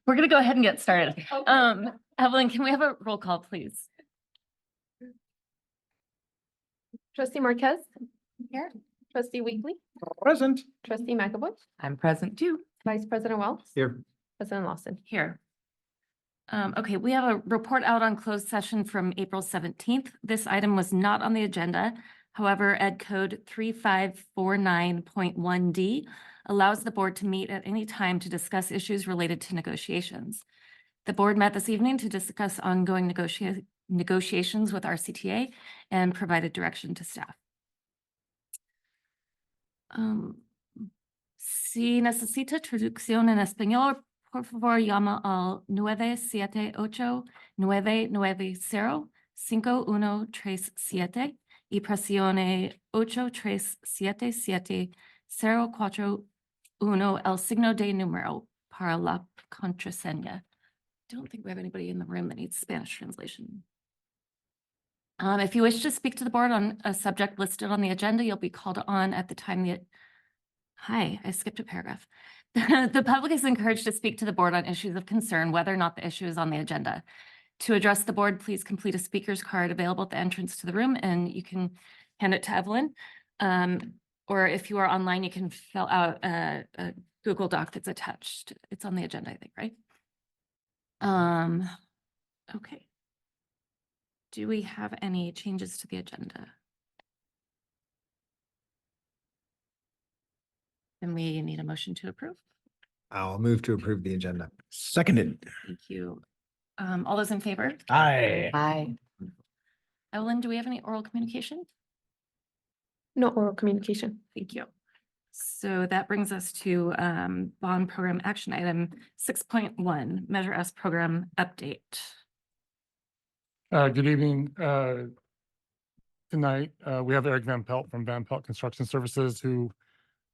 We're going to go ahead and get started. Evelyn, can we have a roll call, please? Trustee Marquez? Here. Trustee Weekly? Present. Trustee McAvoy? I'm present too. Vice President Wells? Here. President Lawson? Here. Okay, we have a report out on closed session from April 17th. This item was not on the agenda. However, Ed Code 3549.1D allows the board to meet at any time to discuss issues related to negotiations. The board met this evening to discuss ongoing negotiations with RCTA and provided direction to staff. Si necesita traducción en español, por favor, llama al 978-990-5137 y presione 8377-0441 el signo de número para la contraseña. Don't think we have anybody in the room that needs Spanish translation. If you wish to speak to the board on a subject listed on the agenda, you'll be called on at the time Hi, I skipped a paragraph. The public is encouraged to speak to the board on issues of concern, whether or not the issue is on the agenda. To address the board, please complete a speaker's card available at the entrance to the room, and you can hand it to Evelyn. Or if you are online, you can fill out a Google Doc that's attached. It's on the agenda, I think, right? Okay. Do we have any changes to the agenda? Then we need a motion to approve. I'll move to approve the agenda. Seconded. Thank you. All those in favor? Aye. Aye. Evelyn, do we have any oral communication? No oral communication. Thank you. So that brings us to bond program action item 6.1, Measure S program update. Good evening. Tonight, we have Eric Van Pelt from Van Pelt Construction Services, who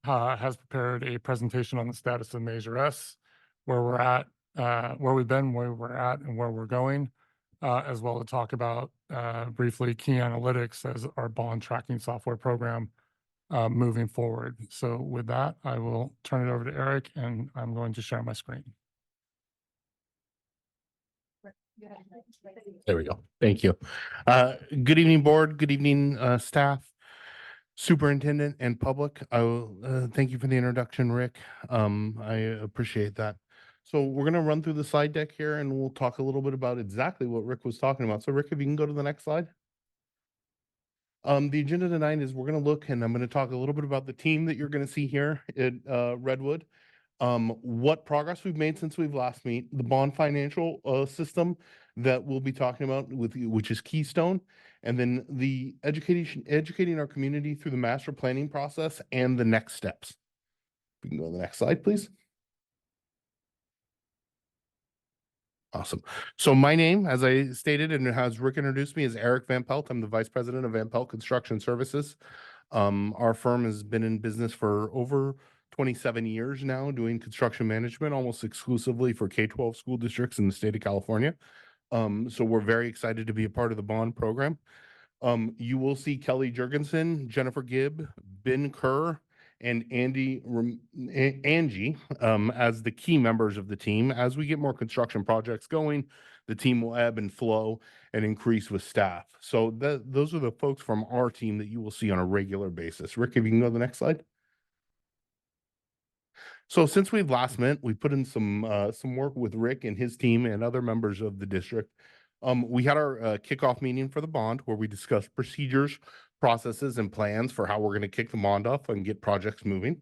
has prepared a presentation on the status of Measure S, where we're at, where we've been, where we're at, and where we're going, as well as talk about briefly Key Analytics as our bond tracking software program moving forward. So with that, I will turn it over to Eric, and I'm going to share my screen. There we go. Thank you. Good evening, board. Good evening, staff, superintendent, and public. I will thank you for the introduction, Rick. I appreciate that. So we're going to run through the slide deck here, and we'll talk a little bit about exactly what Rick was talking about. So Rick, if you can go to the next slide. The agenda tonight is we're going to look, and I'm going to talk a little bit about the team that you're going to see here at Redwood. What progress we've made since we've last met, the bond financial system that we'll be talking about which is Keystone, and then the educating our community through the master planning process and the next steps. We can go to the next slide, please. Awesome. So my name, as I stated and as Rick introduced me, is Eric Van Pelt. I'm the Vice President of Van Pelt Construction Services. Our firm has been in business for over 27 years now, doing construction management almost exclusively for K-12 school districts in the state of California. So we're very excited to be a part of the bond program. You will see Kelly Jurgensen, Jennifer Gibb, Ben Kerr, and Angie as the key members of the team. As we get more construction projects going, the team will ebb and flow and increase with staff. So those are the folks from our team that you will see on a regular basis. Rick, if you can go to the next slide. So since we've last met, we put in some work with Rick and his team and other members of the district. We had our kickoff meeting for the bond where we discussed procedures, processes, and plans for how we're going to kick the bond off and get projects moving.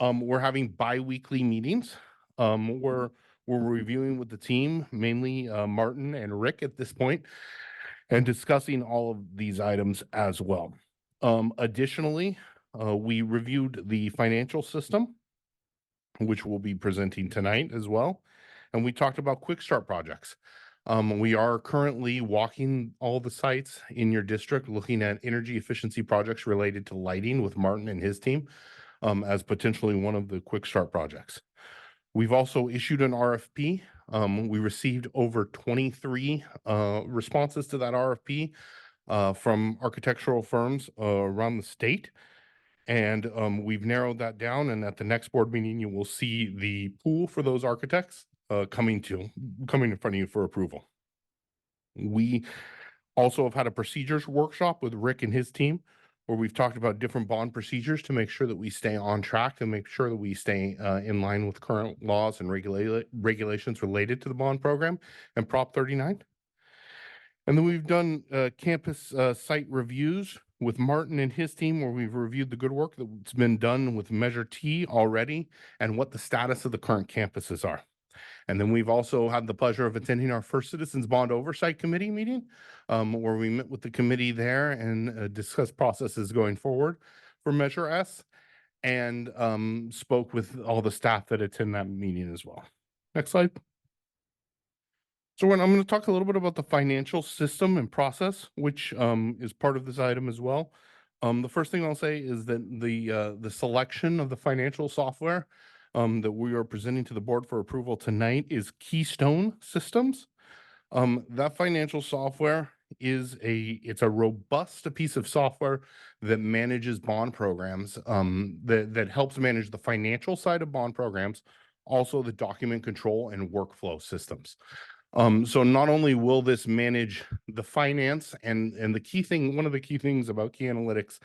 We're having bi-weekly meetings where we're reviewing with the team, mainly Martin and Rick at this point, and discussing all of these items as well. Additionally, we reviewed the financial system, which we'll be presenting tonight as well. And we talked about quick start projects. We are currently walking all the sites in your district, looking at energy efficiency projects related to lighting with Martin and his team as potentially one of the quick start projects. We've also issued an RFP. We received over 23 responses to that RFP from architectural firms around the state. And we've narrowed that down, and at the next board meeting, you will see the pool for those architects coming in front of you for approval. We also have had a procedures workshop with Rick and his team, where we've talked about different bond procedures to make sure that we stay on track and make sure that we stay in line with current laws and regulations related to the bond program and Prop 39. And then we've done campus site reviews with Martin and his team, where we've reviewed the good work that's been done with Measure T already and what the status of the current campuses are. And then we've also had the pleasure of attending our first Citizens Bond Oversight Committee meeting, where we met with the committee there and discussed processes going forward for Measure S, and spoke with all the staff that attend that meeting as well. Next slide. So I'm going to talk a little bit about the financial system and process, which is part of this item as well. The first thing I'll say is that the selection of the financial software that we are presenting to the board for approval tonight is Keystone Systems. That financial software is it's a robust piece of software that manages bond programs, that helps manage the financial side of bond programs, also the document control and workflow systems. So not only will this manage the finance and the key thing, one of the key things about Key Analytics,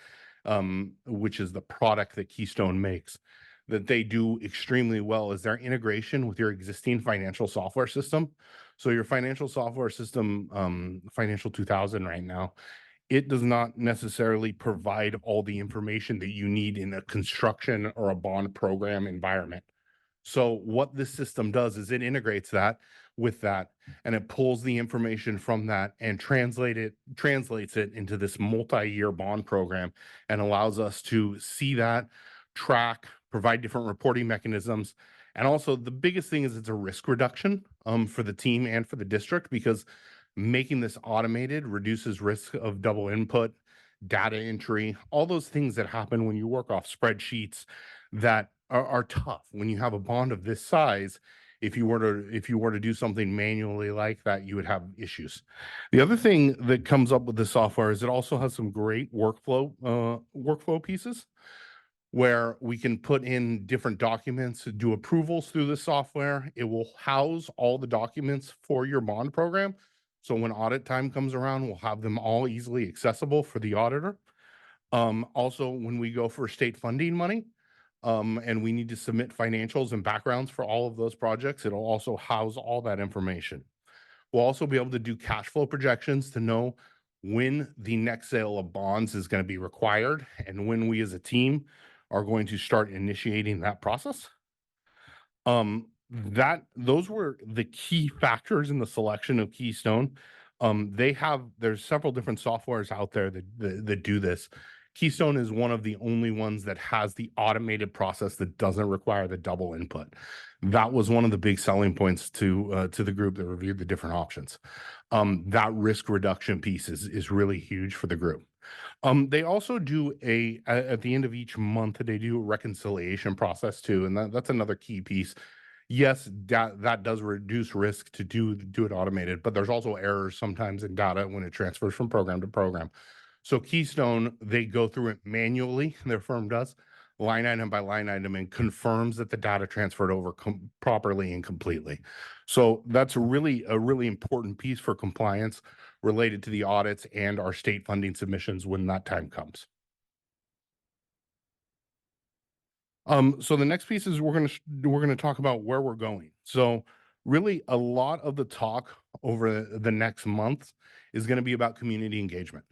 which is the product that Keystone makes, that they do extremely well, is their integration with your existing financial software system. So your financial software system, Financial 2000 right now, it does not necessarily provide all the information that you need in a construction or a bond program environment. So what this system does is it integrates that with that, and it pulls the information from that and translates it into this multi-year bond program, and allows us to see that, track, provide different reporting mechanisms. And also the biggest thing is it's a risk reduction for the team and for the district, because making this automated reduces risk of double input, data entry, all those things that happen when you work off spreadsheets that are tough when you have a bond of this size. If you were to do something manually like that, you would have issues. The other thing that comes up with the software is it also has some great workflow pieces, where we can put in different documents, do approvals through the software. It will house all the documents for your bond program. So when audit time comes around, we'll have them all easily accessible for the auditor. Also, when we go for state funding money, and we need to submit financials and backgrounds for all of those projects, it'll also house all that information. We'll also be able to do cash flow projections to know when the next sale of bonds is going to be required, and when we as a team are going to start initiating that process. Those were the key factors in the selection of Keystone. There's several different softwares out there that do this. Keystone is one of the only ones that has the automated process that doesn't require the double input. That was one of the big selling points to the group that reviewed the different options. That risk reduction piece is really huge for the group. They also do at the end of each month, they do a reconciliation process too, and that's another key piece. Yes, that does reduce risk to do it automated, but there's also errors sometimes in data when it transfers from program to program. So Keystone, they go through it manually, their firm does, line item by line item, and confirms that the data transferred over properly and completely. So that's a really important piece for compliance related to the audits and our state funding submissions when that time comes. So the next piece is we're going to talk about where we're going. So really a lot of the talk over the next month is going to be about community engagement.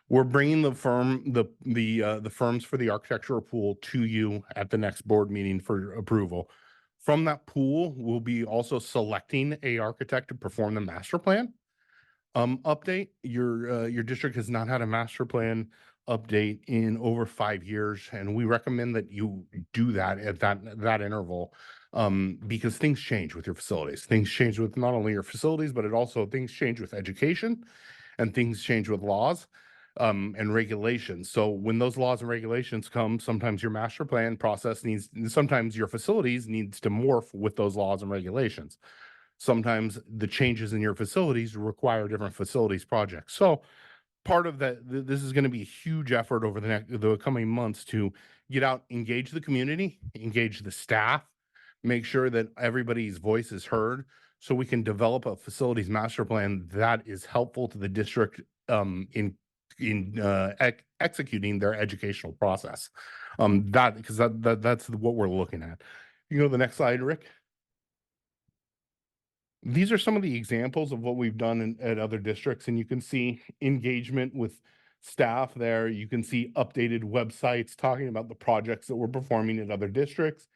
We're bringing the firms for the architectural pool to you at the next board meeting for approval. From that pool, we'll be also selecting a architect to perform the master plan update. Your district has not had a master plan update in over 5 years, and we recommend that you do that at that interval, because things change with your facilities. Things change with not only your facilities, but things change with education, and things change with laws and regulations. So when those laws and regulations come, sometimes your master plan process sometimes your facilities needs to morph with those laws and regulations. Sometimes the changes in your facilities require different facilities projects. So part of that, this is going to be a huge effort over the coming months to get out, engage the community, engage the staff, make sure that everybody's voice is heard, so we can develop a facilities master plan that is helpful to the district in executing their educational process. That's what we're looking at. You go to the next slide, Rick. These are some of the examples of what we've done at other districts, and you can see engagement with staff there. You can see updated websites talking about the projects that we're performing at other districts.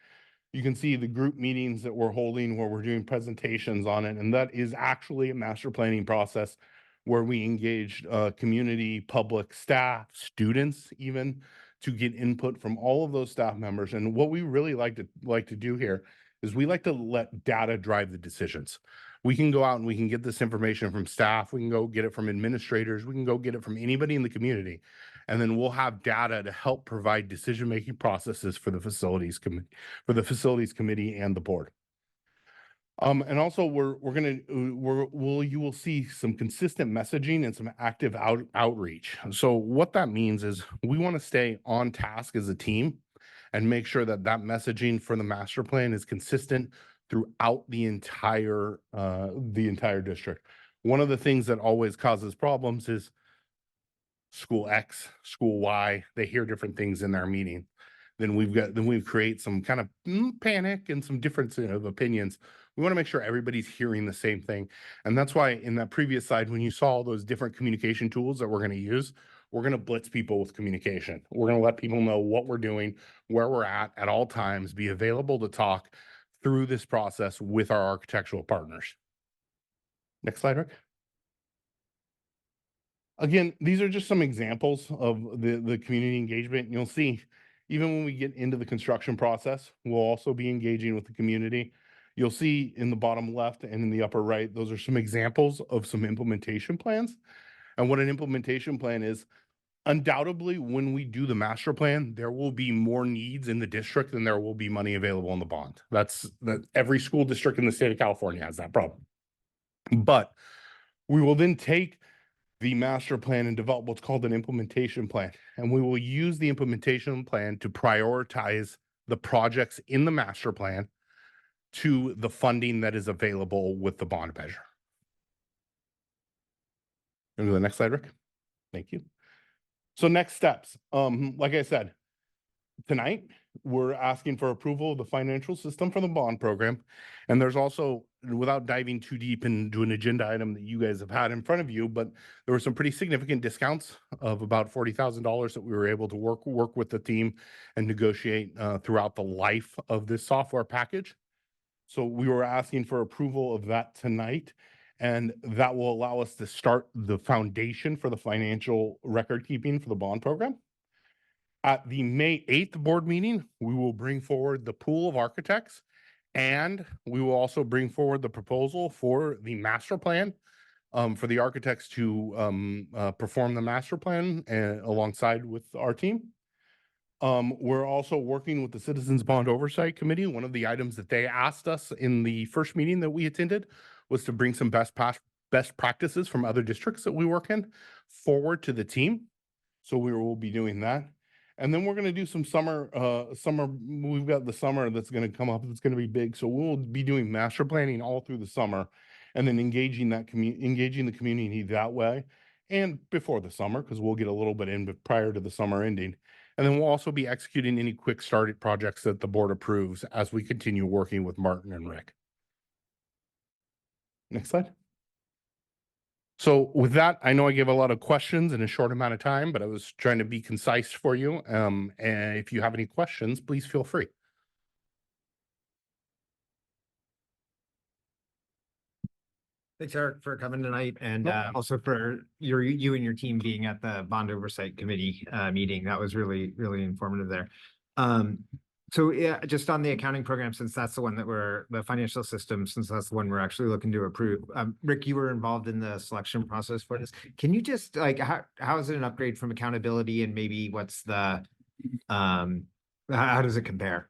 You can see the group meetings that we're holding where we're doing presentations on it. And that is actually a master planning process where we engaged community, public, staff, students even, to get input from all of those staff members. And what we really like to do here is we like to let data drive the decisions. We can go out and we can get this information from staff. We can go get it from administrators. We can go get it from anybody in the community. And then we'll have data to help provide decision-making processes for the facilities committee and the board. And also you will see some consistent messaging and some active outreach. So what that means is we want to stay on task as a team and make sure that messaging for the master plan is consistent throughout the entire district. One of the things that always causes problems is school X, school Y, they hear different things in their meeting. Then we've created some kind of panic and some difference of opinions. We want to make sure everybody's hearing the same thing. And that's why in that previous slide, when you saw all those different communication tools that we're going to use, we're going to blitz people with communication. We're going to let people know what we're doing, where we're at all times, be available to talk through this process with our architectural partners. Next slide, Rick. Again, these are just some examples of the community engagement. You'll see, even when we get into the construction process, we'll also be engaging with the community. You'll see in the bottom left and in the upper right, those are some examples of some implementation plans. And what an implementation plan is, undoubtedly, when we do the master plan, there will be more needs in the district than there will be money available in the bond. That every school district in the state of California has that problem. But we will then take the master plan and develop what's called an implementation plan. And we will use the implementation plan to prioritize the projects in the master plan to the funding that is available with the bond measure. Go to the next slide, Rick. Thank you. So next steps, like I said, tonight, we're asking for approval of the financial system for the bond program. And there's also, without diving too deep into an agenda item that you guys have had in front of you, but there were some pretty significant discounts of about $40,000 that we were able to work with the team and negotiate throughout the life of this software package. So we were asking for approval of that tonight, and that will allow us to start the foundation for the financial record keeping for the bond program. At the May 8th board meeting, we will bring forward the pool of architects, and we will also bring forward the proposal for the master plan for the architects to perform the master plan alongside with our team. We're also working with the Citizens Bond Oversight Committee. One of the items that they asked us in the first meeting that we attended was to bring some best practices from other districts that we work in forward to the team. So we will be doing that. And then we're going to do some summer, we've got the summer that's going to come up. It's going to be big. So we'll be doing master planning all through the summer and then engaging the community that way and before the summer, because we'll get a little bit in prior to the summer ending. And then we'll also be executing any quick started projects that the board approves as we continue working with Martin and Rick. Next slide. So with that, I know I gave a lot of questions in a short amount of time, but I was trying to be concise for you. And if you have any questions, please feel free. Thanks, Eric, for coming tonight, and Nope. also for you and your team being at the Bond Oversight Committee meeting. That was really, really informative there. So yeah, just on the accounting program, since that's the one that the financial system, since that's the one we're actually looking to approve. Rick, you were involved in the selection process for this. Can you just how is it an upgrade from accountability, and maybe what's the how does it compare?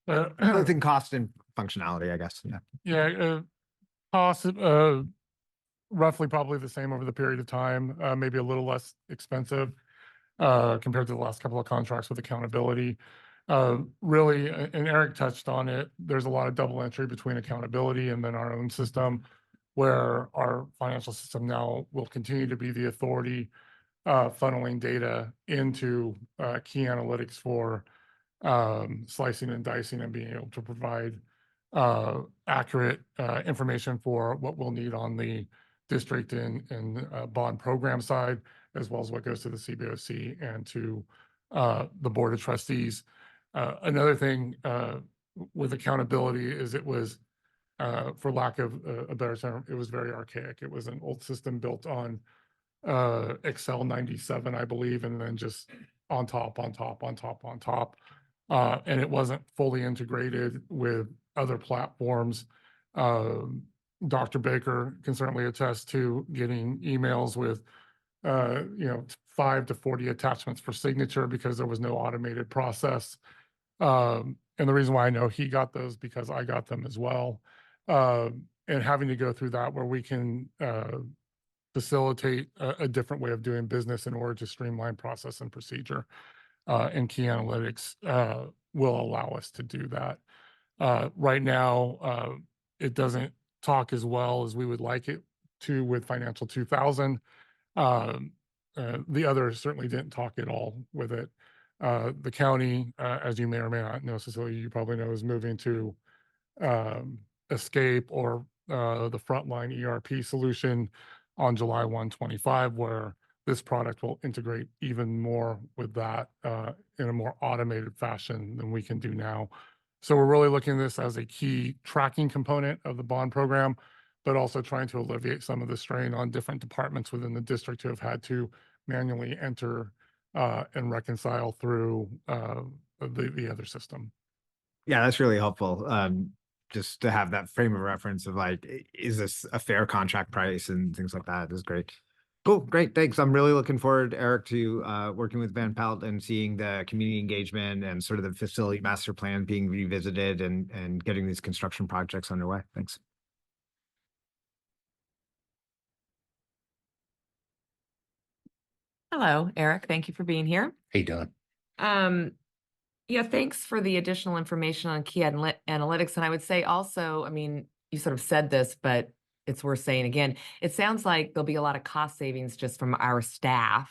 Both in cost and functionality, I guess. Yeah. Yeah, cost roughly probably the same over the period of time, maybe a little less expensive compared to the last couple of contracts with accountability. Really, and Eric touched on it, there's a lot of double entry between accountability and then our own system, where our financial system now will continue to be the authority funneling data into key analytics for slicing and dicing and being able to provide accurate information for what we'll need on the district and bond program side, as well as what goes to the CBOC and to the Board of Trustees. Another thing with accountability is it was, for lack of a better term, it was very archaic. It was an old system built on Excel 97, I believe, and then just on top, on top, on top, on top. And it wasn't fully integrated with other platforms. Dr. Baker can certainly attest to getting emails with, 5 to 40 attachments for signature because there was no automated process. And the reason why I know he got those because I got them as well. And having to go through that where we can facilitate a different way of doing business in order to streamline process and procedure. And key analytics will allow us to do that. Right now, it doesn't talk as well as we would like it to with Financial 2000. The others certainly didn't talk at all with it. The county, as you may or may not know, Cecilia, you probably know, is moving to Escape or the Frontline ERP solution on July 1, 2025, where this product will integrate even more with that in a more automated fashion than we can do now. So we're really looking at this as a key tracking component of the bond program, but also trying to alleviate some of the strain on different departments within the district who have had to manually enter and reconcile through the other system. Yeah, that's really helpful. Just to have that frame of reference of like, is this a fair contract price and things like that is great. Cool, great, thanks. I'm really looking forward, Eric, to working with Van Pelt and seeing the community engagement and sort of the facility master plan being revisited and getting these construction projects underway. Thanks. Hello, Eric. Thank you for being here. Hey, Don. Yeah, thanks for the additional information on key analytics. And I would say also, I mean, you sort of said this, but it's worth saying again. It sounds like there'll be a lot of cost savings just from our staff,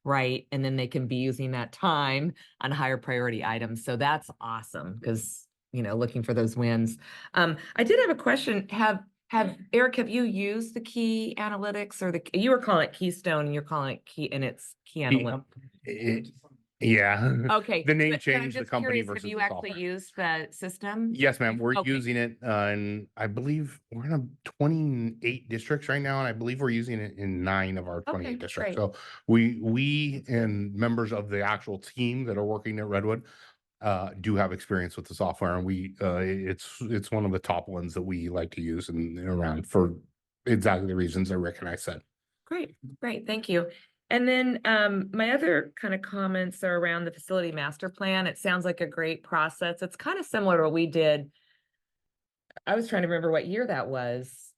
right? And then they can be using that time on higher priority items. So that's awesome because, looking for those wins. I did have a question. Eric, have you used the key analytics or you were calling it Keystone and you're calling it key and it's key analytics? Yeah. Okay. The name but I'm changed, the just company curious, versus have you the actually software. used the system? Yes, ma'am. We're Okay. using it and I believe we're in 28 districts right now, and I believe we're using it in 9 of our 28 Okay, districts. great. So we and members of the actual team that are working at Redwood do have experience with the software, and it's one of the top ones that we like to use and around for exactly the reasons that Rick and I said. Great, thank you. And then my other kind of comments are around the facility master plan. It sounds like a great process. It's kind of similar to what we did. I was trying to remember what year that was.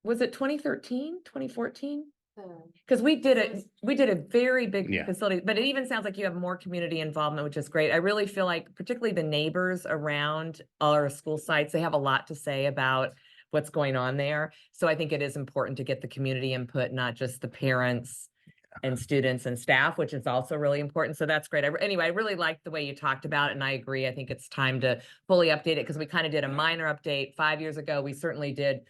Was it 2013, 2014? Because we did a very big Yeah. facility, but it even sounds like you have more community involvement, which is great. I really feel like particularly the neighbors around our school sites, they have a lot to say about what's going on there. So I think it is important to get the community input, not just the parents and students and staff, which is also really important. So that's great. Anyway, I really liked the way you talked about it, and I agree. I think it's time to fully update it because we kind of did a minor update 5 years ago. We certainly did,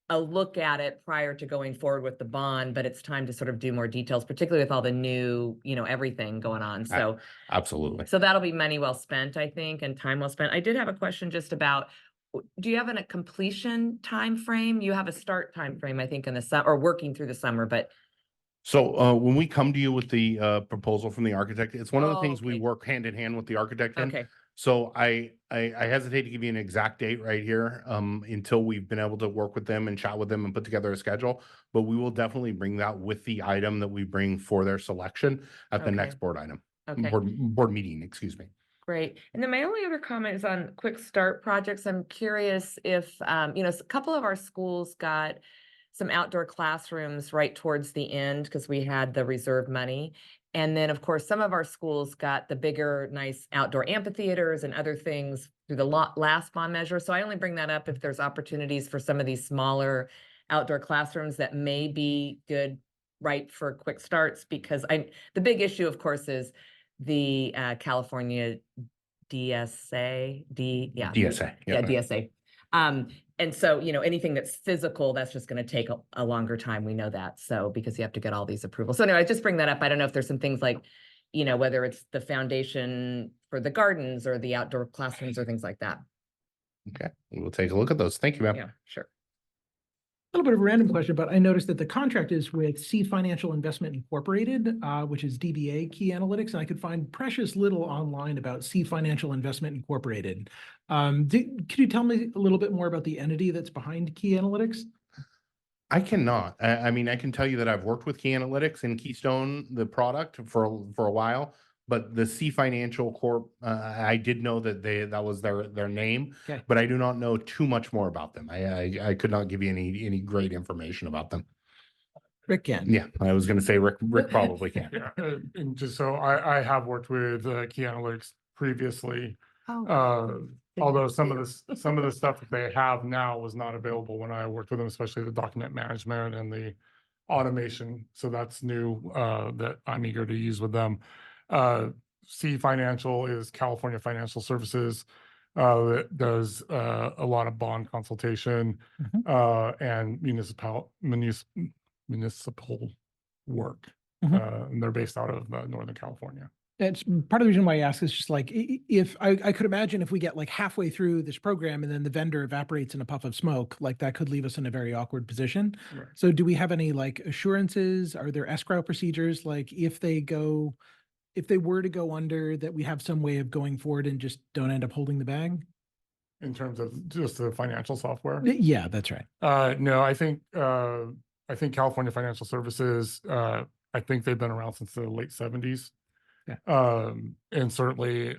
a look at it prior to going forward with the bond, but it's time to sort of do more details, particularly with all the new, everything going on. So Absolutely. so that'll be money well spent, I think, and time well spent. I did have a question just about, do you have a completion time frame? You have a start time frame, I think, in the summer or working through the summer, but So when we come to you with the proposal from the architect, it's one of the things we okay. work hand in hand with the architect in. Okay. So I hesitate to give you an exact date right here until we've been able to work with them and chat with them and put together a schedule. But we will definitely bring that with the item that we bring for their selection at the next Okay. board item, Okay. board meeting, excuse me. Great. And then my only other comment is on quick start projects. I'm curious if, a couple of our schools got some outdoor classrooms right towards the end because we had the reserve money. And then, of course, some of our schools got the bigger, nice outdoor amphitheaters and other things through the last bond measure. So I only bring that up if there's opportunities for some of these smaller outdoor classrooms that may be good, right, for quick starts, because the big issue, of course, is the California DSA. DSA. Yeah, DSA. And so, anything that's physical, that's just going to take a longer time. We know that. So, because you have to get all these approvals. So anyway, I just bring that up. I don't know if there's some things like, whether it's the foundation for the gardens or the outdoor classrooms or things like that. Okay, we'll take a look at those. Thank you, ma'am. Yeah, sure. A little bit of a random question, but I noticed that the contract is with C Financial Investment Incorporated, which is DBA Key Analytics, and I could find precious little online about C Financial Investment Incorporated. Could you tell me a little bit more about the entity that's behind Key Analytics? I cannot. I mean, I can tell you that I've worked with Key Analytics and Keystone, the product, for a while. But the C Financial Corp, I did know that that was their name, Okay. but I do not know too much more about them. I could not give you any great information about them. Rick can. Yeah, I was going to say Rick probably can. Yeah, and just so I have worked with Key Analytics previously. Oh. Although some of the stuff that they have now was not available when I worked with them, especially the document management and the automation. So that's new that I'm eager to use with them. C Financial is California Financial Services that does a lot of bond consultation and municipal work. And they're based out of Northern California. It's part of the reason why I ask is just like, if I could imagine if we get like halfway through this program and then the vendor evaporates in a puff of smoke, like that could leave us in a very awkward position. Right. So do we have any like assurances? Are there escrow procedures? Like if they were to go under, that we have some way of going forward and just don't end up holding the bag? In terms of just the financial software? Yeah, that's right. No, I think California Financial Services, I think they've been around since the late 70s. Yeah. And certainly,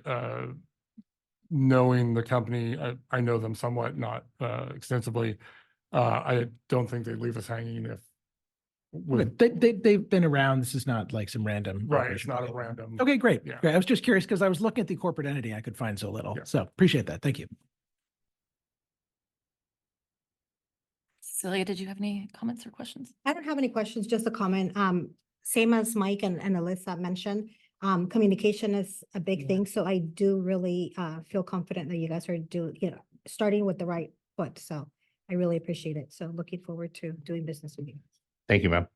knowing the company, I know them somewhat, not extensively. I don't think they leave us hanging if. They've been around. This is not like some random. Right, it's operation. not a random. Okay, great. Yeah. Great. I was just curious because I was looking at the corporate entity. I could find so little. Yeah. So appreciate that. Thank you. Celia, did you have any comments or questions? I don't have any questions, just a comment. Same as Mike and Alyssa mentioned, communication is a big thing. So I do really feel confident that you guys are starting with the right foot. So I really appreciate it. So looking forward to doing business with you. Thank you, ma'am.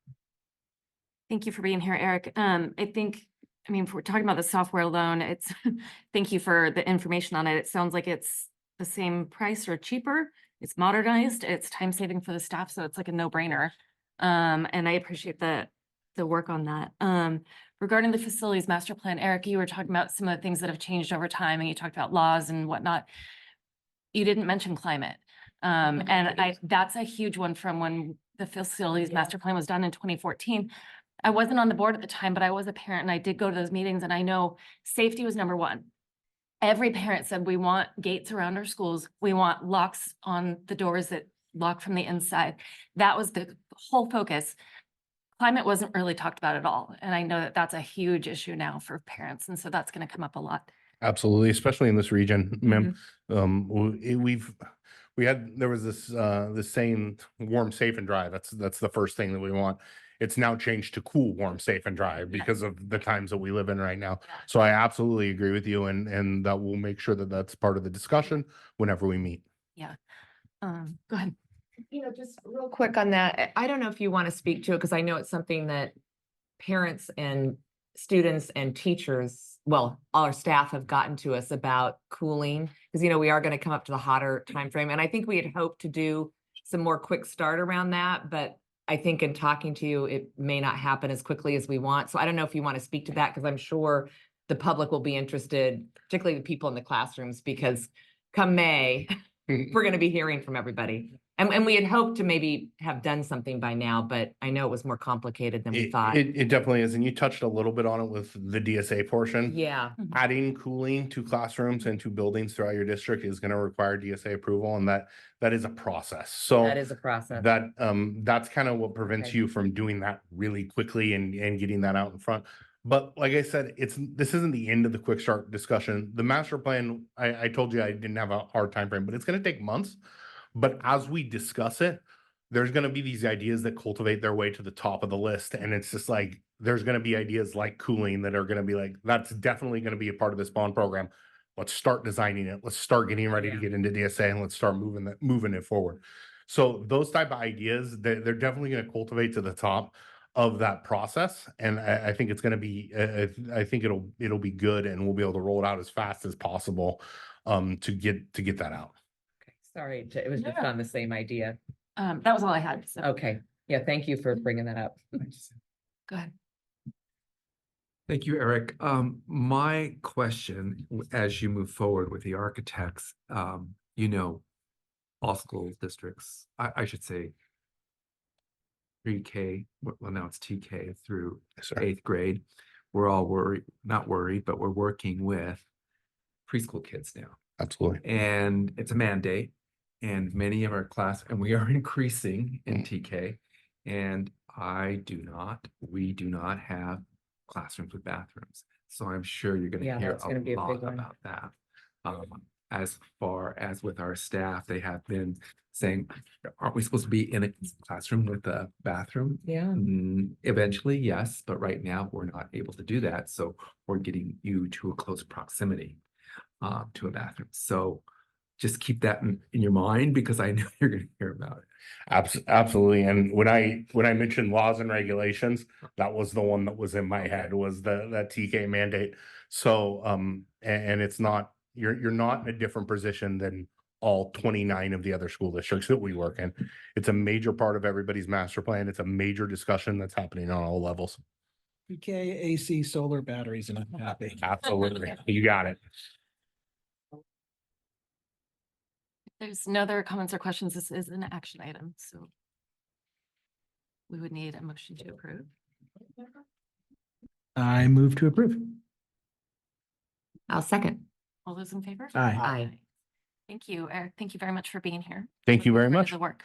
Thank you for being here, Eric. If we're talking about the software alone, thank you for the information on it. It sounds like it's the same price or cheaper. It's modernized, it's time saving for the staff. So it's like a no-brainer. And I appreciate the work on that. Regarding the facilities master plan, Eric, you were talking about some of the things that have changed over time and you talked about laws and whatnot. You didn't mention climate. That's a huge one from when the facilities master plan was done in 2014. I wasn't on the board at the time, but I was a parent and I did go to those meetings and I know safety was number one. Every parent said, we want gates around our schools. We want locks on the doors that lock from the inside. That was the whole focus. Climate wasn't really talked about at all. And I know that that's a huge issue now for parents. And so that's going to come up a lot. Absolutely, especially in this region, ma'am. There was this saying, warm, safe, and dry. That's the first thing that we want. It's now changed to cool, warm, safe, and dry because of the times that we live in right now. Yeah. So I absolutely agree with you, and that will make sure that that's part of the discussion whenever we meet. Yeah. Go ahead. Just real quick on that. I don't know if you want to speak to it because I know it's something that parents and students and teachers, well, all our staff have gotten to us about cooling because, we are going to come up to the hotter time frame. And I think we had hoped to do some more quick start around that, but I think in talking to you, it may not happen as quickly as we want. So I don't know if you want to speak to that because I'm sure the public will be interested, particularly the people in the classrooms, because come May, we're going to be hearing from everybody. And we had hoped to maybe have done something by now, but I know it was more complicated than we thought. It definitely is, and you touched a little bit on it with the DSA portion. Yeah, Adding cooling to classrooms and to buildings throughout your district is gonna require DSA approval, and that is a process. So that is a process. that's kind of what prevents Okay. you from doing that really quickly and getting that out in front. But like I said, this isn't the end of the quick start discussion. The master plan, I told you I didn't have a hard time frame, but it's gonna take months. But as we discuss it, there's gonna be these ideas that cultivate their way to the top of the list. And it's just like, there's gonna be ideas like cooling that are gonna be like, that's definitely gonna be a part of this bond program. Let's start designing it. Let's start getting ready to Yeah. get into DSA and let's start moving it forward. So those type of ideas, they're definitely gonna cultivate to the top of that process. And I think it's gonna be, I think it'll be good, and we'll be able to roll it out as fast as possible to get that out. Okay, sorry, it was just No. on the same idea. That was all I had. So Okay, yeah, thank you for bringing that up. go ahead. Thank you, Eric. My question, as you move forward with the architects, all school districts, I should say pre-K, well, now it's TK through Yes, sir. 8th grade. We're all not worried, but we're working with preschool kids now. Absolutely. And it's a mandate, and many of our and we are increasing in Mm. TK. And we do not have classrooms with bathrooms. So I'm sure you're gonna Yeah, hear that's gonna be a a big lot one. about that. As far as with our staff, they have been saying, aren't we supposed to be in a classroom with a bathroom? Yeah, Eventually, yes, but right now we're not able to do that. So we're getting you to a close proximity to a bathroom. So just keep that in your mind, because I know you're going to hear about it. Absolutely. And when I mentioned laws and regulations, that was the one that was in my head, was that TK mandate. So and it's not, you're not in a different position than all 29 of the other school districts that we work in. It's a major part of everybody's master plan. It's a major discussion that's happening on all levels. PK, AC, solar batteries, and I'm happy. Absolutely. You got it. If there's no other comments or questions, this is an action item, so we would need a motion to approve. I move to approve. I'll second. All those in favor? Aye. Aye. Thank you, Eric. Thank you very much for being here. Thank you very Looking forward much. to the work.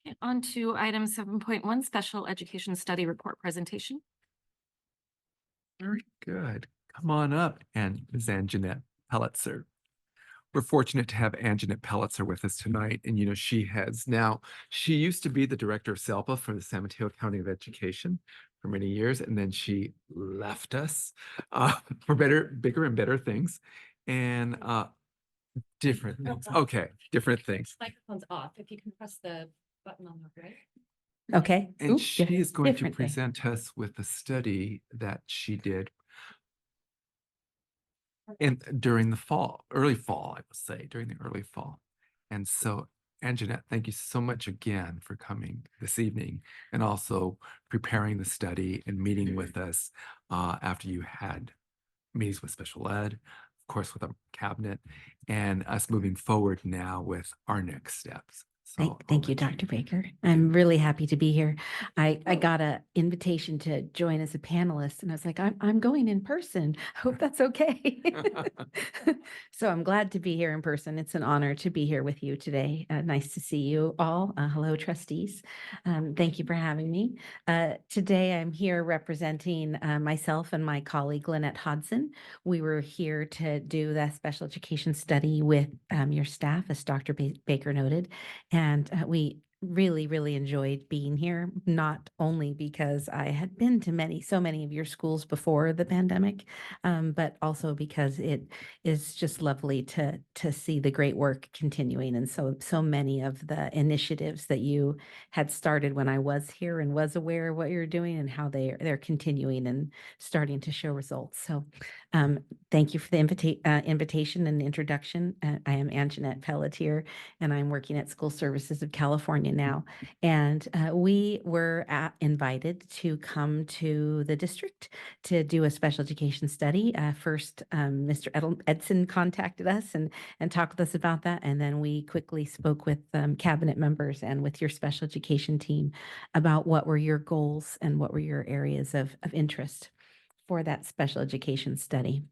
Okay, on to item 7.1, special education study report presentation. Very good. Come on up, and Ms. Anjanette Pellitzer. We're fortunate to have Anjanette Pellitzer with us tonight. And, she used to be the director of SELPA for the San Mateo County of Education for many years. And then she left us for bigger and better things. And different things. Okay, different things. Microphone's off. If you can press the button on the right. Okay. And she is going to different thing. present us with a study that she did during the early fall, I would say, during the early fall. And so, Anjanette, thank you so much again for coming this evening, and also preparing the study and meeting with us after you had meetings with special ed, of course, with our cabinet, and us moving forward now with our next steps. So Thank you, Dr. Baker. I'm really happy to be here. I got an invitation to join as a panelist, and I was like, I'm going in person. Hope that's okay. So I'm glad to be here in person. It's an honor to be here with you today. Nice to see you all. Hello, trustees. Thank you for having me. Today, I'm here representing myself and my colleague, Lynette Hodson. We were here to do the special education study with your staff, as Dr. Baker noted. And we really, really enjoyed being here, not only because I had been to so many of your schools before the pandemic, but also because it is just lovely to see the great work continuing. And so many of the initiatives that you had started when I was here and was aware of what you're doing and how they're continuing and starting to show results. So thank you for the invitation and introduction. I am Anjanette Pelletier, and I'm working at School Services of California now. And we were invited to come to the district to do a special education study. First, Mr. Edson contacted us and talked with us about that. And then we quickly spoke with cabinet members and with your special education team about what were your goals and what were your areas of interest for that special education study.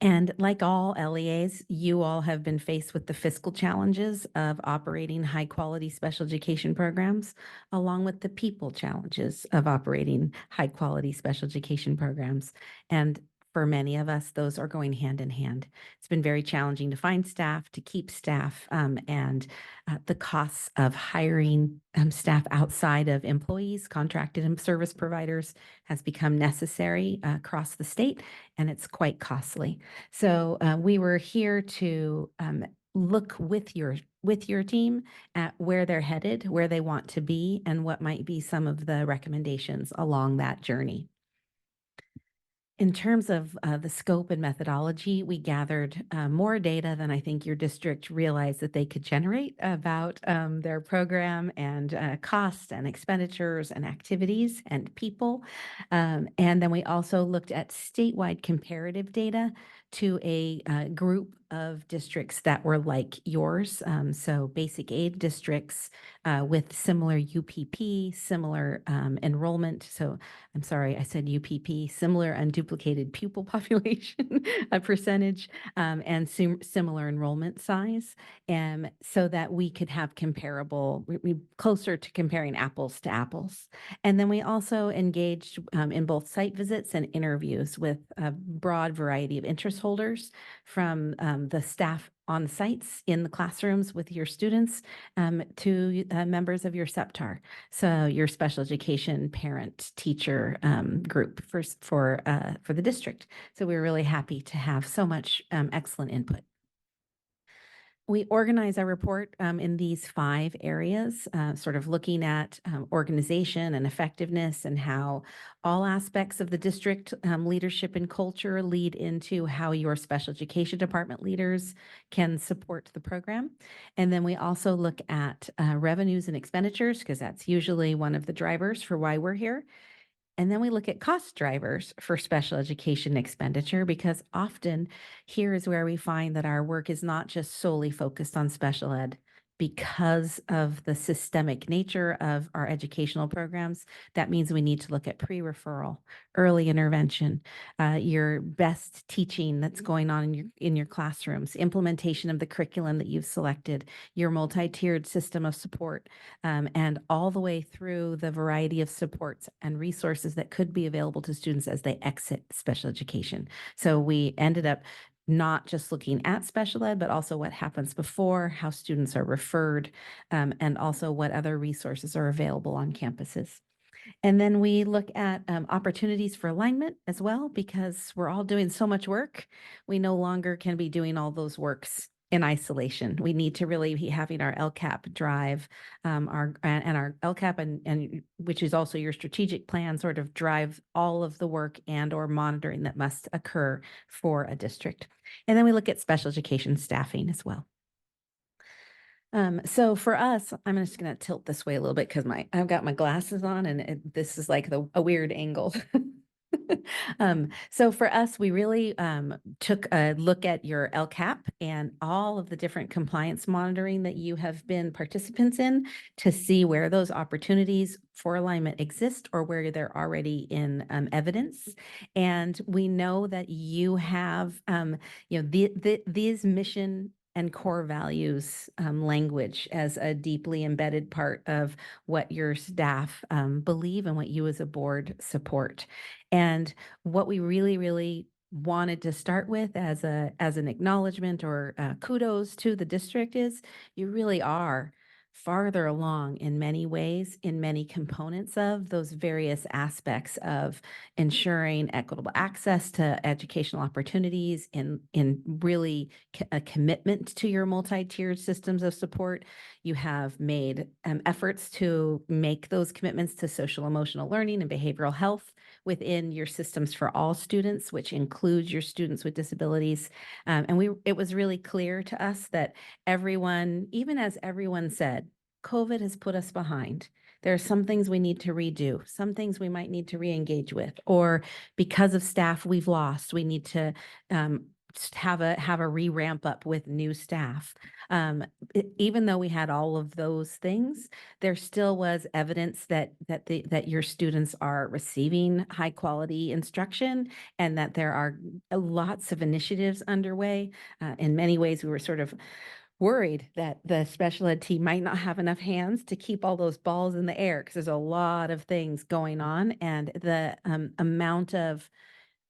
And like all LEAs, you all have been faced with the fiscal challenges of operating high quality special education programs, along with the people challenges of operating high quality special education programs. And for many of us, those are going hand in hand. It's been very challenging to find staff, to keep staff, and the costs of hiring staff outside of employees, contracted and service providers has become necessary across the state, and it's quite costly. So we were here to look with your team at where they're headed, where they want to be, and what might be some of the recommendations along that journey. In terms of the scope and methodology, we gathered more data than I think your district realized that they could generate about their program and costs and expenditures and activities and people. And then we also looked at statewide comparative data to a group of districts that were like yours. So basic aid districts with similar UPP, similar enrollment. So I'm sorry, I said UPP, similar unduplicated pupil population a percentage, and similar enrollment size, so that we could have comparable, closer to comparing apples to apples. And then we also engaged in both site visits and interviews with a broad variety of interest holders, from the staff on sites in the classrooms with your students to members of your SEPTAR. So your special education parent teacher group for the district. So we're really happy to have so much excellent input. We organize our report in these 5 areas, sort of looking at organization and effectiveness and how all aspects of the district leadership and culture lead into how your special education department leaders can support the program. And then we also look at revenues and expenditures, because that's usually one of the drivers for why we're here. And then we look at cost drivers for special education expenditure, because often here is where we find that our work is not just solely focused on special ed. Because of the systemic nature of our educational programs, that means we need to look at pre-referral, early intervention, your best teaching that's going on in your classrooms, implementation of the curriculum that you've selected, your multi-tiered system of support, and all the way through the variety of supports and resources that could be available to students as they exit special education. So we ended up not just looking at special ed, but also what happens before, how students are referred, and also what other resources are available on campuses. And then we look at opportunities for alignment as well, because we're all doing so much work. We no longer can be doing all those works in isolation. We need to really be having our LCAP drive, our LCAP and which is also your strategic plan, sort of drive all of the work and or monitoring that must occur for a district. And then we look at special education staffing as well. So for us, I'm just going to tilt this way a little bit because I've got my glasses on and this is like a weird angle. So for us, we really took a look at your LCAP and all of the different compliance monitoring that you have been participants in to see where those opportunities for alignment exist or where they're already in evidence. And we know that you have, these mission and core values language as a deeply embedded part of what your staff believe and what you as a board support. And what we really, really wanted to start with as an acknowledgement or kudos to the district is you really are farther along in many ways, in many components of those various aspects of ensuring equitable access to educational opportunities, in really a commitment to your multi-tiered systems of support. You have made efforts to make those commitments to social emotional learning and behavioral health within your systems for all students, which includes your students with disabilities. And it was really clear to us that everyone, even as everyone said, COVID has put us behind. There are some things we need to redo, some things we might need to re-engage with, or because of staff we've lost, we need to just have a re-ramp up with new staff. Even though we had all of those things, there still was evidence that your students are receiving high quality instruction and that there are lots of initiatives underway. In many ways, we were sort of worried that the special ed team might not have enough hands to keep all those balls in the air because there's a lot of things going on, and the amount of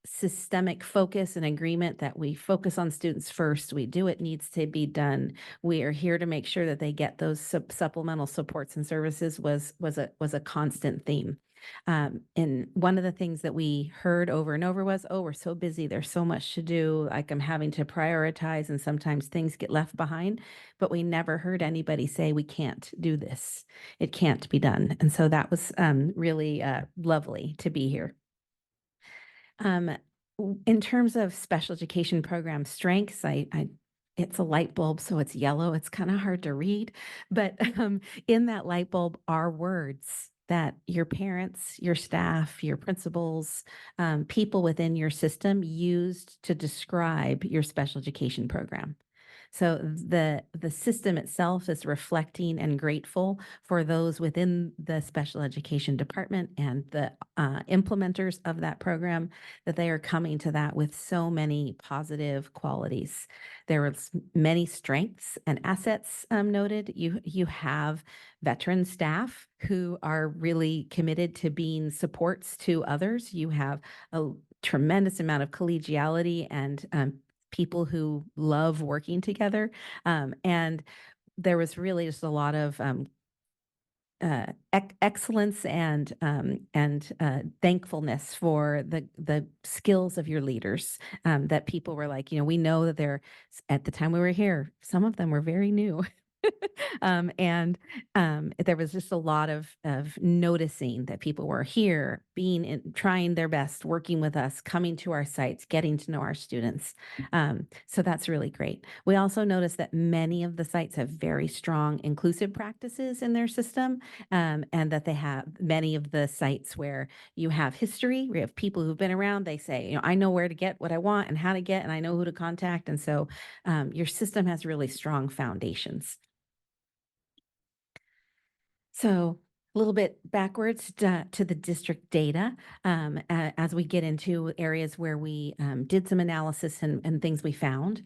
systemic focus and agreement that we focus on students first, we do what needs to be done. We are here to make sure that they get those supplemental supports and services was a constant theme. And one of the things that we heard over and over was, oh, we're so busy. There's so much to do. Like I'm having to prioritize and sometimes things get left behind, but we never heard anybody say we can't do this. It can't be done. And so that was really lovely to be here. In terms of special education program strengths, it's a light bulb, so it's yellow. It's kind of hard to read, but in that light bulb are words that your parents, your staff, your principals, people within your system used to describe your special education program. So the system itself is reflecting and grateful for those within the special education department and the implementers of that program, that they are coming to that with so many positive qualities. There were many strengths and assets noted. You have veteran staff who are really committed to being supports to others. You have a tremendous amount of collegiality and people who love working together. And there was really just a lot of excellence and thankfulness for the skills of your leaders, that people were like, we know that they're, at the time we were here, some of them were very new. And there was just a lot of noticing that people were here, trying their best, working with us, coming to our sites, getting to know our students. So that's really great. We also noticed that many of the sites have very strong inclusive practices in their system, and that they have many of the sites where you have history, we have people who've been around, they say, I know where to get what I want and how to get, and I know who to contact. And so your system has really strong foundations. So a little bit backwards to the district data, as we get into areas where we did some analysis and things we found.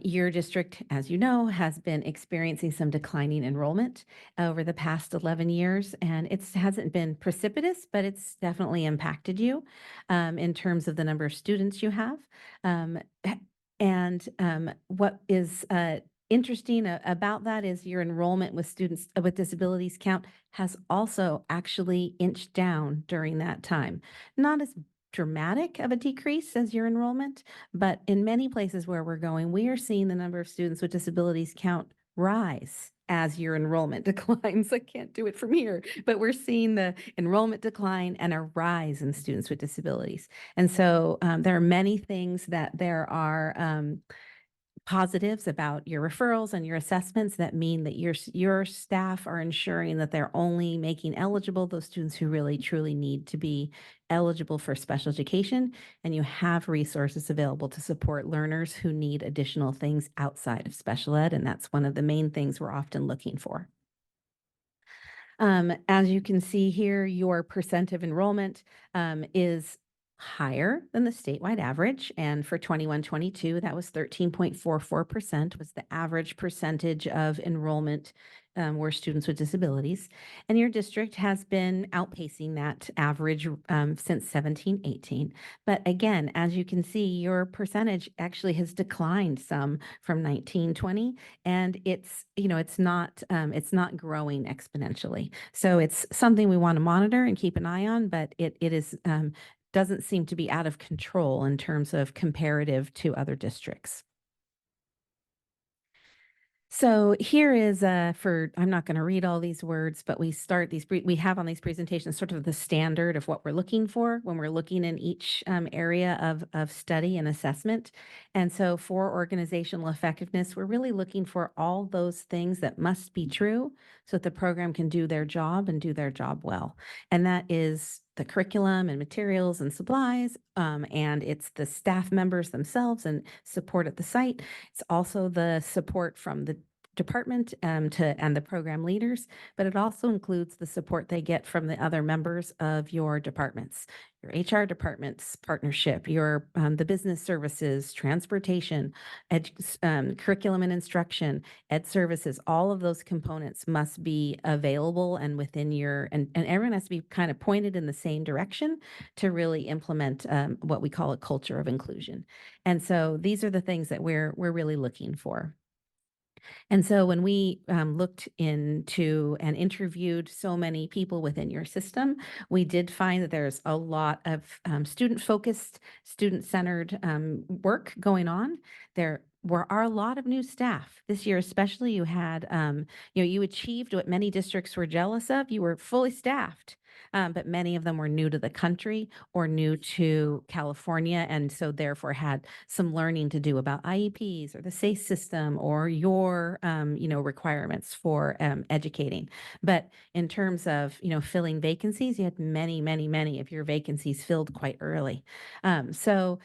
Your district, as you know, has been experiencing some declining enrollment over the past 11 years, and it hasn't been precipitous, but it's definitely impacted you in terms of the number of students you have. What is interesting about that is your enrollment with students with disabilities count has also actually inched down during that time. Not as dramatic of a decrease as your enrollment, but in many places where we're going, we are seeing the number of students with disabilities count rise as your enrollment declines. I can't do it from here, but we're seeing the enrollment decline and a rise in students with disabilities. And so there are many things that there are positives about your referrals and your assessments that mean that your staff are ensuring that they're only making eligible those students who really truly need to be eligible for special education, and you have resources available to support learners who need additional things outside of special ed, and that's one of the main things we're often looking for. As you can see here, your percent of enrollment is higher than the statewide average. And for 21-22, that was 13.44% was the average percentage of enrollment were students with disabilities. And your district has been outpacing that average since 17-18. But again, as you can see, your percentage actually has declined some from 19-20, and it's not growing exponentially. So it's something we want to monitor and keep an eye on, but it is doesn't seem to be out of control in terms of comparative to other districts. So here is I'm not going to read all these words, but we have on these presentations sort of the standard of what we're looking for when we're looking in each area of study and assessment. And so for organizational effectiveness, we're really looking for all those things that must be true so that the program can do their job and do their job well. And that is the curriculum and materials and supplies, and it's the staff members themselves and support at the site. It's also the support from the department and the program leaders, but it also includes the support they get from the other members of your departments, your HR department's partnership, your the business services, transportation, curriculum and instruction, ed services. All of those components must be available and within and everyone has to be kind of pointed in the same direction to really implement what we call a culture of inclusion. And so these are the things that we're really looking for. And so when we looked into and interviewed so many people within your system, we did find that there's a lot of student-focused, student-centered work going on. There are a lot of new staff this year, especially. You had, you achieved what many districts were jealous of. You were fully staffed. But many of them were new to the country or new to California, and so therefore had some learning to do about IEPs or the SACE system or your, requirements for educating. But in terms of, filling vacancies, you had many, many, many of your vacancies filled quite early. So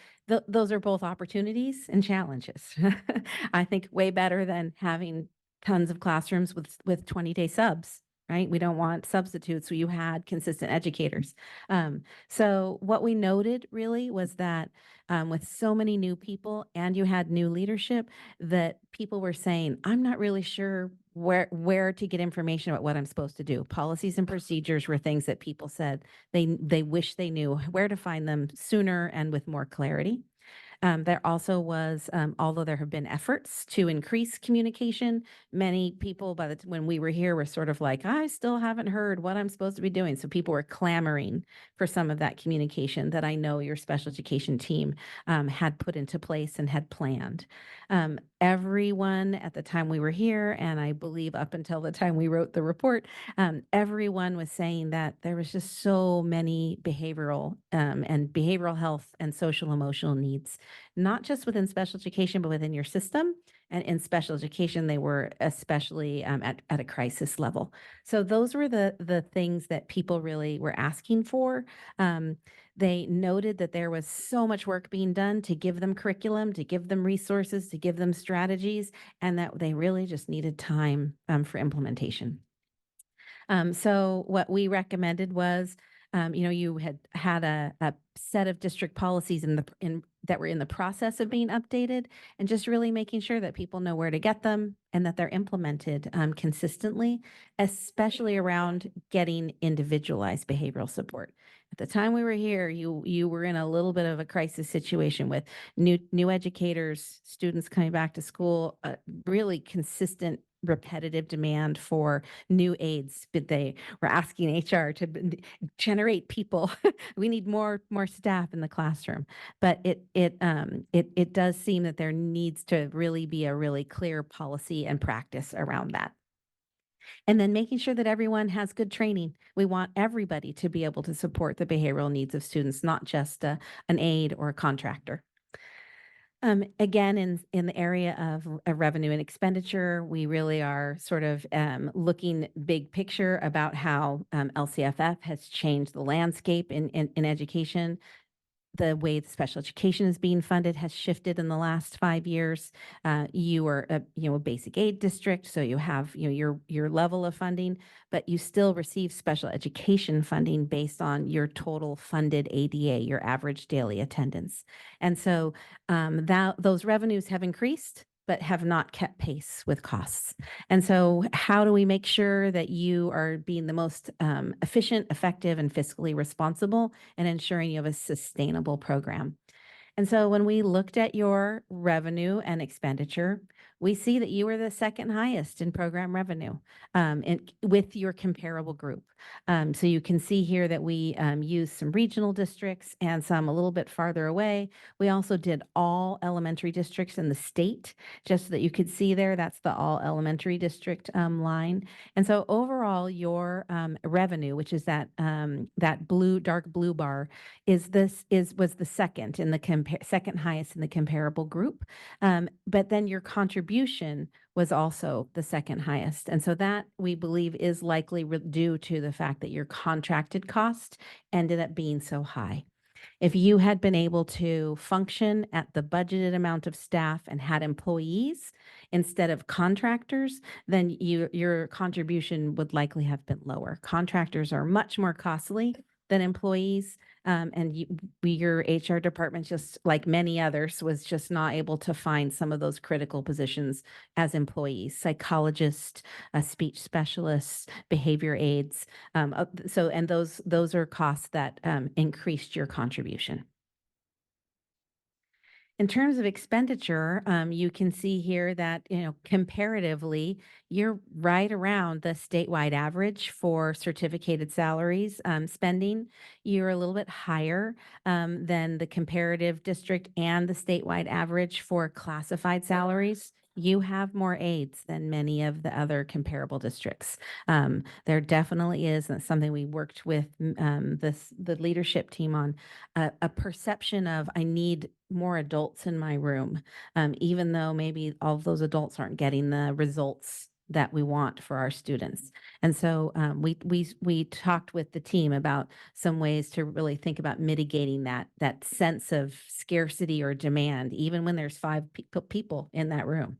those are both opportunities and challenges. I think way better than having tons of classrooms with 20-day subs. Right? We don't want substitutes. So you had consistent educators. So what we noted really was that with so many new people and you had new leadership, that people were saying, I'm not really sure where to get information about what I'm supposed to do. Policies and procedures were things that people said they wish they knew where to find them sooner and with more clarity. There also was, although there have been efforts to increase communication, many people when we were here were sort of like, I still haven't heard what I'm supposed to be doing. So people were clamoring for some of that communication that I know your special education team had put into place and had planned. Everyone at the time we were here, and I believe up until the time we wrote the report, everyone was saying that there was just so many behavioral health and social emotional needs, not just within special education, but within your system. And in special education, they were especially at a crisis level. So those were the things that people really were asking for. They noted that there was so much work being done to give them curriculum, to give them resources, to give them strategies, and that they really just needed time for implementation. So what we recommended was, you had a set of district policies that were in the process of being updated, and just really making sure that people know where to get them and that they're implemented consistently, especially around getting individualized behavioral support. At the time we were here, you were in a little bit of a crisis situation with new educators, students coming back to school, really consistent repetitive demand for new aides, but they were asking HR to generate people. We need more staff in the classroom. But it does seem that there needs to really be a really clear policy and practice around that. And then making sure that everyone has good training. We want everybody to be able to support the behavioral needs of students, not just an aide or a contractor. Again, in the area of revenue and expenditure, we really are sort of looking big picture about how LCFF has changed the landscape in education. The way the special education is being funded has shifted in the last 5 years. You are a basic aid district, so you have your level of funding, but you still receive special education funding based on your total funded ADA, your average daily attendance. And so those revenues have increased, but have not kept pace with costs. And so how do we make sure that you are being the most efficient, effective, and fiscally responsible and ensuring you have a sustainable program? And so when we looked at your revenue and expenditure, we see that you were the second highest in program revenue with your comparable group. So you can see here that we used some regional districts and some a little bit farther away. We also did all elementary districts in the state, just so that you could see there, that's the all elementary district line. And so overall, your revenue, which is that dark blue bar, was the second in the second highest in the comparable group. But then your contribution was also the second highest. And so that we believe is likely due to the fact that your contracted cost ended up being so high. If you had been able to function at the budgeted amount of staff and had employees instead of contractors, then your contribution would likely have been lower. Contractors are much more costly than employees. And your HR department, just like many others, was just not able to find some of those critical positions as employees, psychologists, speech specialists, behavior aides. And those are costs that increased your contribution. In terms of expenditure, you can see here that, comparatively, you're right around the statewide average for certificated salaries spending. You're a little bit higher than the comparative district and the statewide average for classified salaries. You have more aides than many of the other comparable districts. There definitely is, and that's something we worked with the leadership team on, a perception of I need more adults in my room, even though maybe all of those adults aren't getting the results that we want for our students. And so we talked with the team about some ways to really think about mitigating that sense of scarcity or demand, even when there's 5 people in that room.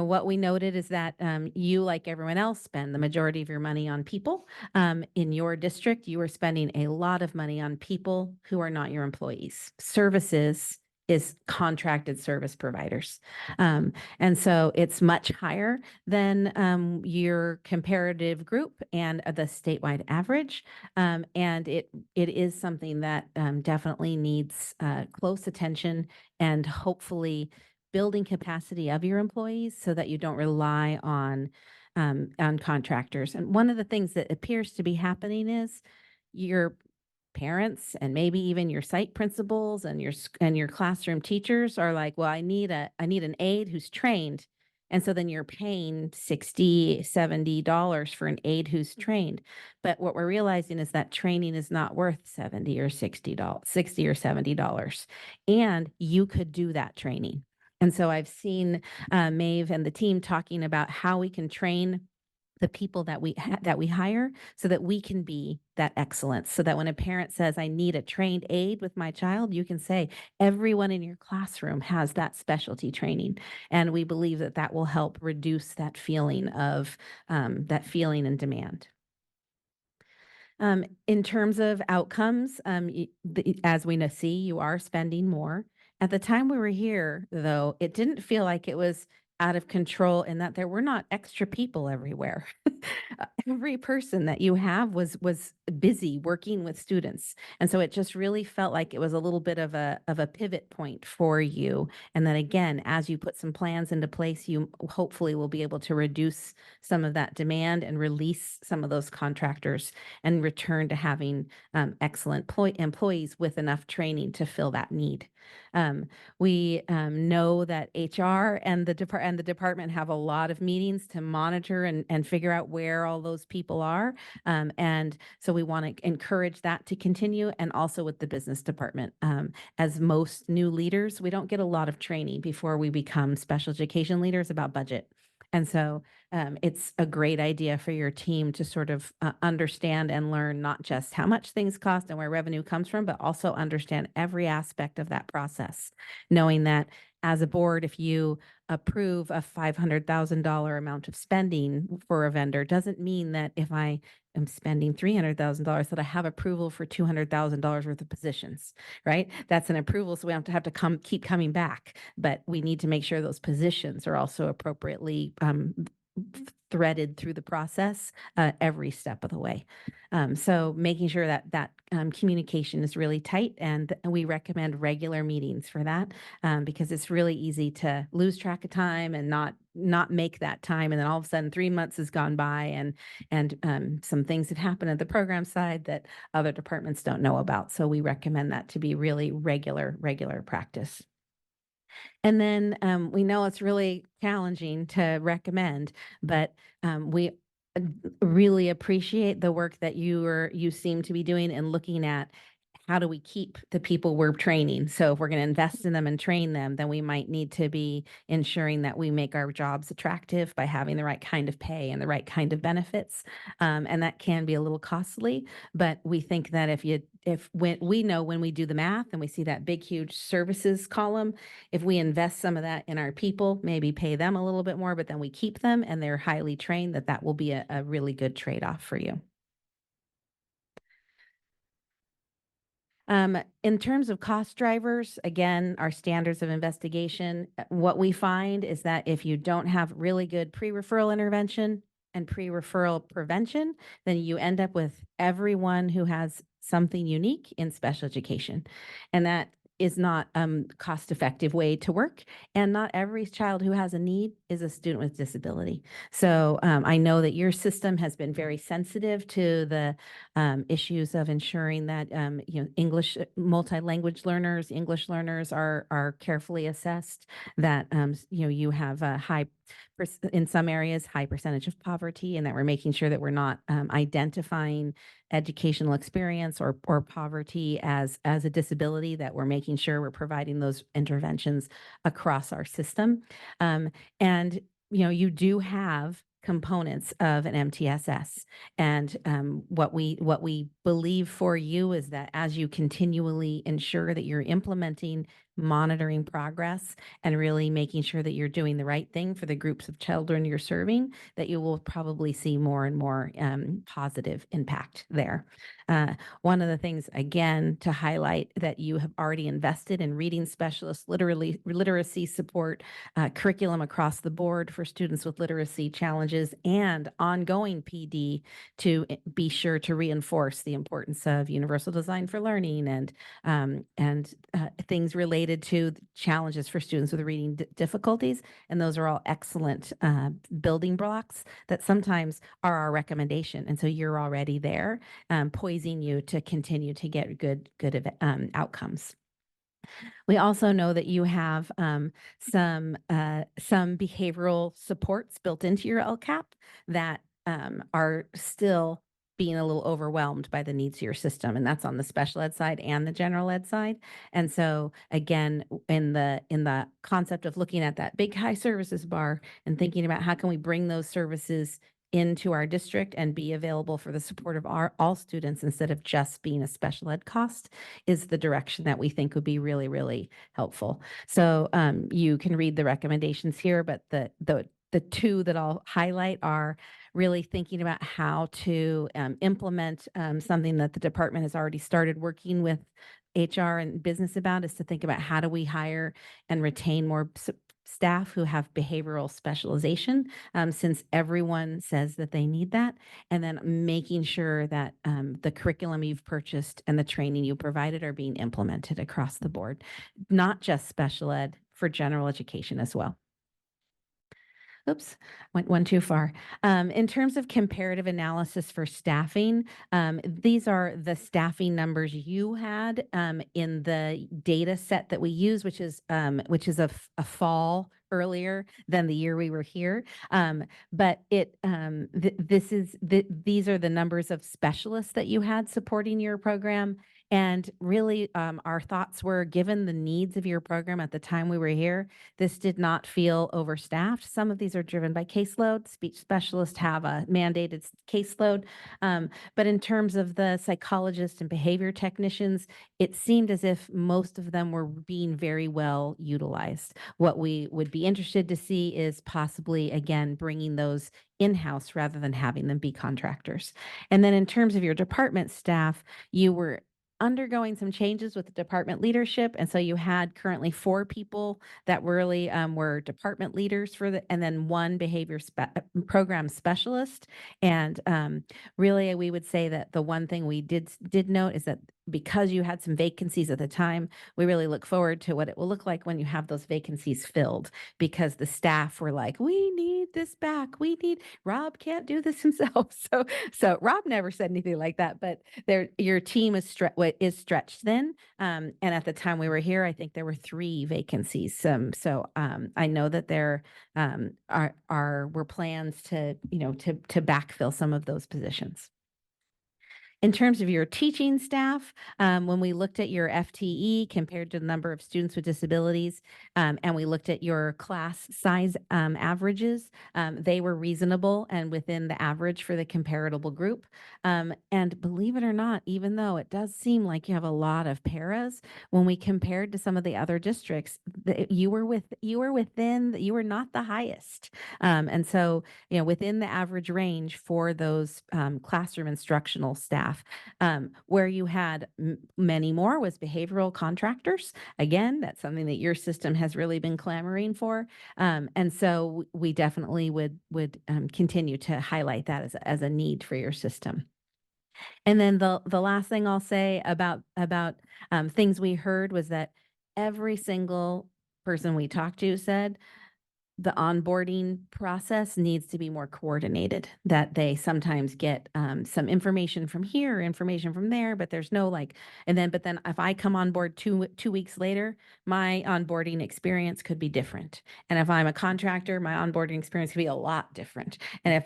What we noted is that you, like everyone else, spend the majority of your money on people. In your district, you are spending a lot of money on people who are not your employees. Services is contracted service providers. And so it's much higher than your comparative group and the statewide average. And it is something that definitely needs close attention and hopefully building capacity of your employees so that you don't rely on contractors. And one of the things that appears to be happening is your parents and maybe even your site principals and your classroom teachers are like, well, I need an aide who's trained. And so then you're paying $60, $70 for an aide who's trained. But what we're realizing is that training is not worth $70 or $60 or $70. And you could do that training. And so I've seen Maeve and the team talking about how we can train the people that we hire so that we can be that excellence, so that when a parent says, I need a trained aide with my child, you can say, everyone in your classroom has that specialty training. And we believe that that will help reduce that feeling and demand. In terms of outcomes, as we see, you are spending more. At the time we were here, though, it didn't feel like it was out of control in that there were not extra people everywhere. Every person that you have was busy working with students. And so it just really felt like it was a little bit of a pivot point for you. And then again, as you put some plans into place, you hopefully will be able to reduce some of that demand and release some of those contractors and return to having excellent employees with enough training to fill that need. We know that HR and the department have a lot of meetings to monitor and figure out where all those people are. And so we want to encourage that to continue, and also with the business department. As most new leaders, we don't get a lot of training before we become special education leaders about budget. And so it's a great idea for your team to sort of understand and learn not just how much things cost and where revenue comes from, but also understand every aspect of that process, knowing that as a board, if you approve a $500,000 amount of spending for a vendor, doesn't mean that if I am spending $300,000 that I have approval for $200,000 worth of positions, right? That's an approval, so we have to keep coming back. But we need to make sure those positions are also appropriately threaded through the process every step of the way. So making sure that communication is really tight, and we recommend regular meetings for that, because it's really easy to lose track of time and not make that time, and then all of a sudden 3 months has gone by, and some things have happened at the program side that other departments don't know about. So we recommend that to be really regular practice. And then we know it's really challenging to recommend, but we really appreciate the work that you seem to be doing and looking at how do we keep the people we're training. So if we're going to invest in them and train them, then we might need to be ensuring that we make our jobs attractive by having the right kind of pay and the right kind of benefits. And that can be a little costly, but we think that when we do the math and we see that big, huge services column, if we invest some of that in our people, maybe pay them a little bit more, but then we keep them and they're highly trained, that will be a really good trade-off for you. In terms of cost drivers, again, our standards of investigation, what we find is that if you don't have really good pre-referral intervention and pre-referral prevention, then you end up with everyone who has something unique in special education. And that is not a cost-effective way to work. And not every child who has a need is a student with disability. So I know that your system has been very sensitive to the issues of ensuring that English multi-language learners, English learners are carefully assessed, that you have a high, in some areas, high percentage of poverty, and that we're making sure that we're not identifying educational experience or poverty as a disability, that we're making sure we're providing those interventions across our system. And you do have components of an MTSS. And what we believe for you is that as you continually ensure that you're implementing monitoring progress and really making sure that you're doing the right thing for the groups of children you're serving, that you will probably see more and more positive impact there. One of the things, again, to highlight that you have already invested in reading specialists, literacy support, curriculum across the board for students with literacy challenges, and ongoing PD to be sure to reinforce the importance of universal design for learning and things related to challenges for students with reading difficulties. And those are all excellent building blocks that sometimes are our recommendation. And so you're already there, poising you to continue to get good outcomes. We also know that you have some behavioral supports built into your LCAP that are still being a little overwhelmed by the needs of your system. And that's on the special ed side and the general ed side. And so again, in the concept of looking at that big high services bar and thinking about how can we bring those services into our district and be available for the support of all students instead of just being a special ed cost, is the direction that we think would be really, really helpful. So you can read the recommendations here, but the two that I'll highlight are really thinking about how to implement something that the department has already started working with HR and business about, is to think about how do we hire and retain more staff who have behavioral specialization, since everyone says that they need that, and then making sure that the curriculum you've purchased and the training you provided are being implemented across the board, not just special ed, for general education as well. Oops, went one too far. In terms of comparative analysis for staffing, these are the staffing numbers you had in the data set that we use, which is a fall earlier than the year we were here. But these are the numbers of specialists that you had supporting your program. And really, our thoughts were, given the needs of your program at the time we were here, this did not feel overstaffed. Some of these are driven by caseload. Speech specialists have a mandated caseload. But in terms of the psychologists and behavior technicians, it seemed as if most of them were being very well utilized. What we would be interested to see is possibly, again, bringing those in-house rather than having them be contractors. And then in terms of your department staff, you were undergoing some changes with the department leadership. And so you had currently 4 people that really were department leaders for and then 1 behavior program specialist. And really, we would say that the one thing we did note is that because you had some vacancies at the time, we really look forward to what it will look like when you have those vacancies filled, because the staff were like, we need this back. Rob can't do this himself. So Rob never said anything like that, but your team is stretched then. And at the time we were here, I think there were 3 vacancies. I know that there were plans to backfill some of those positions. In terms of your teaching staff, when we looked at your FTE compared to the number of students with disabilities, and we looked at your class size averages, they were reasonable and within the average for the comparable group. And believe it or not, even though it does seem like you have a lot of paras, when we compared to some of the other districts, you were not the highest. And so, within the average range for those classroom instructional staff. Where you had many more was behavioral contractors. Again, that's something that your system has really been clamoring for. And so we definitely would continue to highlight that as a need for your system. And then the last thing I'll say about things we heard was that every single person we talked to said the onboarding process needs to be more coordinated, that they sometimes get some information from here, information from there, but there's no but then if I come on board two weeks later, my onboarding experience could be different. And if I'm a contractor, my onboarding experience could be a lot different. And if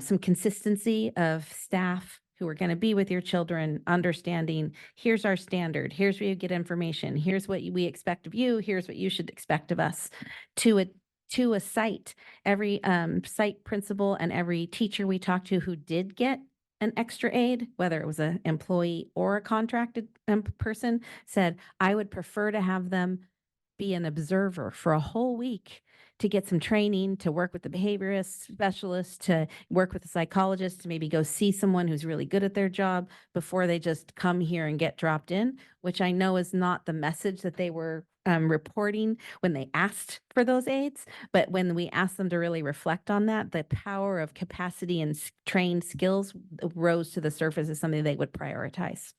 some consistency of staff who are going to be with your children, understanding here's our standard, here's where you get information, here's what we expect of you, here's what you should expect of us, to a site. Every site principal and every teacher we talked to who did get an extra aid, whether it was an employee or a contracted person, said, I would prefer to have them be an observer for a whole week to get some training, to work with the behaviorist specialist, to work with the psychologist, to maybe go see someone who's really good at their job before they just come here and get dropped in, which I know is not the message that they were reporting when they asked for those aids. But when we asked them to really reflect on that, the power of capacity and trained skills rose to the surface as something they would prioritize.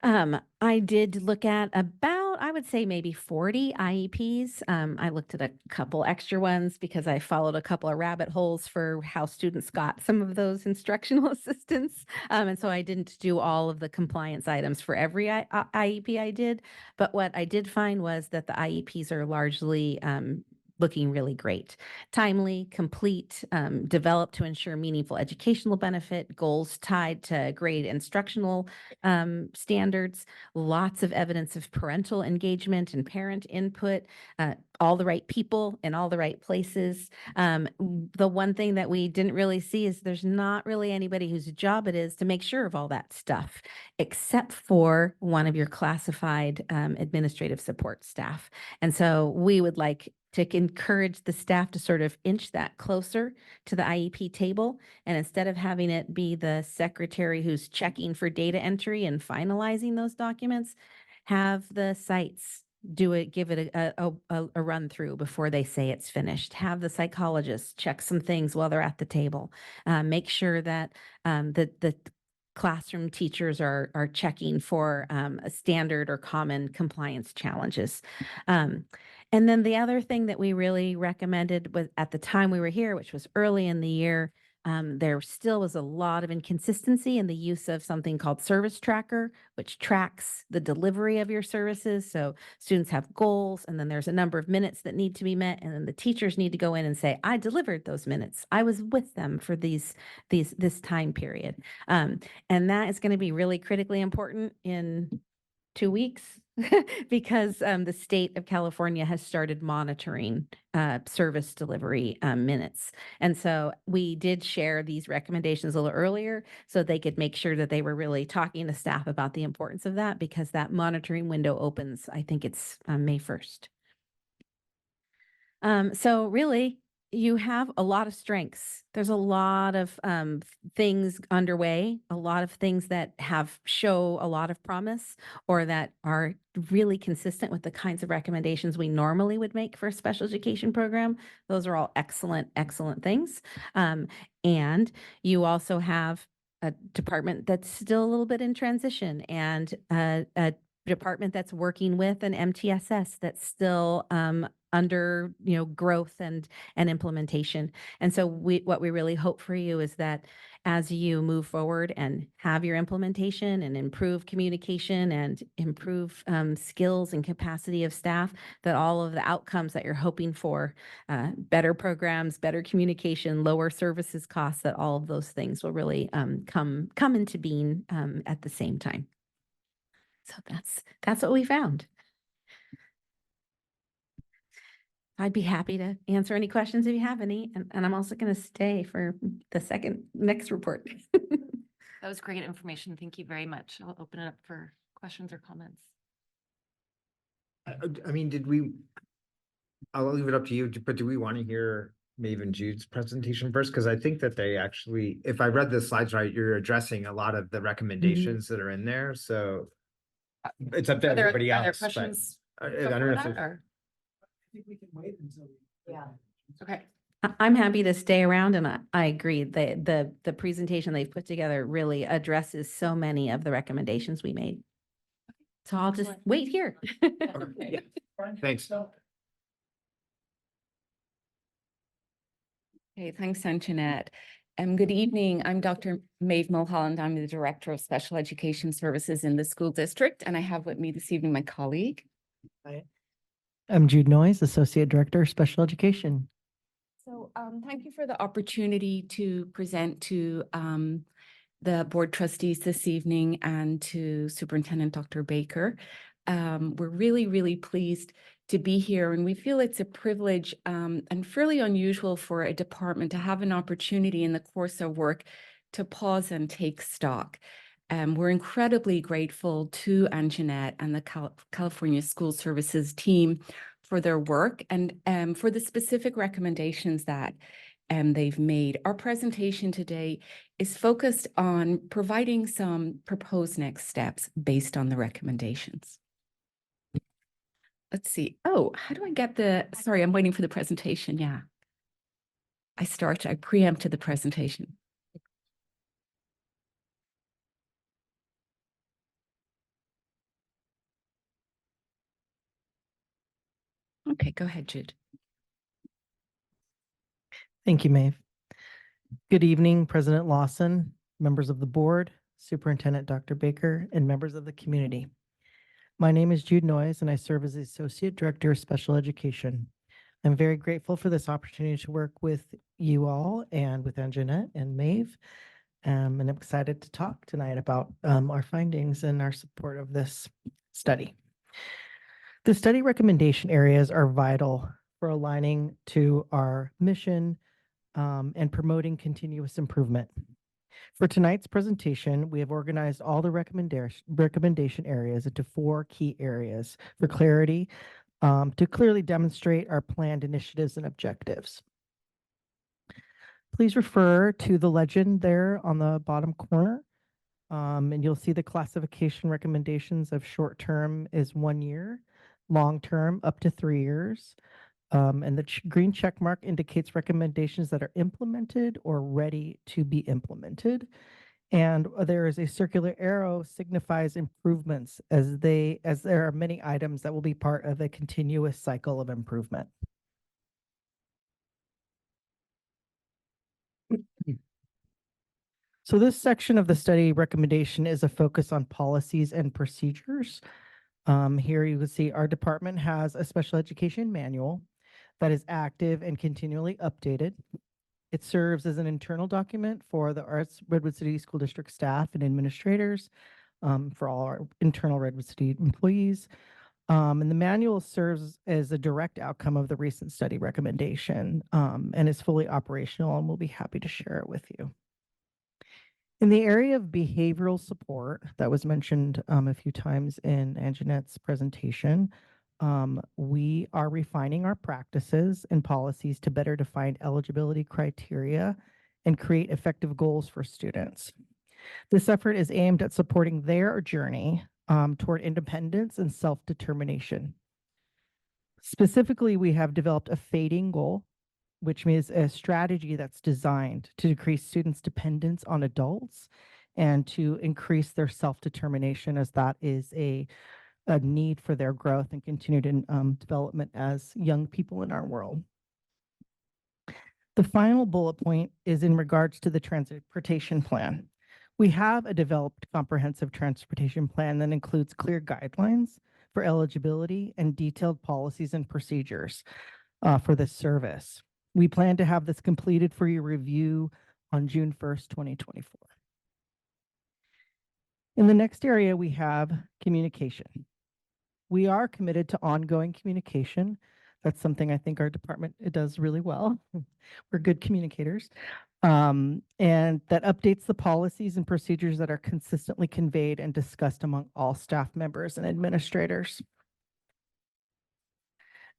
I did look at about, I would say maybe 40 IEPs. I looked at a couple extra ones because I followed a couple of rabbit holes for how students got some of those instructional assistants. And so I didn't do all of the compliance items for every IEP I did. But what I did find was that the IEPs are largely looking really great. Timely, complete, developed to ensure meaningful educational benefit, goals tied to grade instructional standards, lots of evidence of parental engagement and parent input, all the right people in all the right places. The one thing that we didn't really see is there's not really anybody whose job it is to make sure of all that stuff, except for one of your classified administrative support staff. And so we would like to encourage the staff to sort of inch that closer to the IEP table. And instead of having it be the secretary who's checking for data entry and finalizing those documents, have the sites do it, give it a run through before they say it's finished. Have the psychologist check some things while they're at the table. Make sure that the classroom teachers are checking for a standard or common compliance challenges. And then the other thing that we really recommended was at the time we were here, which was early in the year, there still was a lot of inconsistency in the use of something called Service Tracker, which tracks the delivery of your services. So students have goals, and then there's a number of minutes that need to be met, and then the teachers need to go in and say, I delivered those minutes. I was with them for this time period. And that is going to be really critically important in 2 weeks because the state of California has started monitoring service delivery minutes. And so we did share these recommendations a little earlier so they could make sure that they were really talking to staff about the importance of that, because that monitoring window opens, I think it's May 1st. So really, you have a lot of strengths. There's a lot of things underway, a lot of things that show a lot of promise or that are really consistent with the kinds of recommendations we normally would make for a special education program. Those are all excellent, excellent things. And you also have a department that's still a little bit in transition and a department that's working with an MTSS that's still under growth and implementation. And so what we really hope for you is that as you move forward and have your implementation and improve communication and improve skills and capacity of staff, that all of the outcomes that you're hoping for, better programs, better communication, lower services costs, that all of those things will really come into being at the same time. So that's what we found. I'd be happy to answer any questions if you have any, and I'm also going to stay for the next report. That was great information. Thank you very much. I'll open it up for questions or comments. I mean, I'll leave it up to you, but do we want to hear Maeve and Jude's presentation first? Because I think that they actually, if I read the slides right, you're addressing a lot of the recommendations that are in there, so it's up to everybody Are there else, but questions I before don't know if that, there's- or? I think we can wait until. Yeah. Okay. I'm happy to stay around, and I agree. The presentation they've put together really addresses so many of the recommendations we made. So I'll just Excellent. wait here. Yeah. Thanks. Okay, thanks, Anjanette. Good evening. I'm Dr. Maeve Mulholland. I'm the Director of Special Education Services in the school district, and I have with me this evening my colleague. I'm Jude Noyes, Associate Director, Special Education. So thank you for the opportunity to present to the board trustees this evening and to Superintendent Dr. Baker. We're really, really pleased to be here, and we feel it's a privilege and fairly unusual for a department to have an opportunity in the course of work to pause and take stock. We're incredibly grateful to Anjanette and the California School Services team for their work and for the specific recommendations that they've made. Our presentation today is focused on providing some proposed next steps based on the recommendations. Let's see. Oh, how do I get sorry, I'm waiting for the presentation. Yeah. I preempted the presentation. Okay, go ahead, Jude. Thank you, Maeve. Good evening, President Lawson, members of the board, Superintendent Dr. Baker, and members of the community. My name is Jude Noyes, and I serve as the Associate Director of Special Education. I'm very grateful for this opportunity to work with you all and with Anjanette and Maeve. And I'm excited to talk tonight about our findings and our support of this study. The study recommendation areas are vital for aligning to our mission and promoting continuous improvement. For tonight's presentation, we have organized all the recommendation areas into 4 key areas for clarity, to clearly demonstrate our planned initiatives and objectives. Please refer to the legend there on the bottom corner, and you'll see the classification recommendations of short-term is 1 year, long-term up to 3 years, and the green check mark indicates recommendations that are implemented or ready to be implemented. And there is a circular arrow signifies improvements as there are many items that will be part of a continuous cycle of improvement. So this section of the study recommendation is a focus on policies and procedures. Here you can see our department has a special education manual that is active and continually updated. It serves as an internal document for the Arts Redwood City School District staff and administrators, for all our internal Redwood City employees. And the manual serves as a direct outcome of the recent study recommendation, and is fully operational, and we'll be happy to share it with you. In the area of behavioral support that was mentioned a few times in Anjanette's presentation, we are refining our practices and policies to better define eligibility criteria and create effective goals for students. This effort is aimed at supporting their journey toward independence and self-determination. Specifically, we have developed a fading goal, which means a strategy that's designed to decrease students' dependence on adults and to increase their self-determination, as that is a need for their growth and continued development as young people in our world. The final bullet point is in regards to the transportation plan. We have a developed comprehensive transportation plan that includes clear guidelines for eligibility and detailed policies and procedures for this service. We plan to have this completed for your review on June 1st, 2024. In the next area, we have communication. We are committed to ongoing communication. That's something I think our department does really well. We're good communicators. And that updates the policies and procedures that are consistently conveyed and discussed among all staff members and administrators.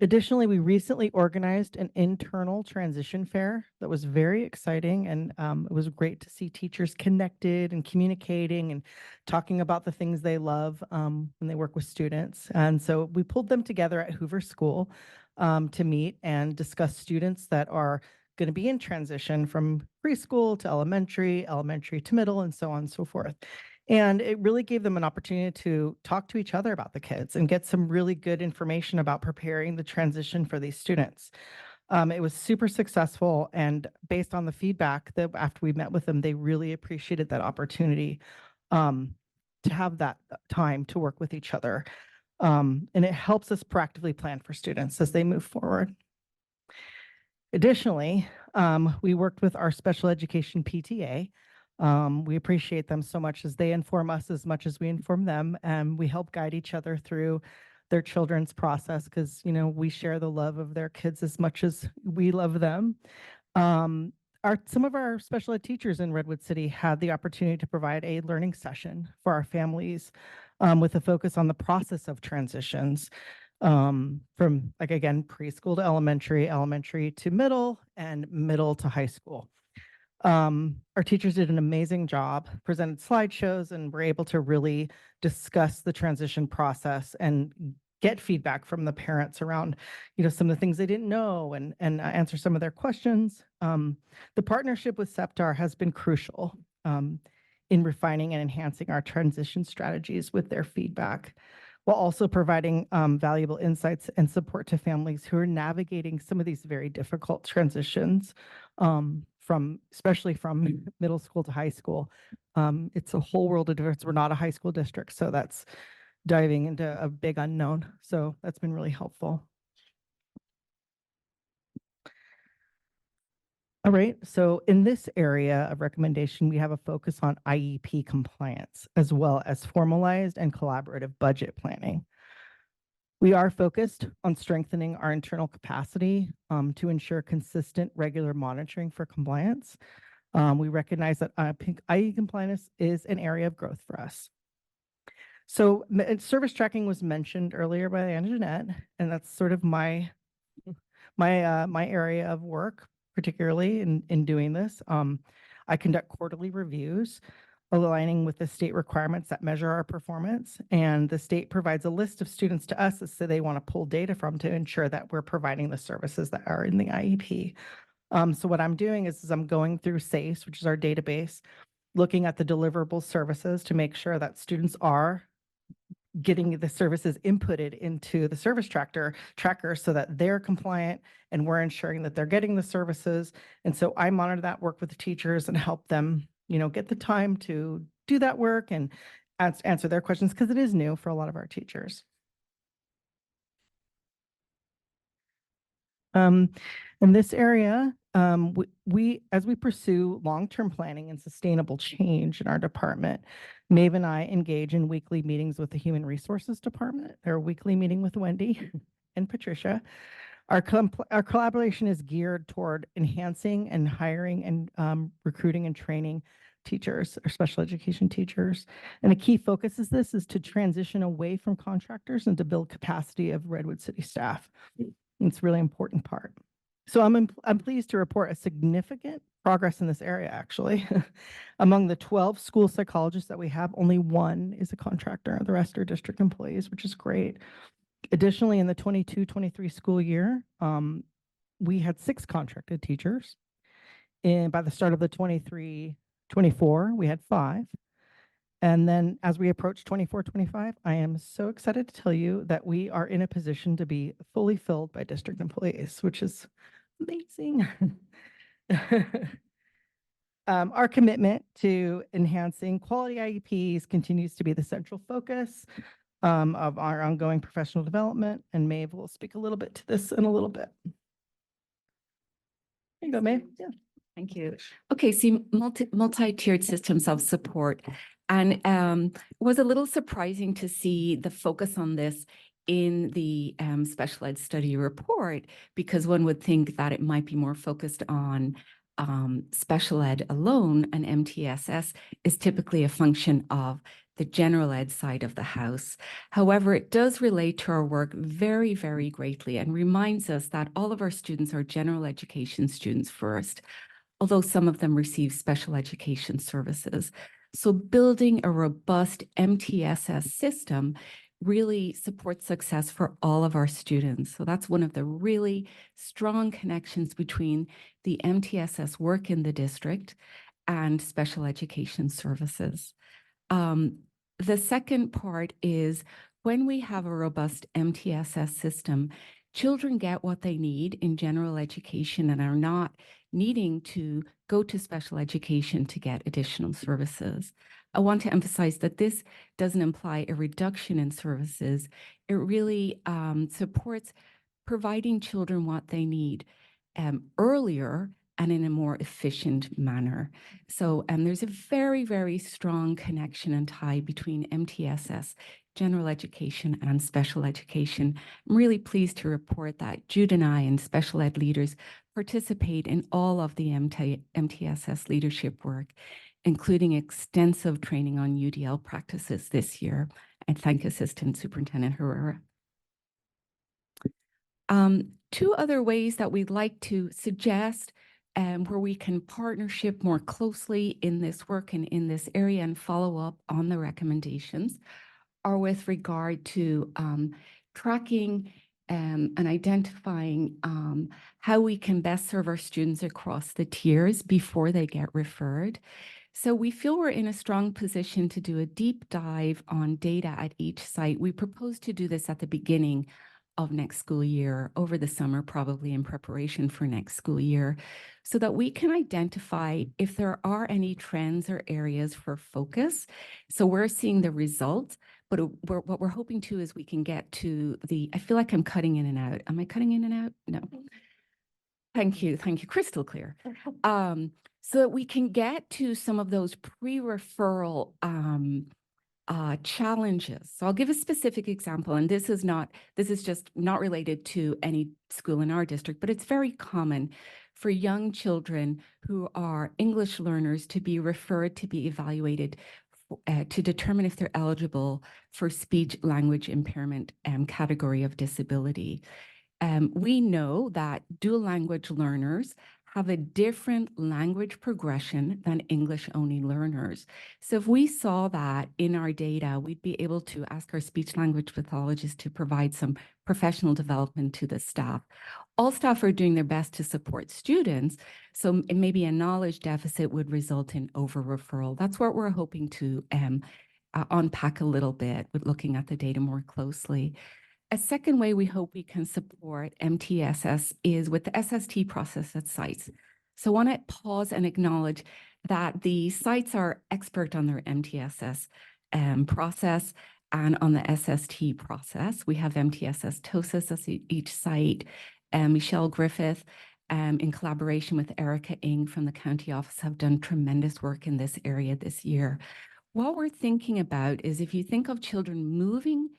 Additionally, we recently organized an internal transition fair that was very exciting, and it was great to see teachers connected and communicating and talking about the things they love when they work with students. And so we pulled them together at Hoover School to meet and discuss students that are going to be in transition from preschool to elementary, elementary to middle, and so on and so forth. And it really gave them an opportunity to talk to each other about the kids and get some really good information about preparing the transition for these students. It was super successful, and based on the feedback that after we met with them, they really appreciated that opportunity to have that time to work with each other. And it helps us proactively plan for students as they move forward. Additionally, we worked with our special education PTA. We appreciate them so much as they inform us as much as we inform them, and we help guide each other through their children's process because, you know, we share the love of their kids as much as we love them. Some of our special ed teachers in Redwood City had the opportunity to provide a learning session for our families with a focus on the process of transitions from, like, again, preschool to elementary, elementary to middle, and middle to high school. Our teachers did an amazing job, presented slideshows, and were able to really discuss the transition process and get feedback from the parents around, you know, some of the things they didn't know and answer some of their questions. The partnership with SEPTAR has been crucial in refining and enhancing our transition strategies with their feedback, while also providing valuable insights and support to families who are navigating some of these very difficult transitions, especially from middle school to high school. It's a whole world of difference. We're not a high school district, so that's diving into a big unknown. So that's been really helpful. All right, so in this area of recommendation, we have a focus on IEP compliance, as well as formalized and collaborative budget planning. We are focused on strengthening our internal capacity to ensure consistent, regular monitoring for compliance. We recognize that IE compliance is an area of growth for us. So service tracking was mentioned earlier by Anjanette, and that's sort of my area of work, particularly in doing this. I conduct quarterly reviews aligning with the state requirements that measure our performance, and the state provides a list of students to us that they want to pull data from to ensure that we're providing the services that are in the IEP. So what I'm doing is I'm going through SACE, which is our database, looking at the deliverable services to make sure that students are getting the services inputted into the service tracker so that they're compliant and we're ensuring that they're getting the services. And so I monitor that, work with the teachers and help them, you know, get the time to do that work and answer their questions, because it is new for a lot of our teachers. In this area, as we pursue long-term planning and sustainable change in our department, Maeve and I engage in weekly meetings with the Human Resources Department, or weekly meeting with Wendy and Patricia. Our collaboration is geared toward enhancing and hiring and recruiting and training teachers or special education teachers. And a key focus is to transition away from contractors and to build capacity of Redwood City staff. It's a really important part. So I'm pleased to report a significant progress in this area, actually. Among the 12 school psychologists that we have, only one is a contractor. The rest are district employees, which is great. Additionally, in the 22-23 school year, we had 6 contracted teachers. And by the start of the 23-24, we had 5. And then as we approach 24-25, I am so excited to tell you that we are in a position to be fully filled by district employees, which is amazing. Our commitment to enhancing quality IEPs continues to be the central focus of our ongoing professional development, and Maeve will speak a little bit to this in a little bit. There you go, Maeve. Yeah. Thank you. Okay, so multi-tiered systems of support. And it was a little surprising to see the focus on this in the special ed study report, because one would think that it might be more focused on special ed alone, and MTSS is typically a function of the general ed side of the house. However, it does relate to our work very, very greatly and reminds us that all of our students are general education students first, although some of them receive special education services. So building a robust MTSS system really supports success for all of our students. So that's one of the really strong connections between the MTSS work in the district and special education services. The second part is when we have a robust MTSS system, children get what they need in general education and are not needing to go to special education to get additional services. I want to emphasize that this doesn't imply a reduction in services. It really supports providing children what they need earlier and in a more efficient manner. So there's a very, very strong connection and tie between MTSS, general education, and special education. I'm really pleased to report that Jude and I and special ed leaders participate in all of the MTSS leadership work, including extensive training on UDL practices this year. I thank Assistant Superintendent Herrera. 2 other ways that we'd like to suggest where we can partnership more closely in this work and in this area and follow up on the recommendations are with regard to tracking and identifying how we can best serve our students across the tiers before they get referred. So we feel we're in a strong position to do a deep dive on data at each site. We propose to do this at the beginning of next school year, over the summer, probably in preparation for next school year, so that we can identify if there are any trends or areas for focus. So we're seeing the results, but what we're hoping to is we can get to I feel like I'm cutting in and out. Am I cutting in and out? No. Thank you, crystal clear. So that we can get to some of those pre-referral challenges. So I'll give a specific example, and this is just not related to any school in our district, but it's very common for young children who are English learners to be referred to be evaluated to determine if they're eligible for speech language impairment category of disability. We know that dual language learners have a different language progression than English-only learners. So if we saw that in our data, we'd be able to ask our speech language pathologists to provide some professional development to the staff. All staff are doing their best to support students, so maybe a knowledge deficit would result in over-referral. That's what we're hoping to unpack a little bit with looking at the data more closely. A second way we hope we can support MTSS is with the SST process at sites. So I want to pause and acknowledge that the sites are expert on their MTSS process and on the SST process. We have MTSS TOSIS at each site. Michelle Griffith, in collaboration with Erica Ng from the county office, have done tremendous work in this area this year. What we're thinking about is if you think of children moving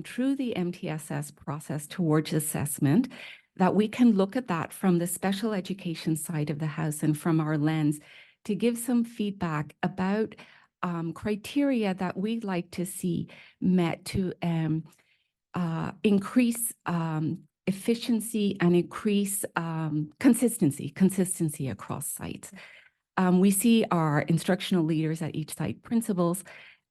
through the MTSS process towards assessment, that we can look at that from the special education side of the house and from our lens to give some feedback about criteria that we'd like to see met to increase efficiency and increase consistency across sites. We see our instructional leaders at each site, principals,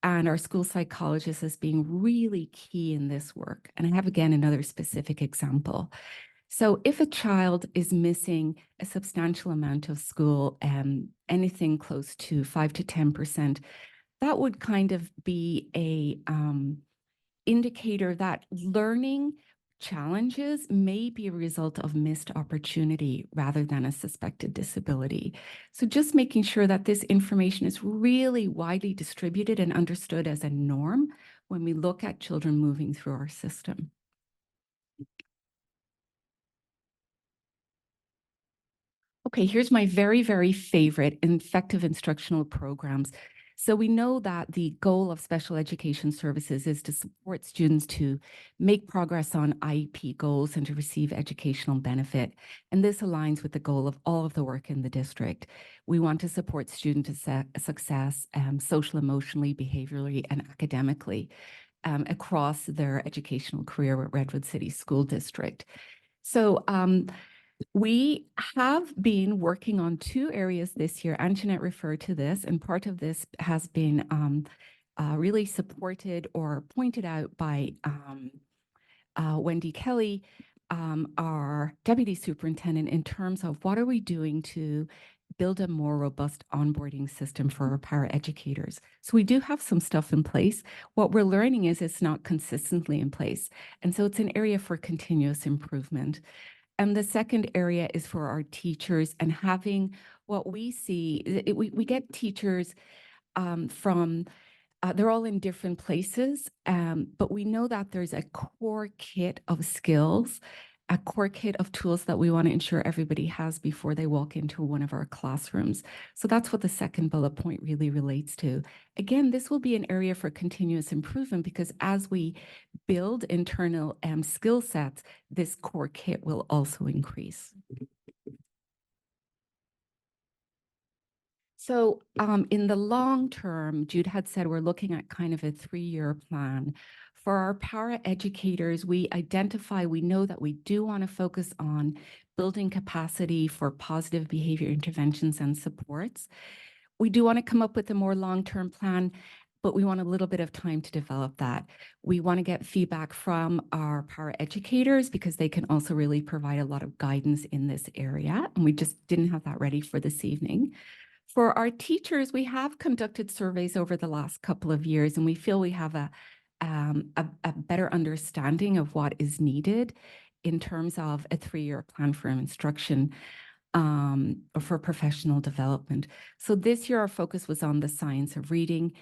and our school psychologists as being really key in this work. And I have, again, another specific example. So if a child is missing a substantial amount of school, anything close to 5 to 10%, that would kind of be a indicator that learning challenges may be a result of missed opportunity rather than a suspected disability. So just making sure that this information is really widely distributed and understood as a norm when we look at children moving through our system. Okay, here's my very, very favorite effective instructional programs. So we know that the goal of special education services is to support students to make progress on IEP goals and to receive educational benefit. And this aligns with the goal of all of the work in the district. We want to support student success, social, emotionally, behaviorally, and academically across their educational career at Redwood City School District. So we have been working on 2 areas this year. Anjanette referred to this, and part of this has been really supported or pointed out by Wendy Kelly, our deputy superintendent, in terms of what are we doing to build a more robust onboarding system for our paraeducators. So we do have some stuff in place. What we're learning is it's not consistently in place. And so it's an area for continuous improvement. And the second area is for our teachers and having what we see, we get teachers from, they're all in different places, but we know that there's a core kit of skills, a core kit of tools that we want to ensure everybody has before they walk into one of our classrooms. So that's what the second bullet point really relates to. Again, this will be an area for continuous improvement because as we build internal skill sets, this core kit will also increase. So in the long term, Jude had said we're looking at kind of a 3-year plan. For our paraeducators, we know that we do want to focus on building capacity for positive behavior interventions and supports. We do want to come up with a more long-term plan, but we want a little bit of time to develop that. We want to get feedback from our paraeducators because they can also really provide a lot of guidance in this area. And we just didn't have that ready for this evening. For our teachers, we have conducted surveys over the last couple of years, and we feel we have a better understanding of what is needed in terms of a 3-year plan for instruction for professional development. So this year, our focus was on the science of reading.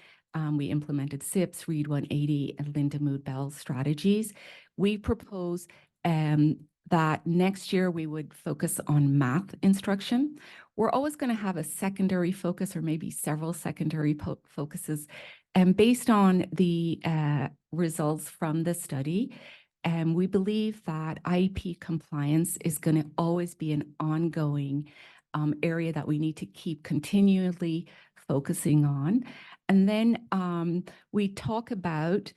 We implemented SIPS, Read 180, and Linda Mood Bell strategies. We propose that next year we would focus on math instruction. We're always going to have a secondary focus or maybe several secondary focuses. And based on the results from the study, we believe that IEP compliance is going to always be an ongoing area that we need to keep continually focusing on. And then we talk about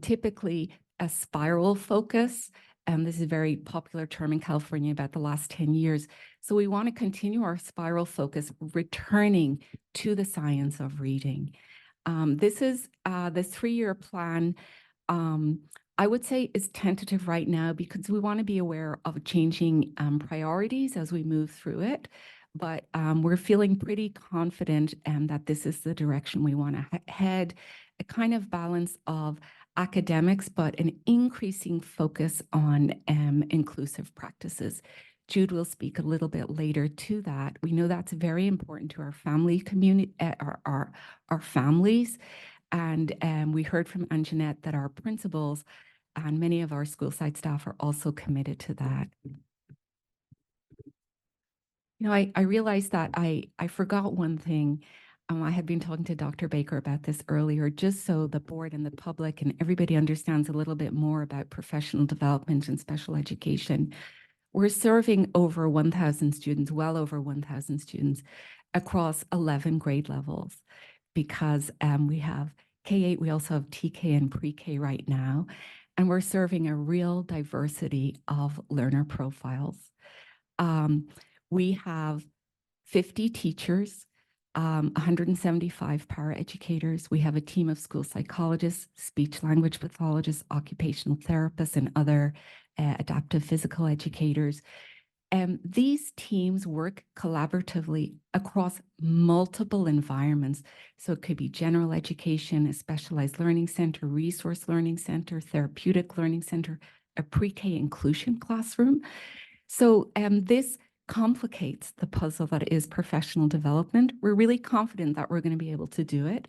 typically a spiral focus. This is a very popular term in California about the last 10 years. So we want to continue our spiral focus, returning to the science of reading. This is the 3-year plan. I would say is tentative right now because we want to be aware of changing priorities as we move through it. But we're feeling pretty confident that this is the direction we want to head, a kind of balance of academics, but an increasing focus on inclusive practices. Jude will speak a little bit later to that. We know that's very important to our family community, our families. And we heard from Anjanette that our principals and many of our school site staff are also committed to that. You know, I realized that I forgot one thing. I had been talking to Dr. Baker about this earlier, just so the board and the public and everybody understands a little bit more about professional development and special education. We're serving over 1,000 students, well over 1,000 students across 11 grade levels because we have K-8, we also have TK and pre-K right now, and we're serving a real diversity of learner profiles. We have 50 teachers, 175 paraeducators. We have a team of school psychologists, speech language pathologists, occupational therapists, and other adaptive physical educators. These teams work collaboratively across multiple environments. So it could be general education, a specialized learning center, resource learning center, therapeutic learning center, a pre-K inclusion classroom. So this complicates the puzzle that is professional development. We're really confident that we're going to be able to do it,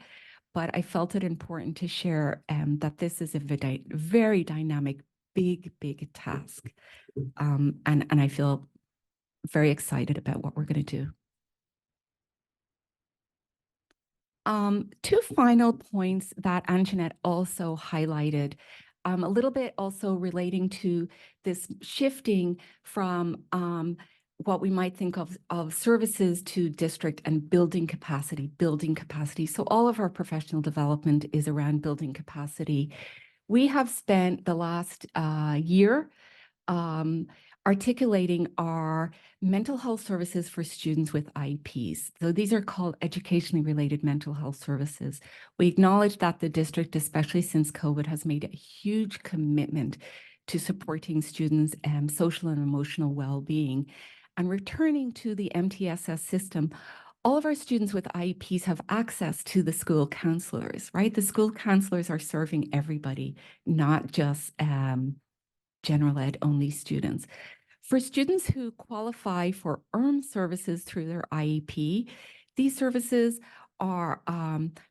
but I felt it important to share that this is a very dynamic, big task. And I feel very excited about what we're going to do. Two final points that Anjanette also highlighted, a little bit also relating to this shifting from what we might think of services to district and building capacity. So all of our professional development is around building capacity. We have spent the last year articulating our mental health services for students with IEPs. So these are called educationally related mental health services. We acknowledge that the district, especially since COVID, has made a huge commitment to supporting students' social and emotional well-being. And returning to the MTSS system, all of our students with IEPs have access to the school counselors, right? The school counselors are serving everybody, not just general ed only students. For students who qualify for services through their IEP, these services are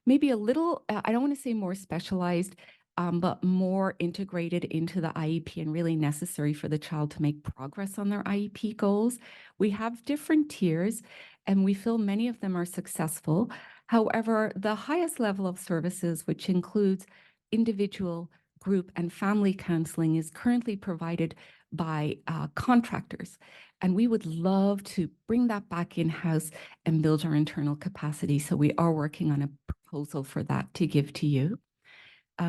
maybe a little, I don't want to say more specialized, but more integrated into the IEP and really necessary for the child to make progress on their IEP goals. We have different tiers, and we feel many of them are successful. However, the highest level of services, which includes individual, group, and family counseling, is currently provided by contractors. And we would love to bring that back in-house and build our internal capacity. So we are working on a proposal for that to give to you.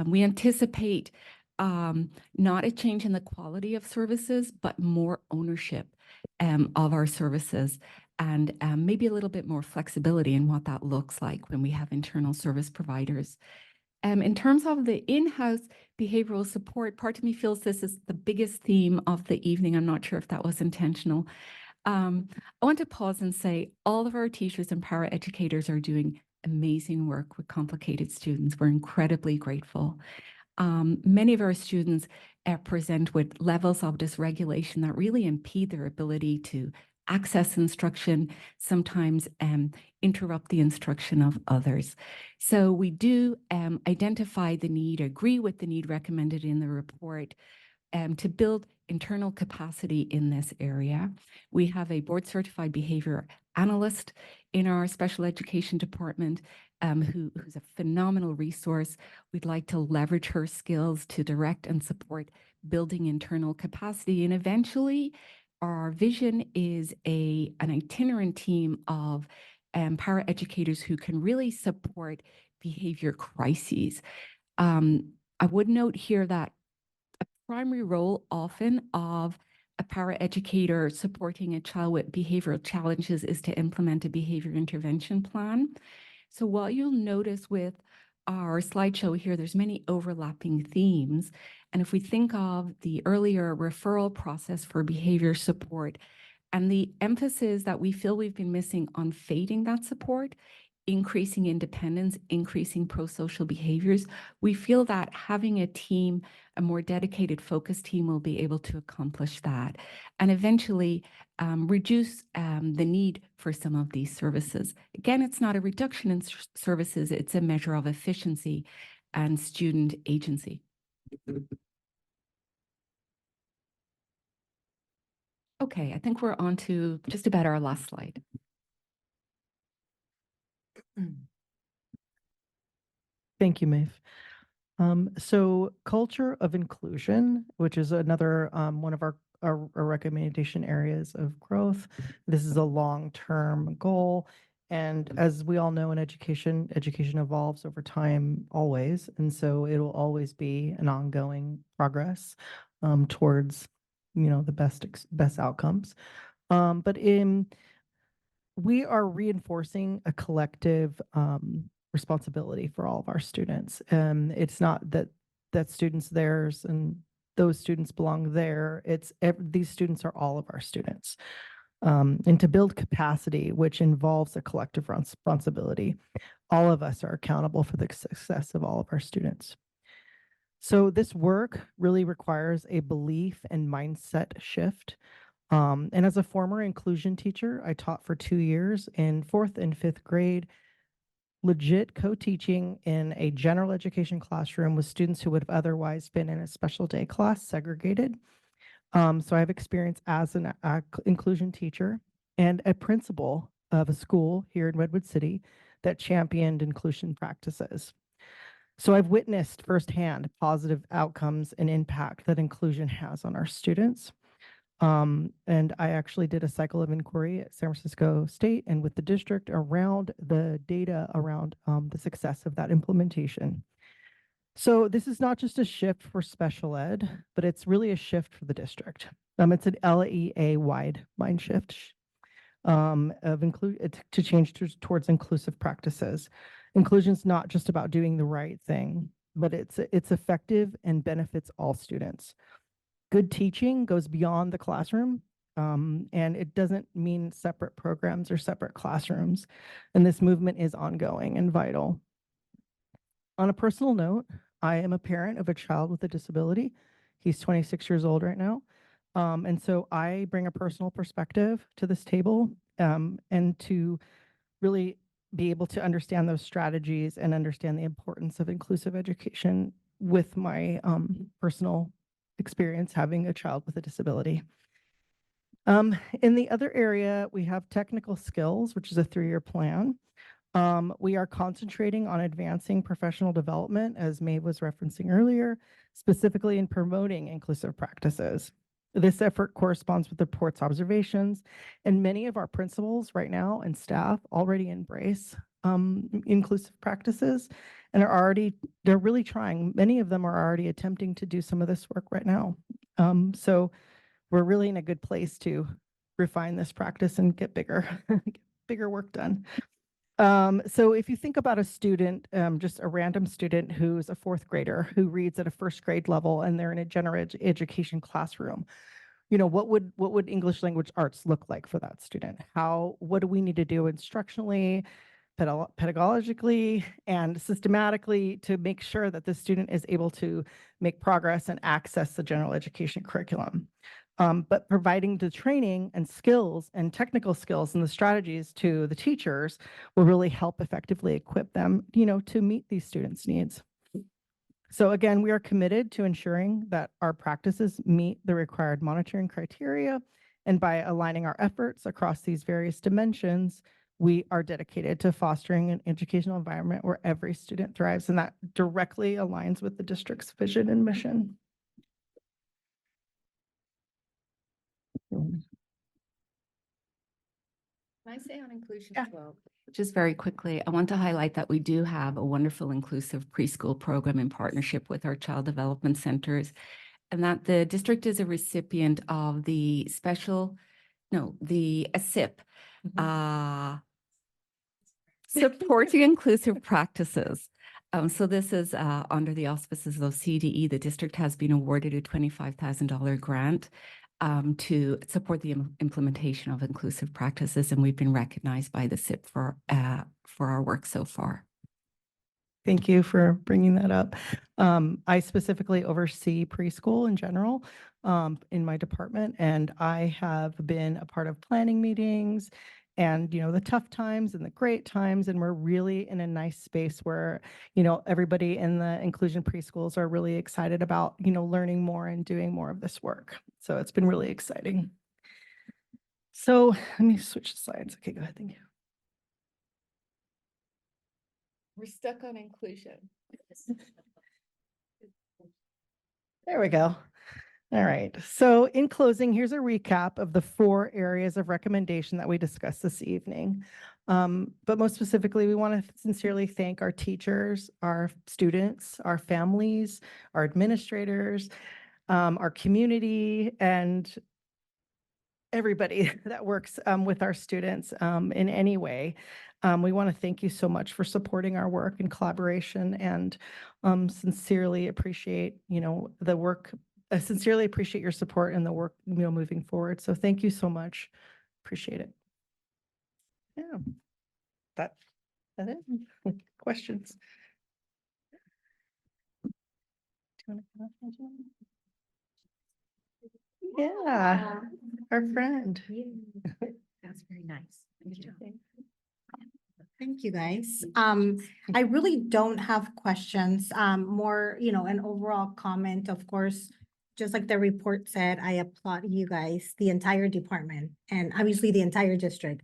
We anticipate not a change in the quality of services, but more ownership of our services, and maybe a little bit more flexibility in what that looks like when we have internal service providers. In terms of the in-house behavioral support, part of me feels this is the biggest theme of the evening. I'm not sure if that was intentional. I want to pause and say all of our teachers and paraeducators are doing amazing work with complicated students. We're incredibly grateful. Many of our students present with levels of dysregulation that really impede their ability to access instruction, sometimes interrupt the instruction of others. So we do identify the need, agree with the need recommended in the report to build internal capacity in this area. We have a board-certified behavior analyst in our special education department who's a phenomenal resource. We'd like to leverage her skills to direct and support building internal capacity. And eventually, our vision is an itinerant team of paraeducators who can really support behavior crises. I would note here that a primary role often of a paraeducator supporting a child with behavioral challenges is to implement a behavior intervention plan. So while you'll notice with our slideshow here, there's many overlapping themes. And if we think of the earlier referral process for behavior support and the emphasis that we feel we've been missing on fading that support, increasing independence, increasing pro-social behaviors, we feel that having a team, a more dedicated focus team, will be able to accomplish that and eventually reduce the need for some of these services. Again, it's not a reduction in services, it's a measure of efficiency and student agency. Okay, I think we're on to just about our last slide. Thank you, Maeve. So culture of inclusion, which is another one of our recommendation areas of growth. This is a long-term goal, And as we all know in education, education evolves over time always. And so it will always be an ongoing progress towards, the best outcomes. We are reinforcing a collective responsibility for all of our students. It's not that students theirs and those students belong there. These students are all of our students. And to build capacity, which involves a collective responsibility, all of us are accountable for the success of all of our students. So this work really requires a belief and mindset shift. And as a former inclusion teacher, I taught for 2 years in 4th and 5th grade, legit co-teaching in a general education classroom with students who would have otherwise been in a special day class segregated. So I have experience as an inclusion teacher and a principal of a school here in Redwood City that championed inclusion practices. So I've witnessed firsthand positive outcomes and impact that inclusion has on our students. And I actually did a cycle of inquiry at San Francisco State and with the district around the data around the success of that implementation. So this is not just a shift for special ed, but it's really a shift for the district. It's an LEA-wide mind shift to change towards inclusive practices. Inclusion is not just about doing the right thing, but it's effective and benefits all students. Good teaching goes beyond the classroom, and it doesn't mean separate programs or separate classrooms. And this movement is ongoing and vital. On a personal note, I am a parent of a child with a disability. He's 26 years old right now. And so I bring a personal perspective to this table and to really be able to understand those strategies and understand the importance of inclusive education with my personal experience having a child with a disability. In the other area, we have technical skills, which is a 3-year plan. We are concentrating on advancing professional development, as Maeve was referencing earlier, specifically in promoting inclusive practices. This effort corresponds with the report's observations, and many of our principals right now and staff already embrace inclusive practices and they're really trying. Many of them are already attempting to do some of this work right now. So we're really in a good place to refine this practice and get bigger, get bigger work done. So if you think about a student, just a random student who's a 4th grader who reads at a 1st grade level and they're in a general education classroom, what would English language arts look like for that student? What do we need to do instructionally, pedagogically, and systematically to make sure that the student is able to make progress and access the general education curriculum? But providing the training and skills and technical skills and the strategies to the teachers will really help effectively equip them, to meet these students' needs. So again, we are committed to ensuring that our practices meet the required monitoring criteria. And by aligning our efforts across these various dimensions, we are dedicated to fostering an educational environment where every student thrives, and that directly aligns with the district's vision and mission. Can I say on inclusion Yeah. as well? Just very quickly, I want to highlight that we do have a wonderful inclusive preschool program in partnership with our child development centers, and that the district is a recipient of the SIP, supporting inclusive practices. So this is under the auspices of CDE. The district has been awarded a $25,000 grant to support the implementation of inclusive practices, and we've been recognized by the SIP for our work so far. Thank you for bringing that up. I specifically oversee preschool in general in my department, and I have been a part of planning meetings and, the tough times and the great times, and we're really in a nice space where, everybody in the inclusion preschools are really excited about, learning more and doing more of this work. So it's been really exciting. So let me switch slides. Okay, go ahead. Thank you. We're stuck on inclusion. There we go. All right. So in closing, here's a recap of the 4 areas of recommendation that we discussed this evening. But most specifically, we want to sincerely thank our teachers, our students, our families, our administrators, our community, and everybody that works with our students in any way. We want to thank you so much for supporting our work and collaboration, and sincerely appreciate, the work. I sincerely appreciate your support and the work, moving forward. So thank you so much. Appreciate it. Yeah. That it. Questions? Do you wanna come up, Angela? Yeah, our friend. That's very nice. Good job. Thank you, guys. I really don't have questions, more, an overall comment, of course. Just like the report said, I applaud you guys, the entire department, and obviously the entire district.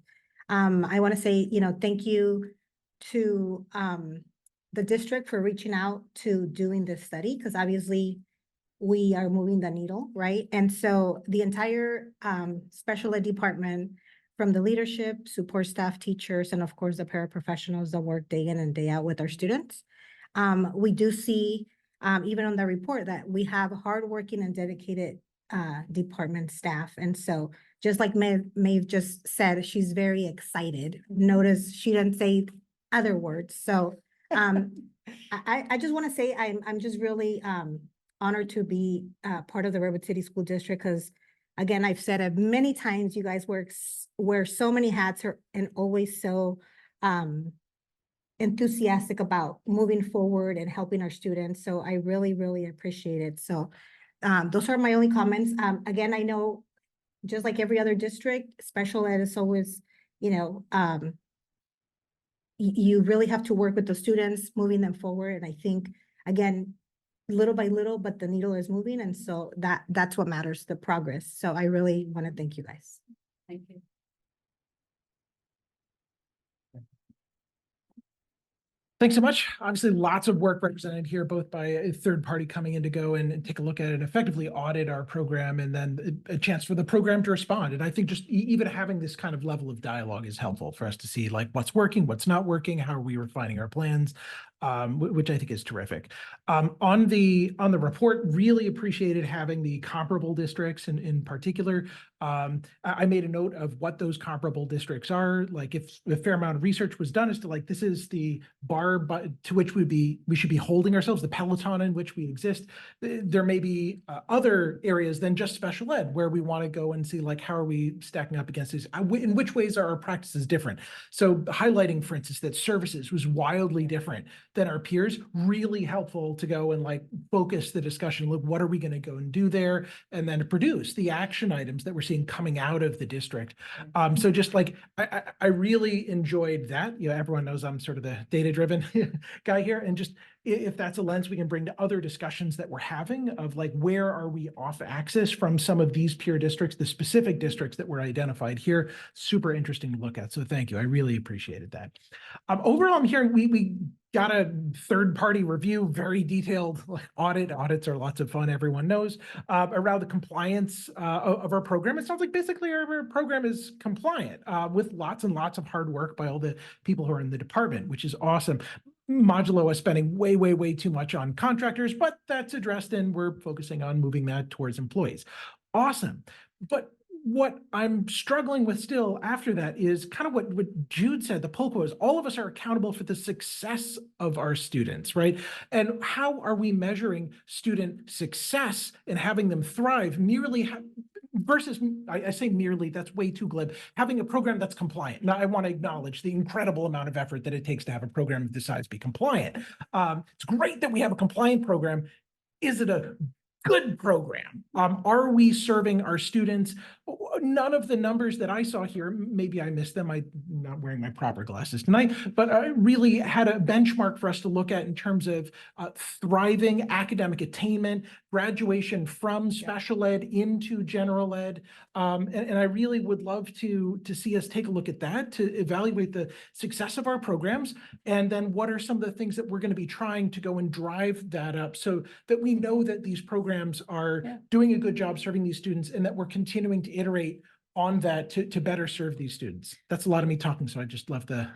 I want to say, thank you to, the district for reaching out to doing this study, because obviously we are moving the needle, right? And so the entire, special ed department, from the leadership, support staff, teachers, and of course the paraprofessionals that work day in and day out with our students. We do see, even on the report, that we have hardworking and dedicated department staff. And so just like Maeve just said, she's very excited. Notice she didn't say other words. So I just want to say I'm just really honored to be part of the Redwood City School District, because again, I've said it many times, you guys wear so many hats and always so enthusiastic about moving forward and helping our students. So I really, really appreciate it. So those are my only comments. Again, I know just like every other district, special ed is always, you really have to work with the students, moving them forward. And I think, again, little by little, but the needle is moving. And so that's what matters, the progress. So I really want to thank you guys. Thank you. Thanks so much. Obviously, lots of work represented here, both by a third party coming in to go and take a look at it, effectively audit our program, and then a chance for the program to respond. And I think just even having this kind of level of dialogue is helpful for us to see like what's working, what's not working, how are we refining our plans, which I think is terrific. On the report, really appreciated having the comparable districts in particular. I made a note of what those comparable districts are. Like if a fair amount of research was done as to like, this is the bar to which we should be holding ourselves, the peloton in which we exist. There may be other areas than just special ed where we want to go and see like, how are we stacking up against these? In which ways are our practices different? So highlighting, for instance, that services was wildly different than our peers, really helpful to go and like focus the discussion. Look, what are we going to go and do there? And then to produce the action items that we're seeing coming out of the district. So just like, I really enjoyed that. Everyone knows I'm sort of the data-driven guy here. And just if that's a lens we can bring to other discussions that we're having of like, where are we off axis from some of these peer districts, the specific districts that were identified here, super interesting to look at. So thank you. I really appreciated that. Overall, I'm hearing we got a third-party review, very detailed audit. Audits are lots of fun, everyone knows, around the compliance of our program. It sounds like basically our program is compliant with lots and lots of hard work by all the people who are in the department, which is awesome. Modulo is spending way too much on contractors, but that's addressed and we're focusing on moving that towards employees. Awesome. But what I'm struggling with still after that is kind of what Jude said, the pull quote is all of us are accountable for the success of our students, right? And how are we measuring student success and having them thrive merely versus, I say merely, that's way too glib, having a program that's compliant. Now, I want to acknowledge the incredible amount of effort that it takes to have a program of this size be compliant. It's great that we have a compliant program. Is it a good program? Are we serving our students? None of the numbers that I saw here, maybe I missed them. I'm not wearing my proper glasses tonight, but I really had a benchmark for us to look at in terms of thriving academic attainment, graduation from special ed into general ed. And I really would love to see us take a look at that, to evaluate the success of our programs. And then what are some of the things that we're going to be trying to go and drive that up so that we know that these programs are doing a good job serving these students and that we're continuing to iterate on that to better serve these students? That's a lot of me talking, so I just love the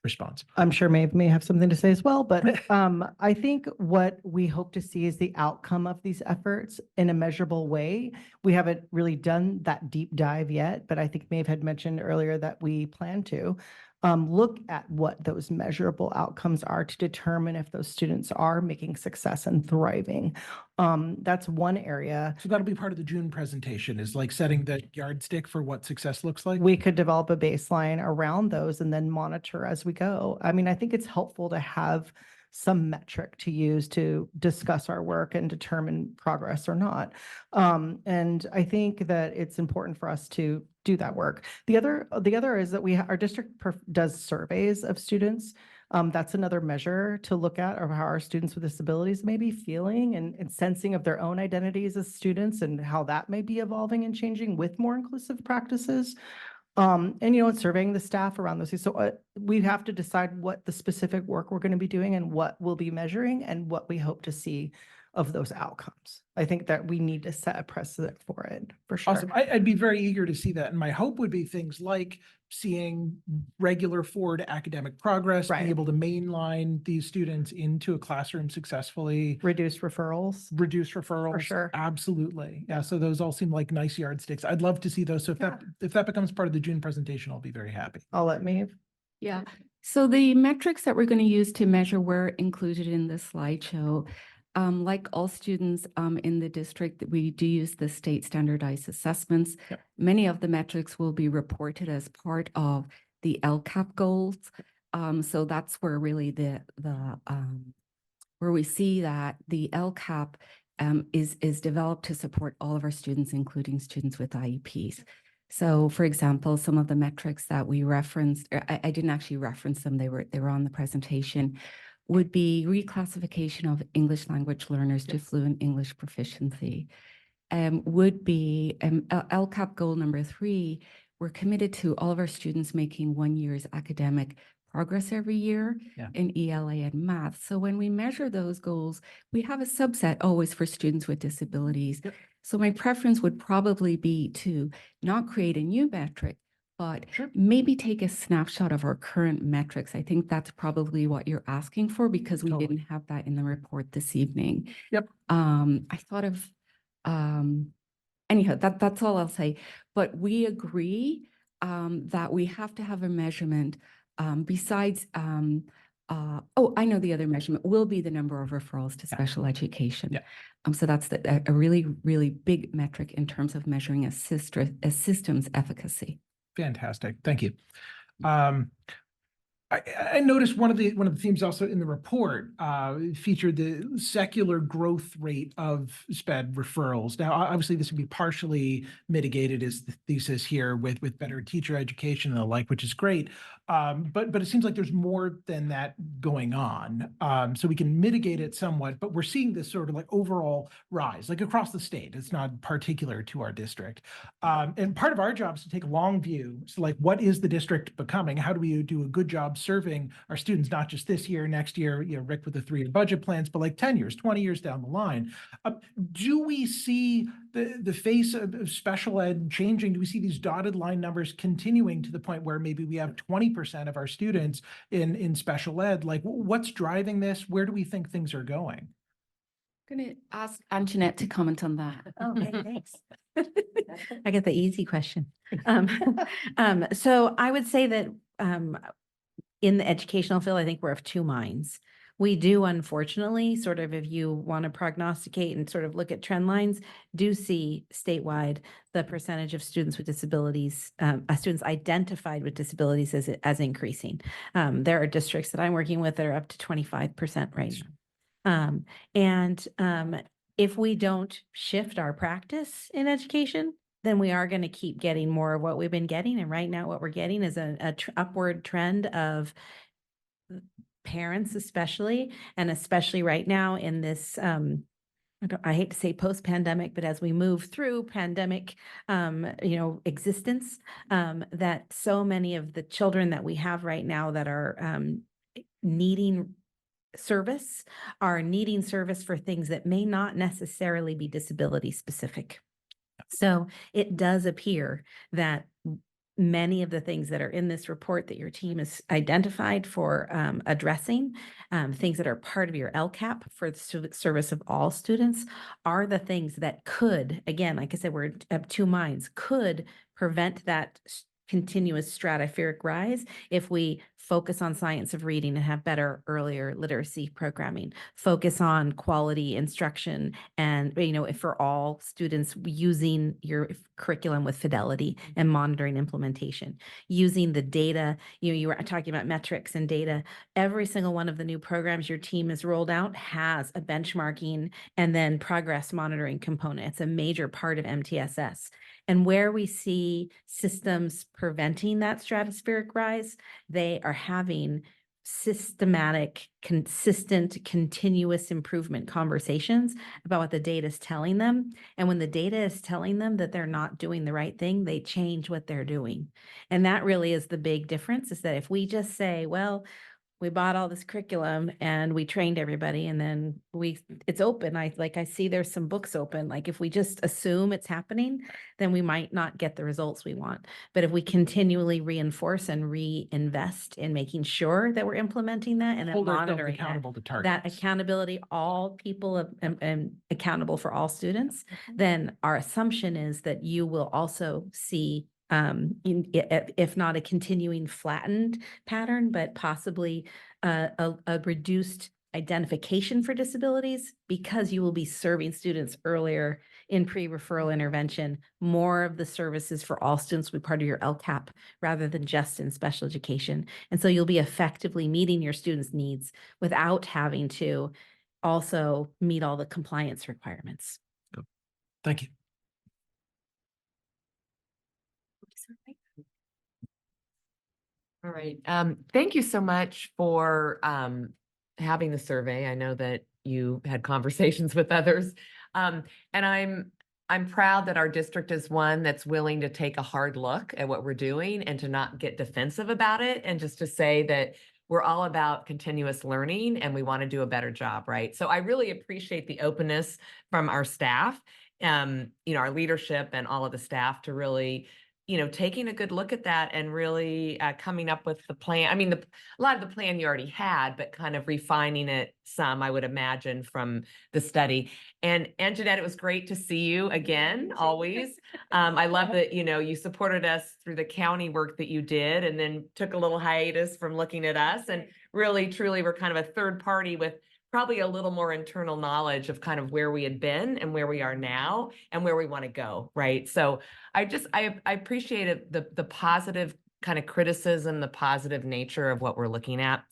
response. I'm sure Maeve may have something to say as well, but I think what we hope to see is the outcome of these efforts in a measurable way. We haven't really done that deep dive yet, but I think Maeve had mentioned earlier that we plan to look at what those measurable outcomes are to determine if those students are making success and thriving. That's one area. So that'll be part of the June presentation, is like setting the yardstick for what success looks like. We could develop a baseline around those and then monitor as we go. I mean, I think it's helpful to have some metric to use to discuss our work and determine progress or not. And I think that it's important for us to do that work. The other is that our district does surveys of students. That's another measure to look at of how our students with disabilities may be feeling and sensing of their own identities as students and how that may be evolving and changing with more inclusive practices. And surveying the staff around those. So we have to decide what the specific work we're going to be doing and what we'll be measuring and what we hope to see of those outcomes. I think that we need to set a precedent for it, for sure. Awesome. I'd be very eager to see that. And my hope would be things like seeing regular forward academic progress, being Right. able to mainline these students into a classroom successfully. Reduce referrals. Reduce referrals. sure. Absolutely. Yeah. So those all seem like nice yardsticks. I'd love to see those. So if that becomes part of the June presentation, I'll be very happy. I'll let Maeve. Yeah, so the metrics that we're going to use to measure were included in the slideshow. Like all students in the district, we do use the state standardized assessments. Yep. Many of the metrics will be reported as part of the LCAP goals. So that's where really where we see that the LCAP is developed to support all of our students, including students with IEPs. So, for example, some of the metrics that we referenced, I didn't actually reference them, they were on the presentation, would be reclassification of English language learners to fluent English proficiency. Would be LCAP goal number 3, we're committed to all of our students making 1 year's academic progress every year in ELA and math. So when we measure those goals, we have a subset always for students with disabilities. Yep. So my preference would probably be to not create a new metric, but Sure. maybe take a snapshot of our current metrics. I think that's probably what you're asking for because we Totally. didn't have that in the report this evening. Yep. I thought of, anyhow, that's all I'll say. But we agree that we have to have a measurement besides, I know the other measurement will be the number of referrals to special education. Yeah. So that's a really, really big metric in terms of measuring a system's efficacy. Fantastic. Thank you. I noticed one of the themes also in the report featured the secular growth rate of SPED referrals. Now, obviously, this would be partially mitigated as the thesis here with better teacher education and the like, which is great. But it seems like there's more than that going on. So we can mitigate it somewhat, but we're seeing this sort of like overall rise, like across the state. It's not particular to our district. And part of our job is to take a long view. So like, what is the district becoming? How do we do a good job serving our students, not just this year, next year, Rick with the 3-year budget plans, but like 10 years, 20 years down the line. Do we see the face of special ed changing? Do we see these dotted line numbers continuing to the point where maybe we have 20% of our students in special ed? Like, what's driving this? Where do we think things are going? I'm going to ask Anjanette to comment on that. Okay, thanks. I get the easy question. So I would say that in the educational field, I think we're of two minds. We do, unfortunately, sort of, if you want to prognosticate and sort of look at trend lines, do see statewide the percentage of students with disabilities, students identified with disabilities as increasing. There are districts that I'm working with that are up to 25% right now. If we don't shift our practice in education, then we are going to keep getting more of what we've been getting. And right now what we're getting is an upward trend of parents, especially right now in this, I hate to say post-pandemic, but as we move through pandemic, existence, that so many of the children that we have right now that are needing service are needing service for things that may not necessarily be disability specific. So it does appear that many of the things that are in this report that your team has identified for addressing, things that are part of your LCAP for the service of all students, are the things that could, again, like I said, we're of two minds, could prevent that continuous stratospheric rise if we focus on science of reading and have better earlier literacy programming, focus on quality instruction, and, you know, if for all students using your curriculum with fidelity and monitoring implementation, using the data, you were talking about metrics and data. Every single one of the new programs your team has rolled out has a benchmarking and then progress monitoring component. It's a major part of MTSS. And where we see systems preventing that stratospheric rise, they are having systematic, consistent, continuous improvement conversations about what the data is telling them. And when the data is telling them that they're not doing the right thing, they change what they're doing. And that really is the big difference, is that if we just say, well, we bought all this curriculum and we trained everybody and then it's open. I see there's some books open. Like if we just assume it's happening, then we might not get the results we want. But if we continually reinforce and reinvest in making sure that we're implementing that and then Hold ourselves monitoring accountable to that targets. accountability, all people accountable for all students, then our assumption is that you will also see if not a continuing flattened pattern, but possibly a reduced identification for disabilities, because you will be serving students earlier in pre-referral intervention. More of the services for all students will be part of your LCAP rather than just in special education. And so you'll be effectively meeting your students' needs without having to also meet all the compliance requirements. Thank you. All right. Thank you so much for having the survey. I know that you had conversations with others. And I'm proud that our district is one that's willing to take a hard look at what we're doing and to not get defensive about it, and just to say that we're all about continuous learning and we want to do a better job, right? So I really appreciate the openness from our staff, our leadership and all of the staff to really taking a good look at that and really coming up with the plan. I mean, a lot of the plan you already had, but kind of refining it some, I would imagine, from the study. And Jeanette, it was great to see you again, always. I love that, you supported us through the county work that you did and then took a little hiatus from looking at us, and really, truly, we're kind of a third party with probably a little more internal knowledge of kind of where we had been and where we are now and where we want to go, right? So I appreciated the positive kind of criticism, the positive nature of what we're looking at.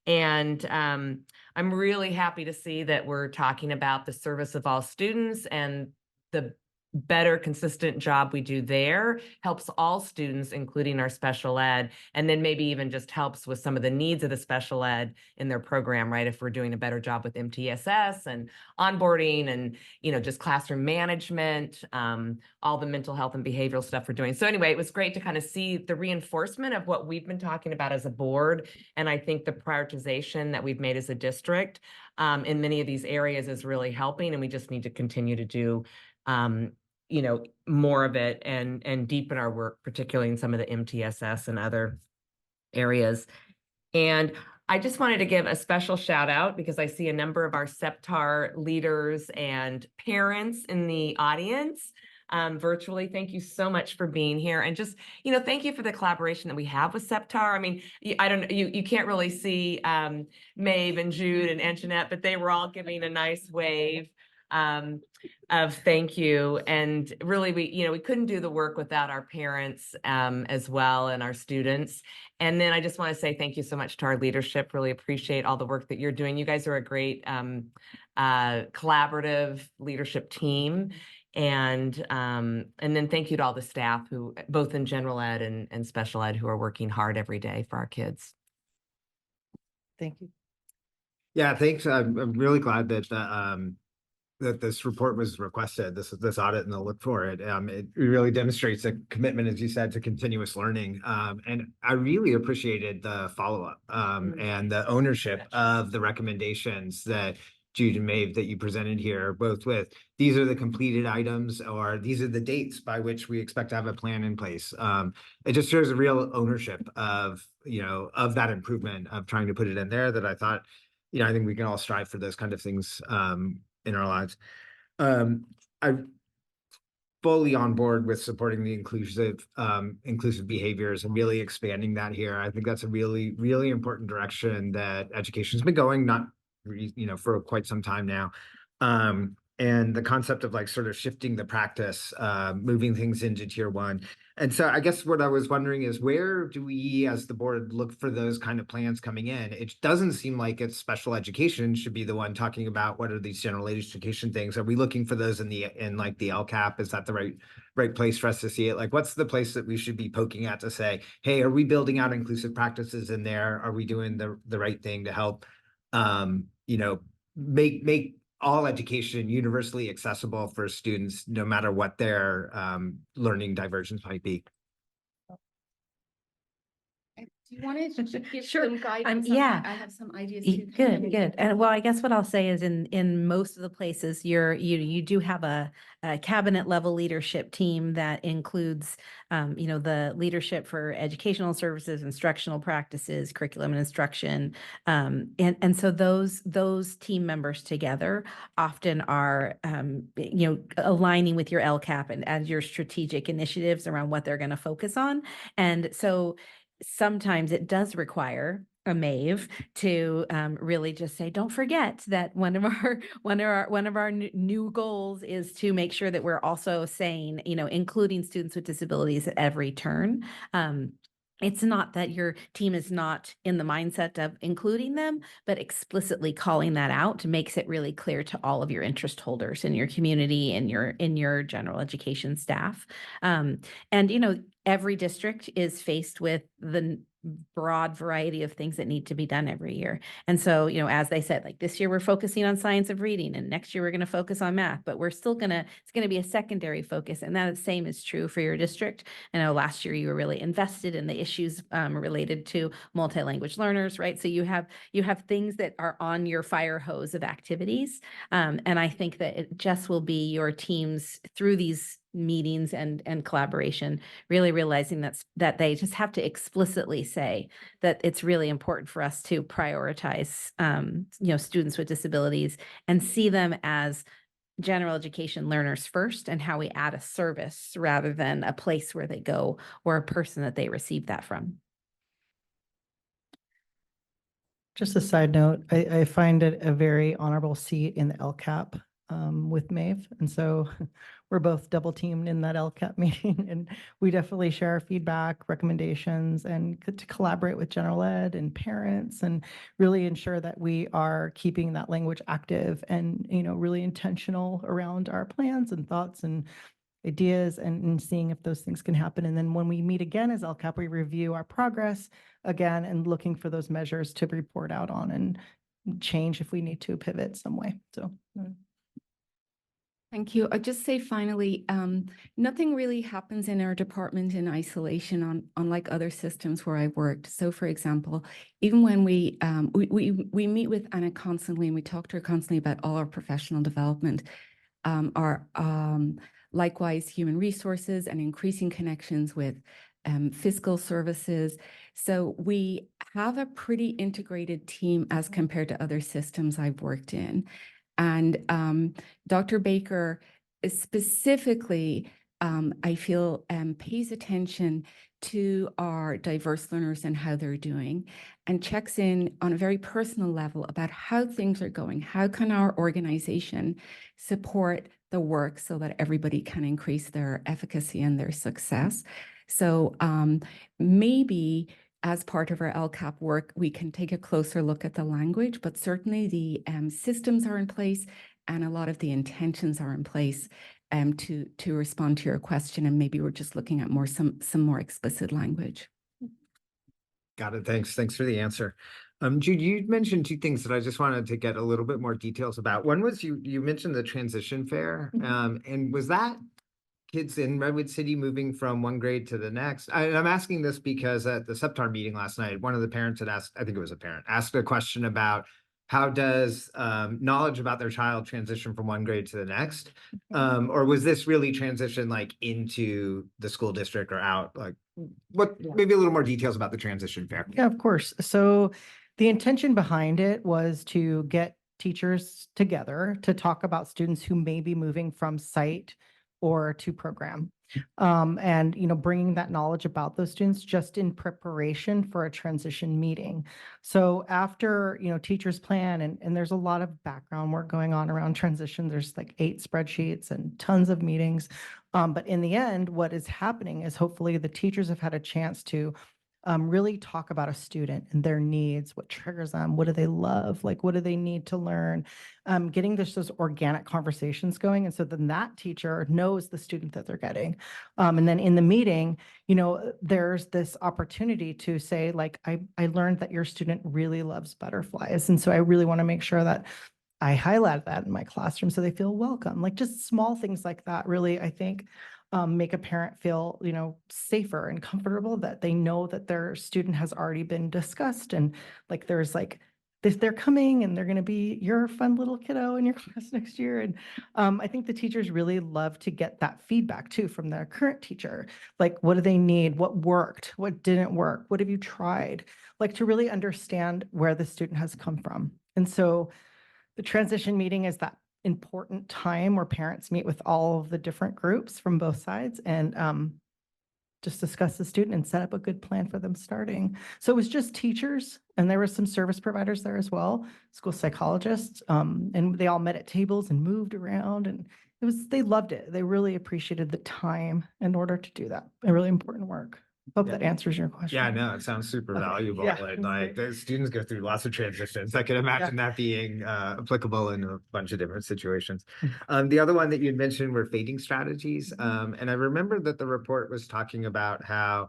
And I'm really happy to see that we're talking about the service of all students, and the better consistent job we do there helps all students, including our special ed, and then maybe even just helps with some of the needs of the special ed in their program, right? If we're doing a better job with MTSS and onboarding and, just classroom management, all the mental health and behavioral stuff we're doing. So anyway, it was great to kind of see the reinforcement of what we've been talking about as a board. And I think the prioritization that we've made as a district in many of these areas is really helping, and we just need to continue to do more of it and deepen our work, particularly in some of the MTSS and other areas. And I just wanted to give a special shout out because I see a number of our SEPTAR leaders and parents in the audience virtually. Thank you so much for being here. And just, thank you for the collaboration that we have with SEPTAR. I mean, you can't really see Maeve and Jude and Anjanette, but they were all giving a nice wave of thank you. And really, we couldn't do the work without our parents as well, and our students. And then I just want to say thank you so much to our leadership. Really appreciate all the work that you're doing. You guys are a great collaborative leadership team. And then thank you to all the staff who, both in general ed and special ed, who are working hard every day for our kids. Thank you. Yeah, thanks. I'm really glad that that this report was requested, this audit, and the look for it. It really demonstrates a commitment, as you said, to continuous learning. And I really appreciated the follow-up and the ownership of the recommendations that Jude and Maeve, that you presented here, both with these are the completed items or these are the dates by which we expect to have a plan in place. It just shows a real ownership of, of that improvement, of trying to put it in there, that I thought, I think we can all strive for those kind of things in our lives. I'm fully on board with supporting the inclusive behaviors and really expanding that here. I think that's a really, really important direction that education's been going, for quite some time now. And the concept of like sort of shifting the practice, moving things into tier 1. And so I guess what I was wondering is, where do we as the board look for those kind of plans coming in? It doesn't seem like it's special education should be the one talking about what are these general education things. Are we looking for those in like the LCAP? Is that the right place for us to see it? Like, what's the place that we should be poking at to say, hey, are we building out inclusive practices in there? Are we doing the right thing to help make all education universally accessible for students, no matter what their learning divergence might be? Do you want to give Sure. some guidance? on yeah. that? I have some ideas Y- too. Good, good. And well, I guess what I'll say is in most of the places you do have a cabinet level leadership team that includes, the leadership for educational services, instructional practices, curriculum and instruction. And so those team members together often are, aligning with your LCAP and as your strategic initiatives around what they're going to focus on. And so sometimes it does require a Maeve to really just say, don't forget that one of our new goals is to make sure that we're also saying, including students with disabilities at every turn. It's not that your team is not in the mindset of including them, but explicitly calling that out makes it really clear to all of your interest holders in your community and in your general education staff. And every district is faced with the broad variety of things that need to be done every year. And so, as they said, like this year we're focusing on science of reading and next year we're going to focus on math, but it's going to be a secondary focus. And that same is true for your district. I know last year you were really invested in the issues related to multi-language learners, right? So you have things that are on your fire hose of activities. And I think that it just will be your teams through these meetings and collaboration, really realizing that they just have to explicitly say that it's really important for us to prioritize, students with disabilities and see them as general education learners first, and how we add a service rather than a place where they go or a person that they receive that from. Just a side note, I find it a very honorable seat in the LCAP with Maeve. And so we're both double teamed in that LCAP meeting, and we definitely share our feedback, recommendations, and to collaborate with general ed and parents and really ensure that we are keeping that language active and, really intentional around our plans and thoughts and ideas and seeing if those things can happen. And then when we meet again as LCAP, we review our progress again and looking for those measures to report out on and change if we need to pivot some way. So. Thank you. I'll just say finally, nothing really happens in our department in isolation unlike other systems where I've worked. So for example, even when we meet with Anna constantly and we talk to her constantly about all our professional development, likewise human resources and increasing connections with fiscal services. So we have a pretty integrated team as compared to other systems I've worked in. And Dr. Baker is specifically, I feel, pays attention to our diverse learners and how they're doing, and checks in on a very personal level about how things are going. How can our organization support the work so that everybody can increase their efficacy and their success? So maybe as part of our LCAP work, we can take a closer look at the language, but certainly the systems are in place and a lot of the intentions are in place to respond to your question. And maybe we're just looking at some more explicit language. Got it. Thanks for the answer. Jude, you mentioned two things that I just wanted to get a little bit more details about. One was you mentioned the transition fair, and was that kids in Redwood City moving from one grade to the next? I'm asking this because at the SEPTAR meeting last night, one of the parents had asked, I think it was a parent, asked a question about how does knowledge about their child transition from one grade to the next? Or was this really transition like into the school district or out? Like what, maybe a little more details about the transition fair. Yeah, of course. So the intention behind it was to get teachers together to talk about students who may be moving from site or to program. And, bringing that knowledge about those students just in preparation for a transition meeting. So after, teachers plan, and there's a lot of background work going on around transition. There's like 8 spreadsheets and tons of meetings. But in the end, what is happening is hopefully the teachers have had a chance to really talk about a student and their needs, what triggers them, what do they love, like what do they need to learn, getting those organic conversations going. And so then that teacher knows the student that they're getting. And then in the meeting, there's this opportunity to say, like, I learned that your student really loves butterflies. And so I really want to make sure that I highlight that in my classroom so they feel welcome. Like just small things like that really, I think, make a parent feel, safer and comfortable that they know that their student has already been discussed and like there's like this, they're coming and they're going to be your fun little kiddo in your class next year. And I think the teachers really love to get that feedback too from their current teacher. Like, what do they need? What worked? What didn't work? What have you tried? Like to really understand where the student has come from. And so the transition meeting is that important time where parents meet with all of the different groups from both sides and just discuss the student and set up a good plan for them starting. So it was just teachers and there were some service providers there as well, school psychologists, and they all met at tables and moved around and they loved it. They really appreciated the time in order to do that. A really important work. Hope that answers your question. Yeah, no, it sounds super Okay. valuable. Yeah, And that's like great. the students go through lots of transitions. I can imagine that being applicable in a bunch of different situations. The other one that you mentioned were fading strategies. And I remember that the report was talking about how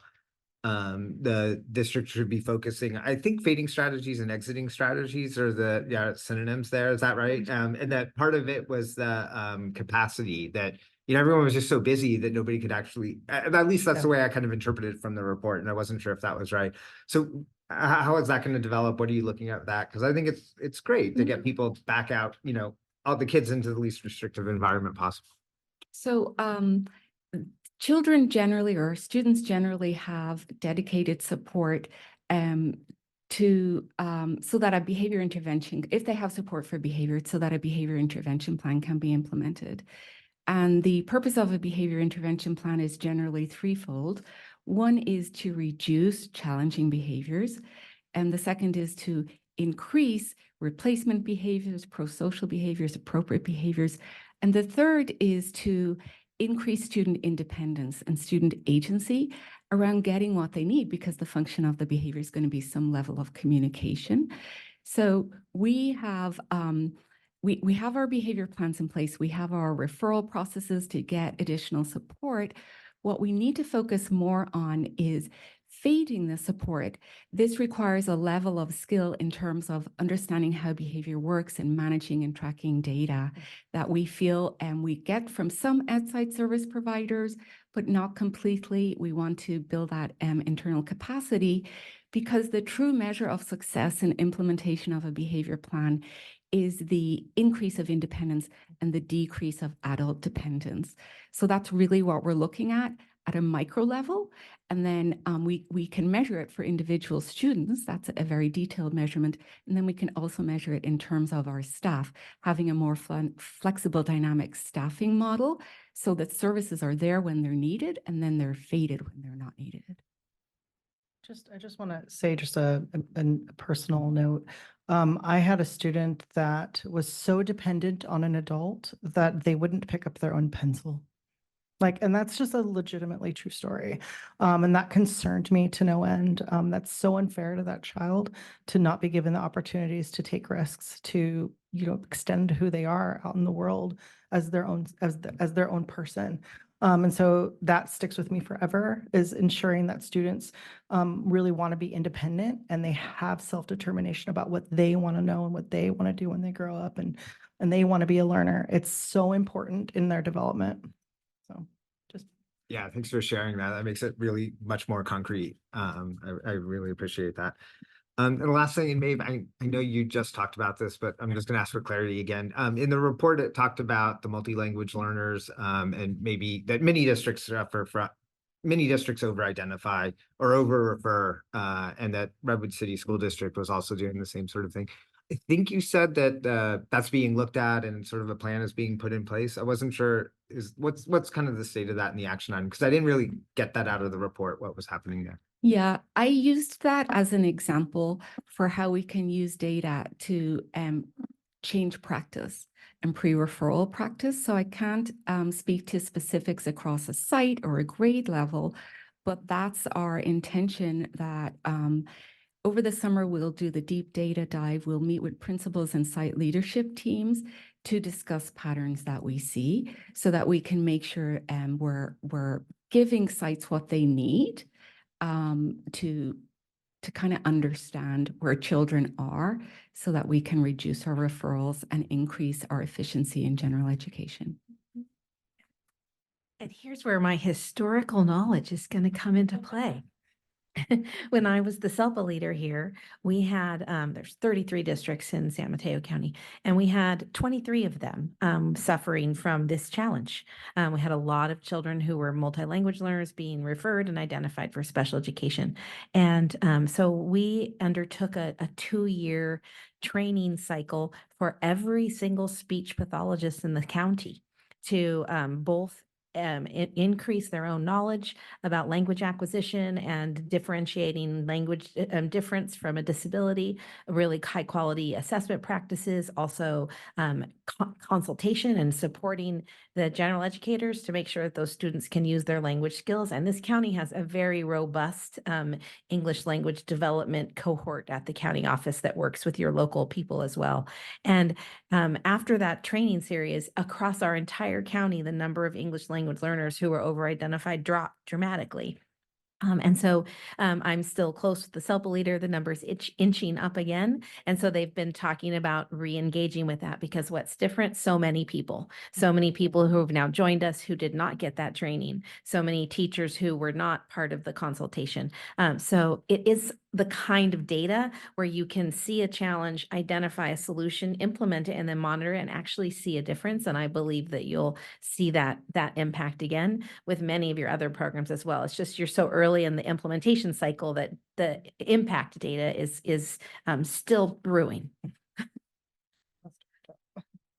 the district should be focusing, I think fading strategies and exiting strategies are the synonyms there. Is that right? And that part of it was the capacity that everyone was just so busy that nobody could actually, at least that's the way I kind of interpreted it from the report. And I wasn't sure if that was right. So how is that going to develop? What are you looking at that? Because I think it's great to get people back out, all the kids into the least restrictive environment possible. So children generally or students generally have dedicated support so that a behavior intervention, if they have support for behavior, so that a behavior intervention plan can be implemented. And the purpose of a behavior intervention plan is generally threefold. One is to reduce challenging behaviors, and the second is to increase replacement behaviors, pro-social behaviors, appropriate behaviors. And the third is to increase student independence and student agency around getting what they need, because the function of the behavior is going to be some level of communication. So we have we have our behavior plans in place. We have our referral processes to get additional support. What we need to focus more on is feeding the support. This requires a level of skill in terms of understanding how behavior works and managing and tracking data that we feel and we get from some outside service providers, but not completely. We want to build that internal capacity, because the true measure of success in implementation of a behavior plan is the increase of independence and the decrease of adult dependence. So that's really what we're looking at a micro level. And then we can measure it for individual students. That's a very detailed measurement. And then we can also measure it in terms of our staff, having a more flexible dynamic staffing model so that services are there when they're needed and then they're faded when they're not needed. I just want to say just a personal note. I had a student that was so dependent on an adult that they wouldn't pick up their own pencil. And that's just a legitimately true story. And that concerned me to no end. That's so unfair to that child to not be given the opportunities to take risks, to, extend who they are out in the world as their own, as their own person. And so that sticks with me forever, is ensuring that students really want to be independent and they have self-determination about what they want to know and what they want to do when they grow up, and they want to be a learner. It's so important in their development. So yeah, thanks for sharing that. That makes it really much more concrete. I really appreciate that. And the last thing, and Maeve, I know you just talked about this, but I'm just gonna ask for clarity again. In the report, it talked about the multi-language learners, and maybe that many districts suffer from, many districts over-identify or over-refer, and that Redwood City School District was also doing the same sort of thing. I think you said that, that's being looked at and sort of a plan is being put in place. I wasn't sure, what's kind of the state of that in the action item? Because I didn't really get that out of the report, what was happening there. Yeah, I used that as an example for how we can use data to change practice and pre-referral practice. So I can't speak to specifics across a site or a grade level, but that's our intention that over the summer, we'll do the deep data dive. We'll meet with principals and site leadership teams to discuss patterns that we see so that we can make sure we're giving sites what they need to kind of understand where children are so that we can reduce our referrals and increase our efficiency in general education. And here's where my historical knowledge is going to come into play. When I was the SELPA leader here, we had, there's 33 districts in San Mateo County, and we had 23 of them suffering from this challenge. We had a lot of children who were multi-language learners being referred and identified for special education. And so we undertook a 2-year training cycle for every single speech pathologist in the county to both increase their own knowledge about language acquisition and differentiating language difference from a disability, really high quality assessment practices, also consultation and supporting the general educators to make sure that those students can use their language skills. And this county has a very robust English language development cohort at the county office that works with your local people as well. And after that training series, across our entire county, the number of English language learners who were over-identified dropped dramatically. And so I'm still close with the SELPA leader, the numbers inching up again. And so they've been talking about re-engaging with that because what's different, so many people who have now joined us who did not get that training, so many teachers who were not part of the consultation. So it is the kind of data where you can see a challenge, identify a solution, implement it, and then monitor it and actually see a difference. And I believe that you'll see that impact again with many of your other programs as well. It's just you're so early in the implementation cycle that the impact data is still brewing.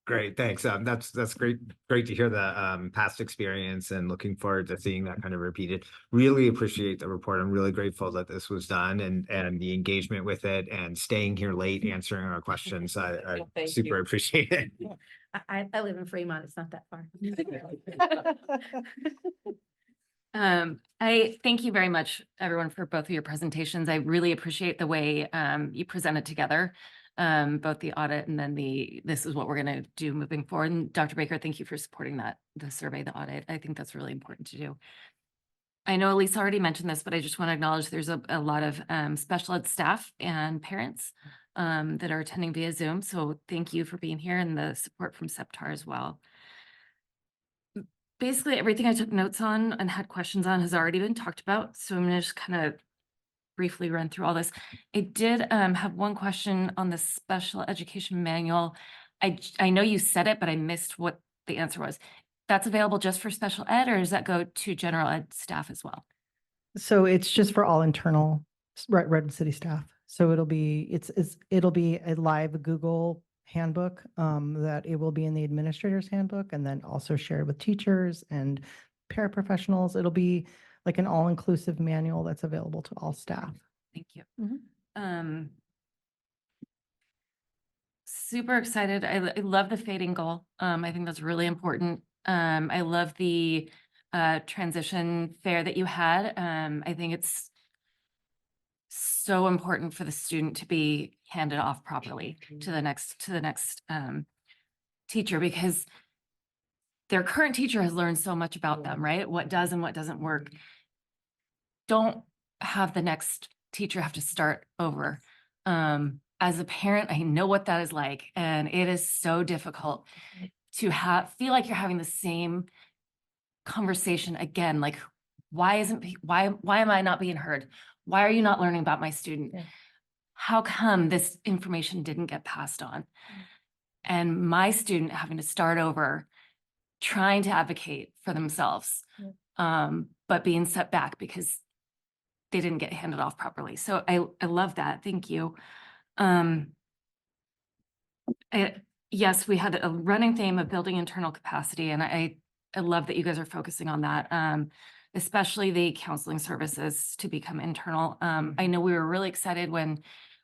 Great, thanks. That's great to hear the past experience and looking forward to seeing that kind of repeated. Really appreciate the report. I'm really grateful that this was done and the engagement with it and staying here late answering our questions. I super appreciate it. I live in Fremont. It's not that far. I thank you very much, everyone, for both of your presentations. I really appreciate the way you presented together, both the audit and then this is what we're going to do moving forward. And Dr. Baker, thank you for supporting the survey, the audit. I think that's really important to do. I know Elisa already mentioned this, but I just want to acknowledge there's a lot of special ed staff and parents that are attending via Zoom. So thank you for being here and the support from SEPTAR as well. Basically, everything I took notes on and had questions on has already been talked about. So I'm going to just kind of briefly run through all this. I did have one question on the special education manual. I know you said it, but I missed what the answer was. That's available just for special ed, or does that go to general ed staff as well? So it's just for all internal Redwood City staff. So it'll be a live Google handbook that it will be in the administrator's handbook and then also shared with teachers and paraprofessionals. It'll be like an all-inclusive manual that's available to all staff. Thank you. Super excited. I love the fading goal. I think that's really important. I love the transition fair that you had. I think it's so important for the student to be handed off properly to the next teacher, because their current teacher has learned so much about them, right? What does and what doesn't work. Don't have the next teacher have to start over. As a parent, I know what that is like, and it is so difficult to feel like you're having the same conversation again. Like, why am I not being heard? Why are you not learning about my student? Yeah. how come this information didn't get passed on? And my student having to start over, trying to advocate for themselves, but being set back because they didn't get handed off properly. So I love that. Thank you. Yes, we had a running theme of building internal capacity, and I love that you guys are focusing on that, especially the counseling services to become internal. I know we were really excited when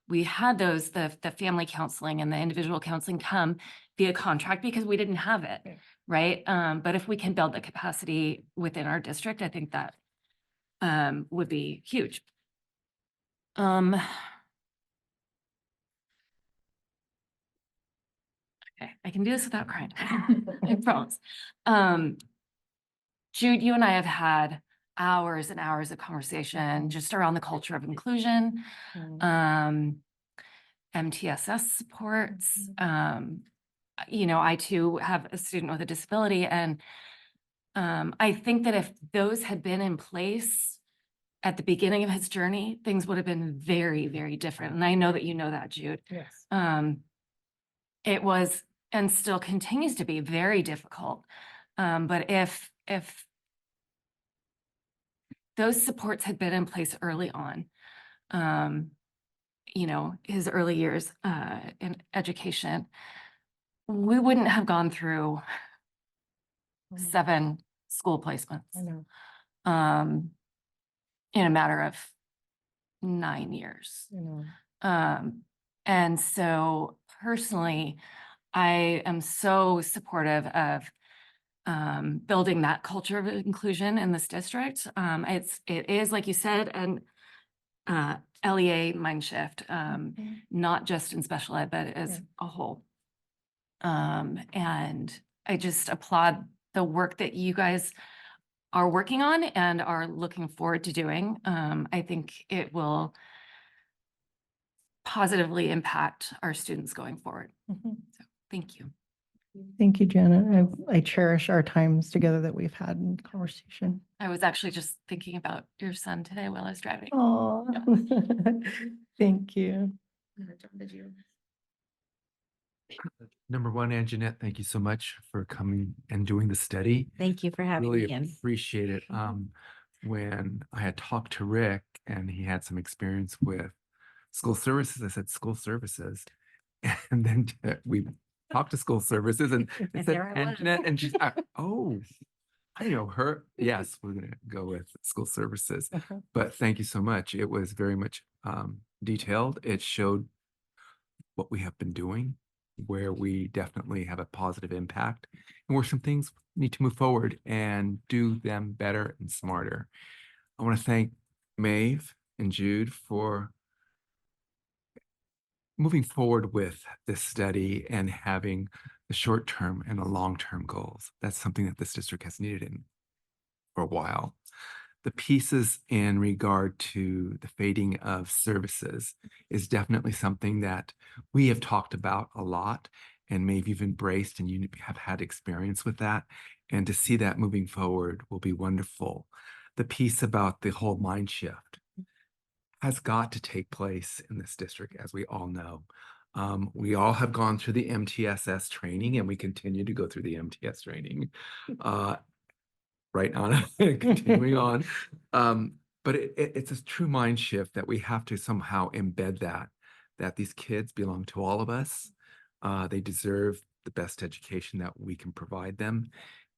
we had those, the family counseling and the individual counseling come via contract because we didn't have it, right? But if we can build the capacity within our district, I think that would be huge. Okay, I can do this without crying. I promise. Jude, you and I have had hours and hours of conversation just around the culture of inclusion, MTSS supports. You know, I too have a student with a disability, and I think that if those had been in place at the beginning of his journey, things would have been very, very different. And I know that you know that, Jude. Yes. It was and still continues to be very difficult. But if those supports had been in place early on, you know, his early years in education, we wouldn't have gone through 7 school placements. I know. In a matter of 9 years. I know. And so personally, I am so supportive of building that culture of inclusion in this district. It is, like you said, an LEA mind shift, not just in special ed, but as a whole. And I just applaud the work that you guys are working on and are looking forward to doing. I think it will positively impact our students going forward. So thank you. Thank you, Janet. I cherish our times together that we've had in conversation. I was actually just thinking about your son today while I was driving. Oh, thank you. John, did you? Number one, Anjanette, thank you so much for coming and doing the study. Thank you for having Really me in. appreciate it. When I had talked to Rick and he had some experience with school services, I said, school services. And then we talked to school services and it And said, there I was. Anjanette, and she's, oh, I know her. Yes, we're going to go with school services. But thank you so much. It was very much detailed. It showed what we have been doing, where we definitely have a positive impact, and where some things need to move forward and do them better and smarter. I want to thank Maeve and Jude for moving forward with this study and having the short-term and the long-term goals. That's something that this district has needed in for a while. The pieces in regard to the fading of services is definitely something that we have talked about a lot, and Maeve you've embraced, and you have had experience with that. And to see that moving forward will be wonderful. The piece about the whole mind shift has got to take place in this district, as we all know. We all have gone through the MTSS training, and we continue to go through the MTS training. Right on, continuing on. But it's a true mind shift that we have to somehow embed that these kids belong to all of us. They deserve the best education that we can provide them.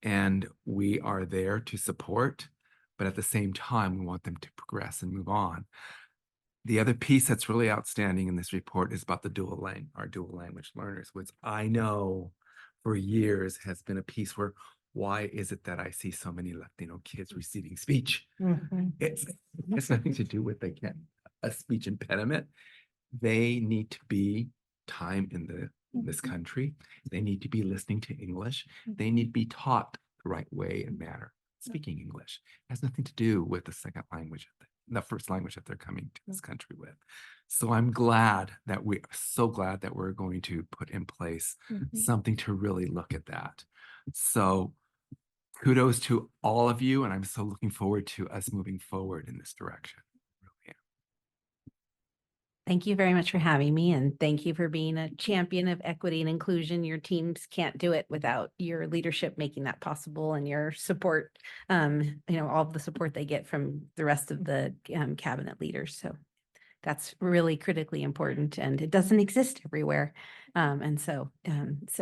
And we are there to support, but at the same time, we want them to progress and move on. The other piece that's really outstanding in this report is about our dual language learners, which I know for years has been a piece where why is it that I see so many Latino kids receiving speech? It's nothing to do with a speech impediment. They need to be time in this country. They need to be listening to English. They need to be taught the right way and manner. Speaking English it has nothing to do with the second language, the first language that they're coming to this country with. So I'm so glad that we're going to put in place something to really look at that. So kudos to all of you, and I'm so looking forward to us moving forward in this direction. Really am. Thank you very much for having me, and thank you for being a champion of equity and inclusion. Your teams can't do it without your leadership making that possible and your support, all of the support they get from the rest of the cabinet leaders. So that's really critically important, and it doesn't exist everywhere. So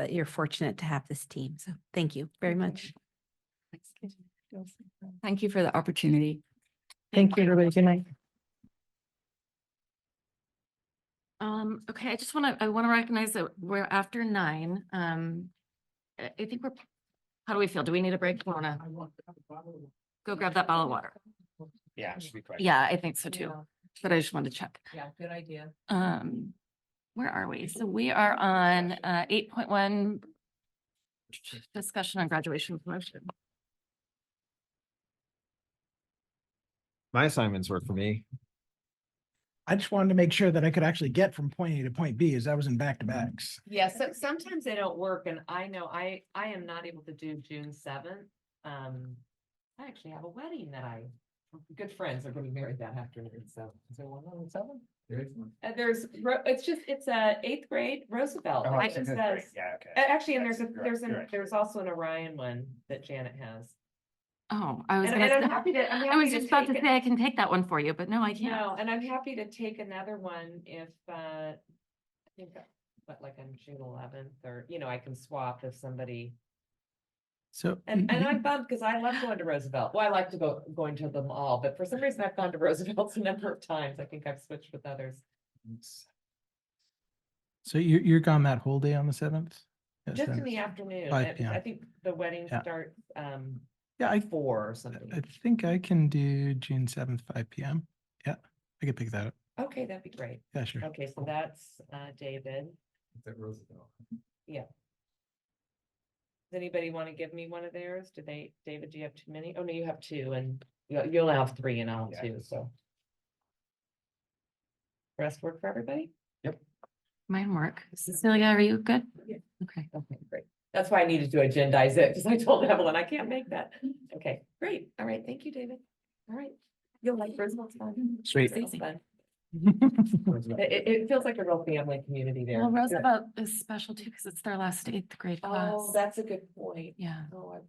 you're fortunate to have this team. So thank you very much. Thank you for the opportunity. Thank you, everybody. Good night. Okay, I want to recognize that we're after 9. I think how do we feel? Do we need a break? Want to go grab that bottle of water? Yeah, it should be quick. Yeah, I think so too. But I just wanted to check. Yeah, good idea. Where are we? So we are on 8.1 discussion on graduation promotion. My assignments work for me. I just wanted to make sure that I could actually get from point A to point B as I was in back-to-backs. Yeah, so sometimes they don't work, and I know I am not able to do June 7th. I actually have a wedding that good friends are getting married that afternoon, so is there one on the 7th? And it's 8th grade Roosevelt. Oh, It just says, Yeah, okay. actually, and You're right. there's also an Orion one that Janet has. Oh, I was And gonna I'm say, happy to, I was just about to take say I can take that one for you, but no, I it. can't. No, and I'm happy to take another one if, I think, like on June 11th, or, I can swap if somebody. So. And I'm bummed because I love going to Roosevelt. Well, I like to going to them all, but for some reason I've gone to Roosevelt's a number of times. I think I've switched with others. So you're gone that whole day on the 7th? Just in the afternoon. 5 I p.m. think the wedding Yeah. starts Yeah, I 4 or something. I think I can do June 7th, 5 p.m. Yeah, I could pick that up. Okay, that'd be great. Yeah, sure. Okay, so that's David. It's at Roosevelt. Yeah. Does anybody want to give me one of theirs? David, do you have too many? Oh, no, you have 2, and you'll have 3 and I'll have 2, so. Rest work for everybody? Mine work. Cecilia, are you good? Yeah. Okay. Okay, great. That's why I needed to agendize it, because I told Evelyn I can't make that. Okay, great. All right, thank you, David. All right. You'll like Roosevelt's fun. Sweet. It's fun. It feels like a real family community there. Well, Roosevelt is special too because it's their last 8th grade class. Oh, that's a good point. Yeah, Oh, I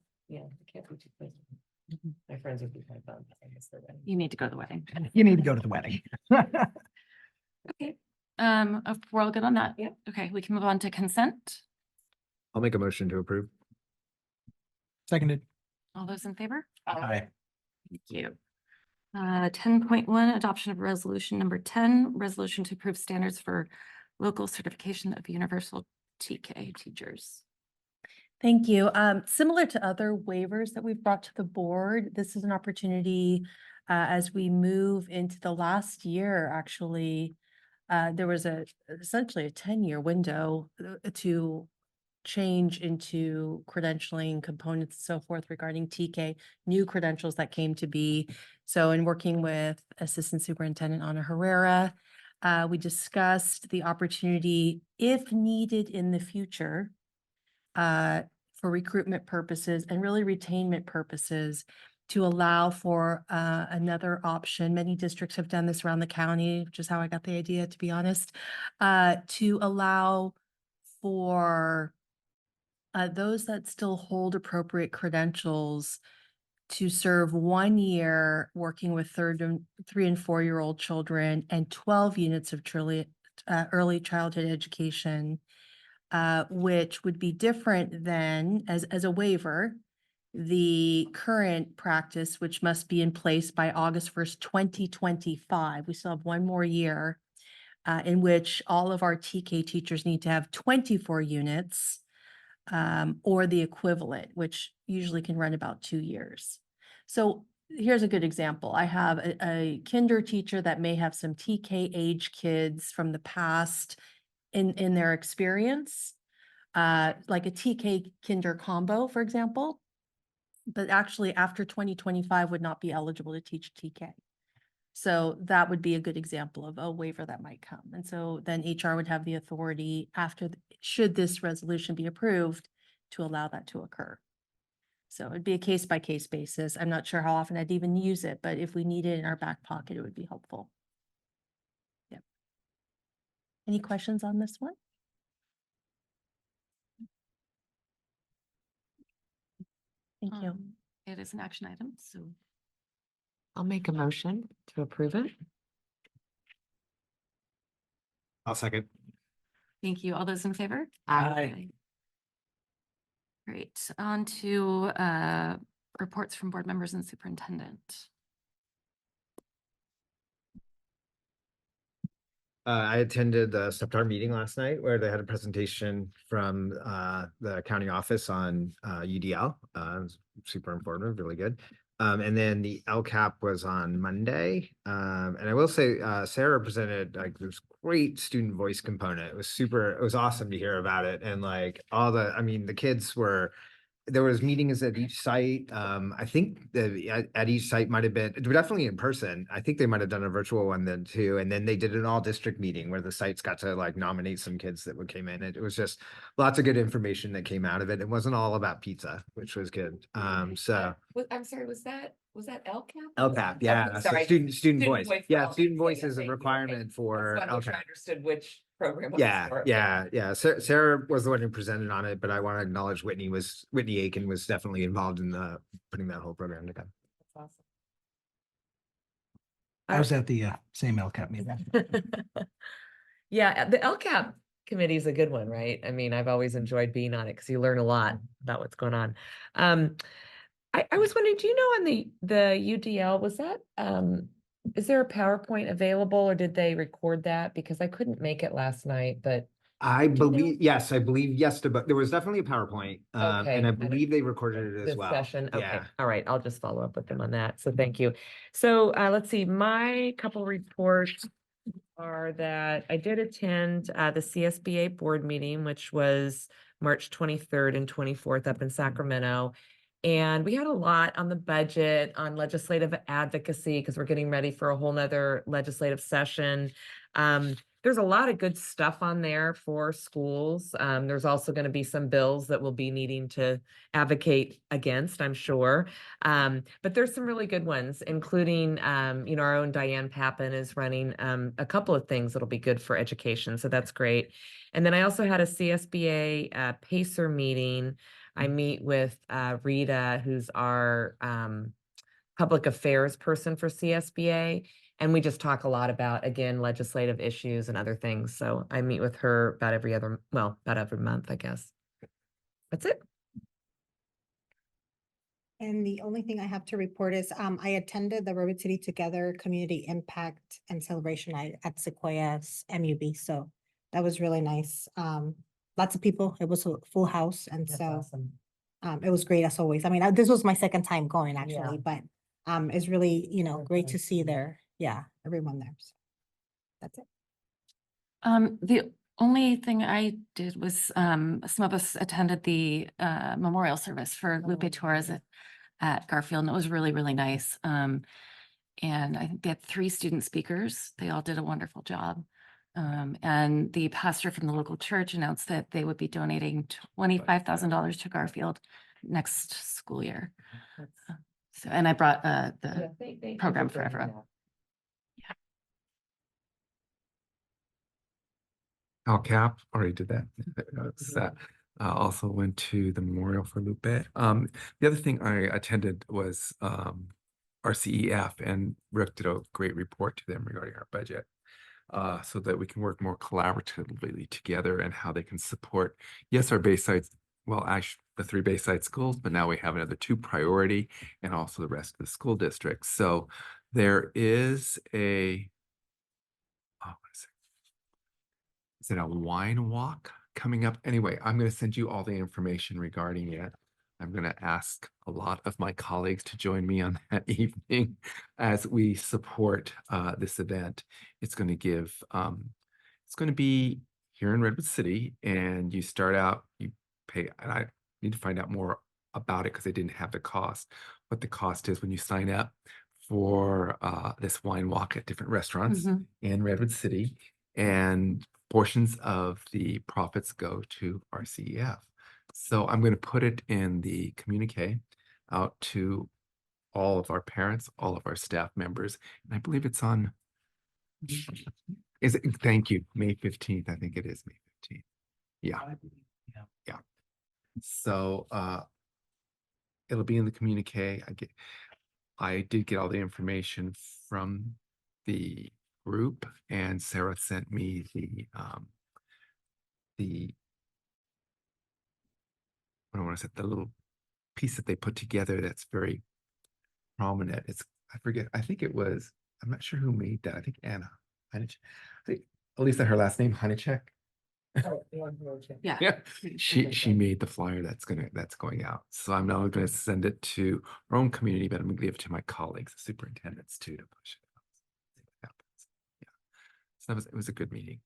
can't be too close. Mhm. My friends would be kind of bummed. I guess they're ready. you need to go to the wedding. You need to go to the wedding. Okay. If we're all good on that. Yep. Okay, we can move on to consent. I'll make a motion to approve. Seconded. All those in favor? Aye. Thank you. 10.1, adoption of resolution number 10, resolution to approve standards for local certification of universal TK teachers. Thank you. Similar to other waivers that we've brought to the board, this is an opportunity as we move into the last year, actually. There was essentially a 10-year window to change into credentialing components and so forth regarding TK, new credentials that came to be. So in working with Assistant Superintendent Ana Herrera, we discussed the opportunity, if needed in the future, for recruitment purposes and really retainment purposes, to allow for another option. Many districts have done this around the county, which is how I got the idea, to be honest, to allow for those that still hold appropriate credentials to serve 1 year working with 3 and 4-year-old children and 12 units of early childhood education, which would be different than, as a waiver, the current practice, which must be in place by August 1st, 2025. We still have 1 more year in which all of our TK teachers need to have 24 units or the equivalent, which usually can run about 2 years. So here's a good example. I have a kinder teacher that may have some TK age kids from the past in their experience, like a TK kinder combo, for example, but actually after 2025 would not be eligible to teach TK. So that would be a good example of a waiver that might come. And so then HR would have the authority should this resolution be approved, to allow that to occur. So it'd be a case by case basis. I'm not sure how often I'd even use it, but if we need it in our back pocket, it would be helpful. Yep. Any questions on this one? Thank you. It is an action item, so I'll make a motion to approve it. I'll second. thank you. All those in favor? Aye. Great, on to reports from board members and superintendent. I attended the SEPTAR meeting last night where they had a presentation from the county office on UDL. It was super informative, really good. And then the LCAP was on Monday. And I will say, Sarah presented like this great student voice component. It was awesome to hear about it. And like the kids there was meetings at each site. I think that at each site might have been definitely in person. I think they might have done a virtual one then too. And then they did an all district meeting where the sites got to like nominate some kids that would came in. It was just lots of good information that came out of it. It wasn't all about pizza, which was good. I'm sorry, was that LCAP? LCAP, yeah. Okay, So sorry. student voice. for Yeah, LCAP. student voice Yeah, is a thank you. requirement for Just wanted to make sure I LCAP. understood which program. it was Yeah, for. yeah. Sarah was the one who presented on it, but I want to acknowledge Whitney Aiken was definitely involved in putting that whole program together. That's awesome. I was at the same LCAP meeting. Yeah, the LCAP committee is a good one, right? I mean, I've always enjoyed being on it because you learn a lot about what's going on. I was wondering, do you know on the UDL, was that, is there a PowerPoint available or did they record that? Because I couldn't make it last night, but I Do you know? believe, yes, but there was definitely a PowerPoint, Okay, and I and believe they recorded it as well. discussion. Okay, Yeah. all right, I'll just follow up with them on that. So thank you. So let's see, my couple reports are that I did attend the CSBA board meeting, which was March 23rd and 24th up in Sacramento. And we had a lot on the budget, on legislative advocacy, because we're getting ready for a whole nother legislative session. There's a lot of good stuff on there for schools. There's also going to be some bills that we'll be needing to advocate against, I'm sure. But there's some really good ones, including, our own Diane Pappen is running a couple of things that'll be good for education. So that's great. And then I also had a CSBA PACER meeting. I meet with Rita, who's our public affairs person for CSBA. And we just talk a lot about, again, legislative issues and other things. So I meet with her about every month, I guess. That's it. And the only thing I have to report is I attended the River City Together Community Impact and Celebration Night at Sequoia's MUB. So that was really nice. Lots of people. It was a full house. And That's so awesome. it was great as always. I mean, this was my second time going actually, Yeah. but it's really, That's great to nice. see everyone there. So that's it. The only thing I did was some of us attended the memorial service for Lupe Torres at Garfield, and it was really, really nice. And I think they had 3 student speakers. They all did a wonderful job. And the pastor from the local church announced that they would be donating $25,000 to Garfield next school year. That's- So, and I brought yeah, the thank you program for bringing everyone. that. LCAP, already did that. Also went to the memorial for Lupe. The other thing I attended was RCEF, and Rick did a great report to them regarding our budget. So that we can work more collaboratively together and how they can support, yes, our Bayside, well, actually the 3 Bayside schools, but now we have another 2 priority and also the rest of the school districts. So there is what is it? Is it a wine walk coming up? Anyway, I'm going to send you all the information regarding it. I'm going to ask a lot of my colleagues to join me on that evening as we support this event. It's going to it's going to be here in Redwood City, and you start out, you pay, and I need to find out more about it because they didn't have the cost. What the cost is when you sign up for this wine walk at different restaurants in Redwood City, and portions of the profits go to RCEF. So I'm going to put it in the communique out to all of our parents, all of our staff members, and I believe it's on Is it, thank you, May 15th, I think it is May 15th. Yeah, Yeah. so it'll be in the communique. I did get all the information from the group, and Sarah sent me the I don't want to say the little piece that they put together that's very prominent. I forget, I think it was, I'm not sure who made that. I think Anna. I think, at least her last name, Hanichek. Yeah. Yeah, she made the flyer that's going out. So I'm now going to send it to our own community, but I'm going to give it to my colleagues, the superintendents too, to push it out. See what happens. Yeah. So it was a good meeting.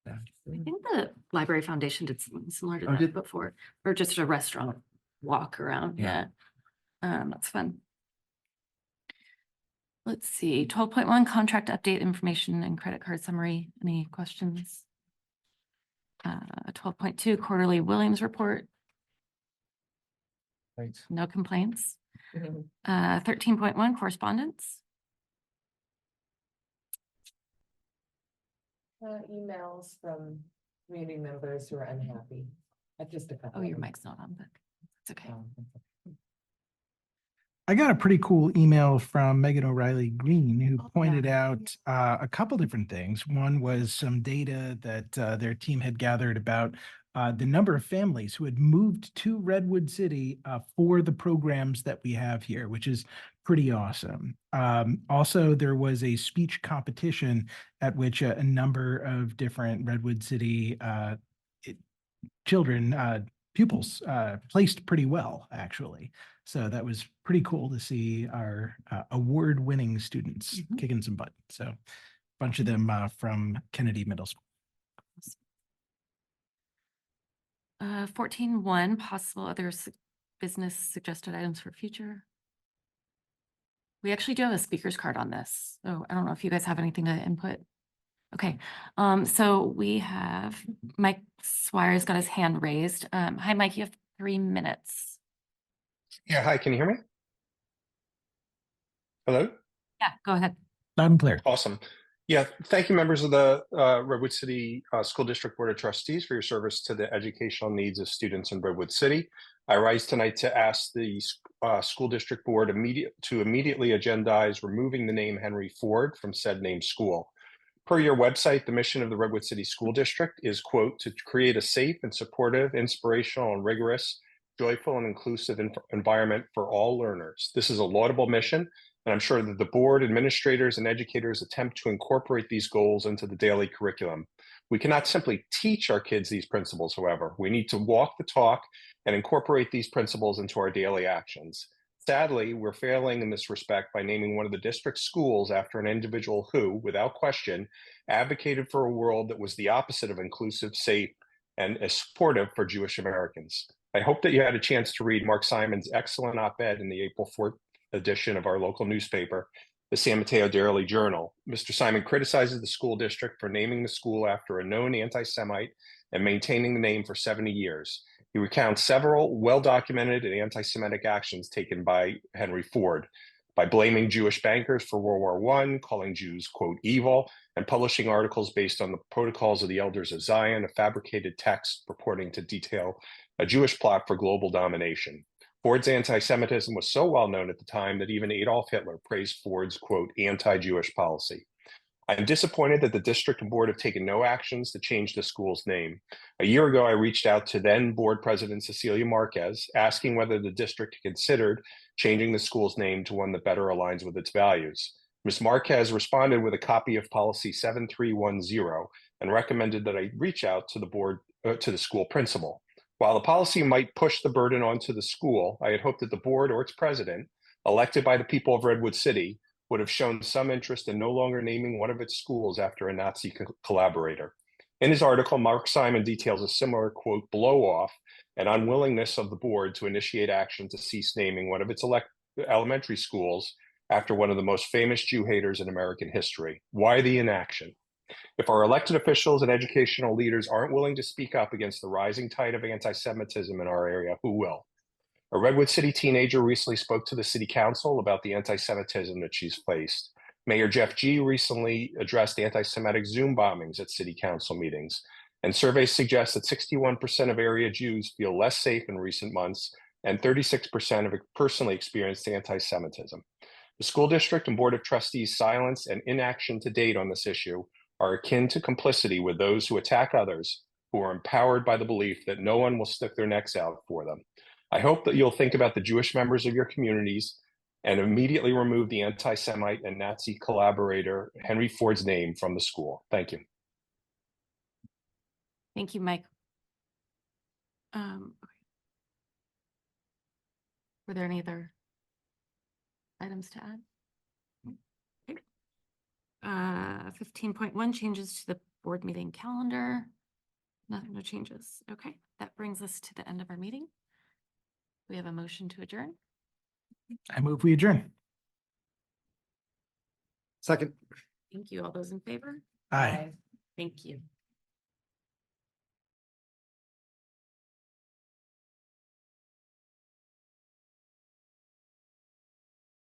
Yeah. I think the Library Foundation did something similar to Oh, that did- before, or just a restaurant walk around. Yeah. That's fun. Let's see, 12.1 contract update information and credit card summary. Any questions? 12.2 quarterly Williams report. Thanks. No complaints. 13.1 correspondence. Emails from community members who are unhappy. Just a couple. Oh, of your them. mic's not on, but it's okay. I got a pretty cool email from Megan O'Reilly Green, who pointed yeah. out a couple different things. One was some data that their team had gathered about the number of families who had moved to Redwood City for the programs that we have here, which is pretty awesome. Also, there was a speech competition at which a number of different Redwood City pupils placed pretty well, actually. So that was pretty cool to see our award-winning students kicking some butt. So a bunch of them from Kennedy Middle School. 14.1 possible other business suggested items for future. We actually do have a speaker's card on this, so I don't know if you guys have anything to input. Okay, so we have Mike Swire's got his hand raised. Hi, Mike, you have 3 minutes. Yeah, hi, can you hear me? Hello? Yeah, go ahead. Loud and clear. Awesome. Yeah, thank you, members of the Redwood City School District Board of Trustees, for your service to the educational needs of students in Redwood City. I rise tonight to ask the School District Board to immediately agendize removing the name Henry Ford from said named school. Per your website, the mission of the Redwood City School District is, quote, to create a safe and supportive, inspirational and rigorous, joyful and inclusive environment for all learners. This is a laudable mission, and I'm sure that the board, administrators, and educators attempt to incorporate these goals into the daily curriculum. We cannot simply teach our kids these principles, however. We need to walk the talk and incorporate these principles into our daily actions. Sadly, we're failing in this respect by naming one of the district schools after an individual who, without question, advocated for a world that was the opposite of inclusive, safe, and supportive for Jewish Americans. I hope that you had a chance to read Mark Simon's excellent op-ed in the April 4th edition of our local newspaper, the San Mateo Daily Journal. Mr. Simon criticizes the school district for naming the school after a known anti-Semite and maintaining the name for 70 years. He recounts several well-documented and anti-Semitic actions taken by Henry Ford, by blaming Jewish bankers for World War I, calling Jews, quote, evil, and publishing articles based on the Protocols of the Elders of Zion, a fabricated text purporting to detail a Jewish plot for global domination. Ford's anti-Semitism was so well known at the time that even Adolf Hitler praised Ford's, quote, anti-Jewish policy. I am disappointed that the district and board have taken no actions to change the school's name. A year ago, I reached out to then board president Cecilia Marquez, asking whether the district considered changing the school's name to one that better aligns with its values. Ms. Marquez responded with a copy of policy 7310 and recommended that I reach out to the board, to the school principal. While the policy might push the burden onto the school, I had hoped that the board or its president, elected by the people of Redwood City, would have shown some interest in no longer naming one of its schools after a Nazi collaborator. In his article, Mark Simon details a similar, quote, blow-off and unwillingness of the board to initiate action to cease naming one of its elementary schools after one of the most famous Jew haters in American history. Why the inaction? If our elected officials and educational leaders aren't willing to speak up against the rising tide of anti-Semitism in our area, who will? A Redwood City teenager recently spoke to the city council about the anti-Semitism that she's faced. Mayor Jeff G. recently addressed anti-Semitic Zoom bombings at city council meetings, and surveys suggest that 61% of area Jews feel less safe in recent months, and 36% have personally experienced anti-Semitism. The school district and board of trustees' silence and inaction to date on this issue are akin to complicity with those who attack others who are empowered by the belief that no one will stick their necks out for them. I hope that you'll think about the Jewish members of your communities and immediately remove the anti-Semite and Nazi collaborator Henry Ford's name from the school. Thank you. Thank you, Mike. Okay. Were there any other items to add? Okay. 15.1 changes to the board meeting calendar. Nothing, no changes. Okay, that brings us to the end of our meeting. We have a motion to adjourn. I move we adjourn. Second. Thank you. All those in favor? Aye. Thank you.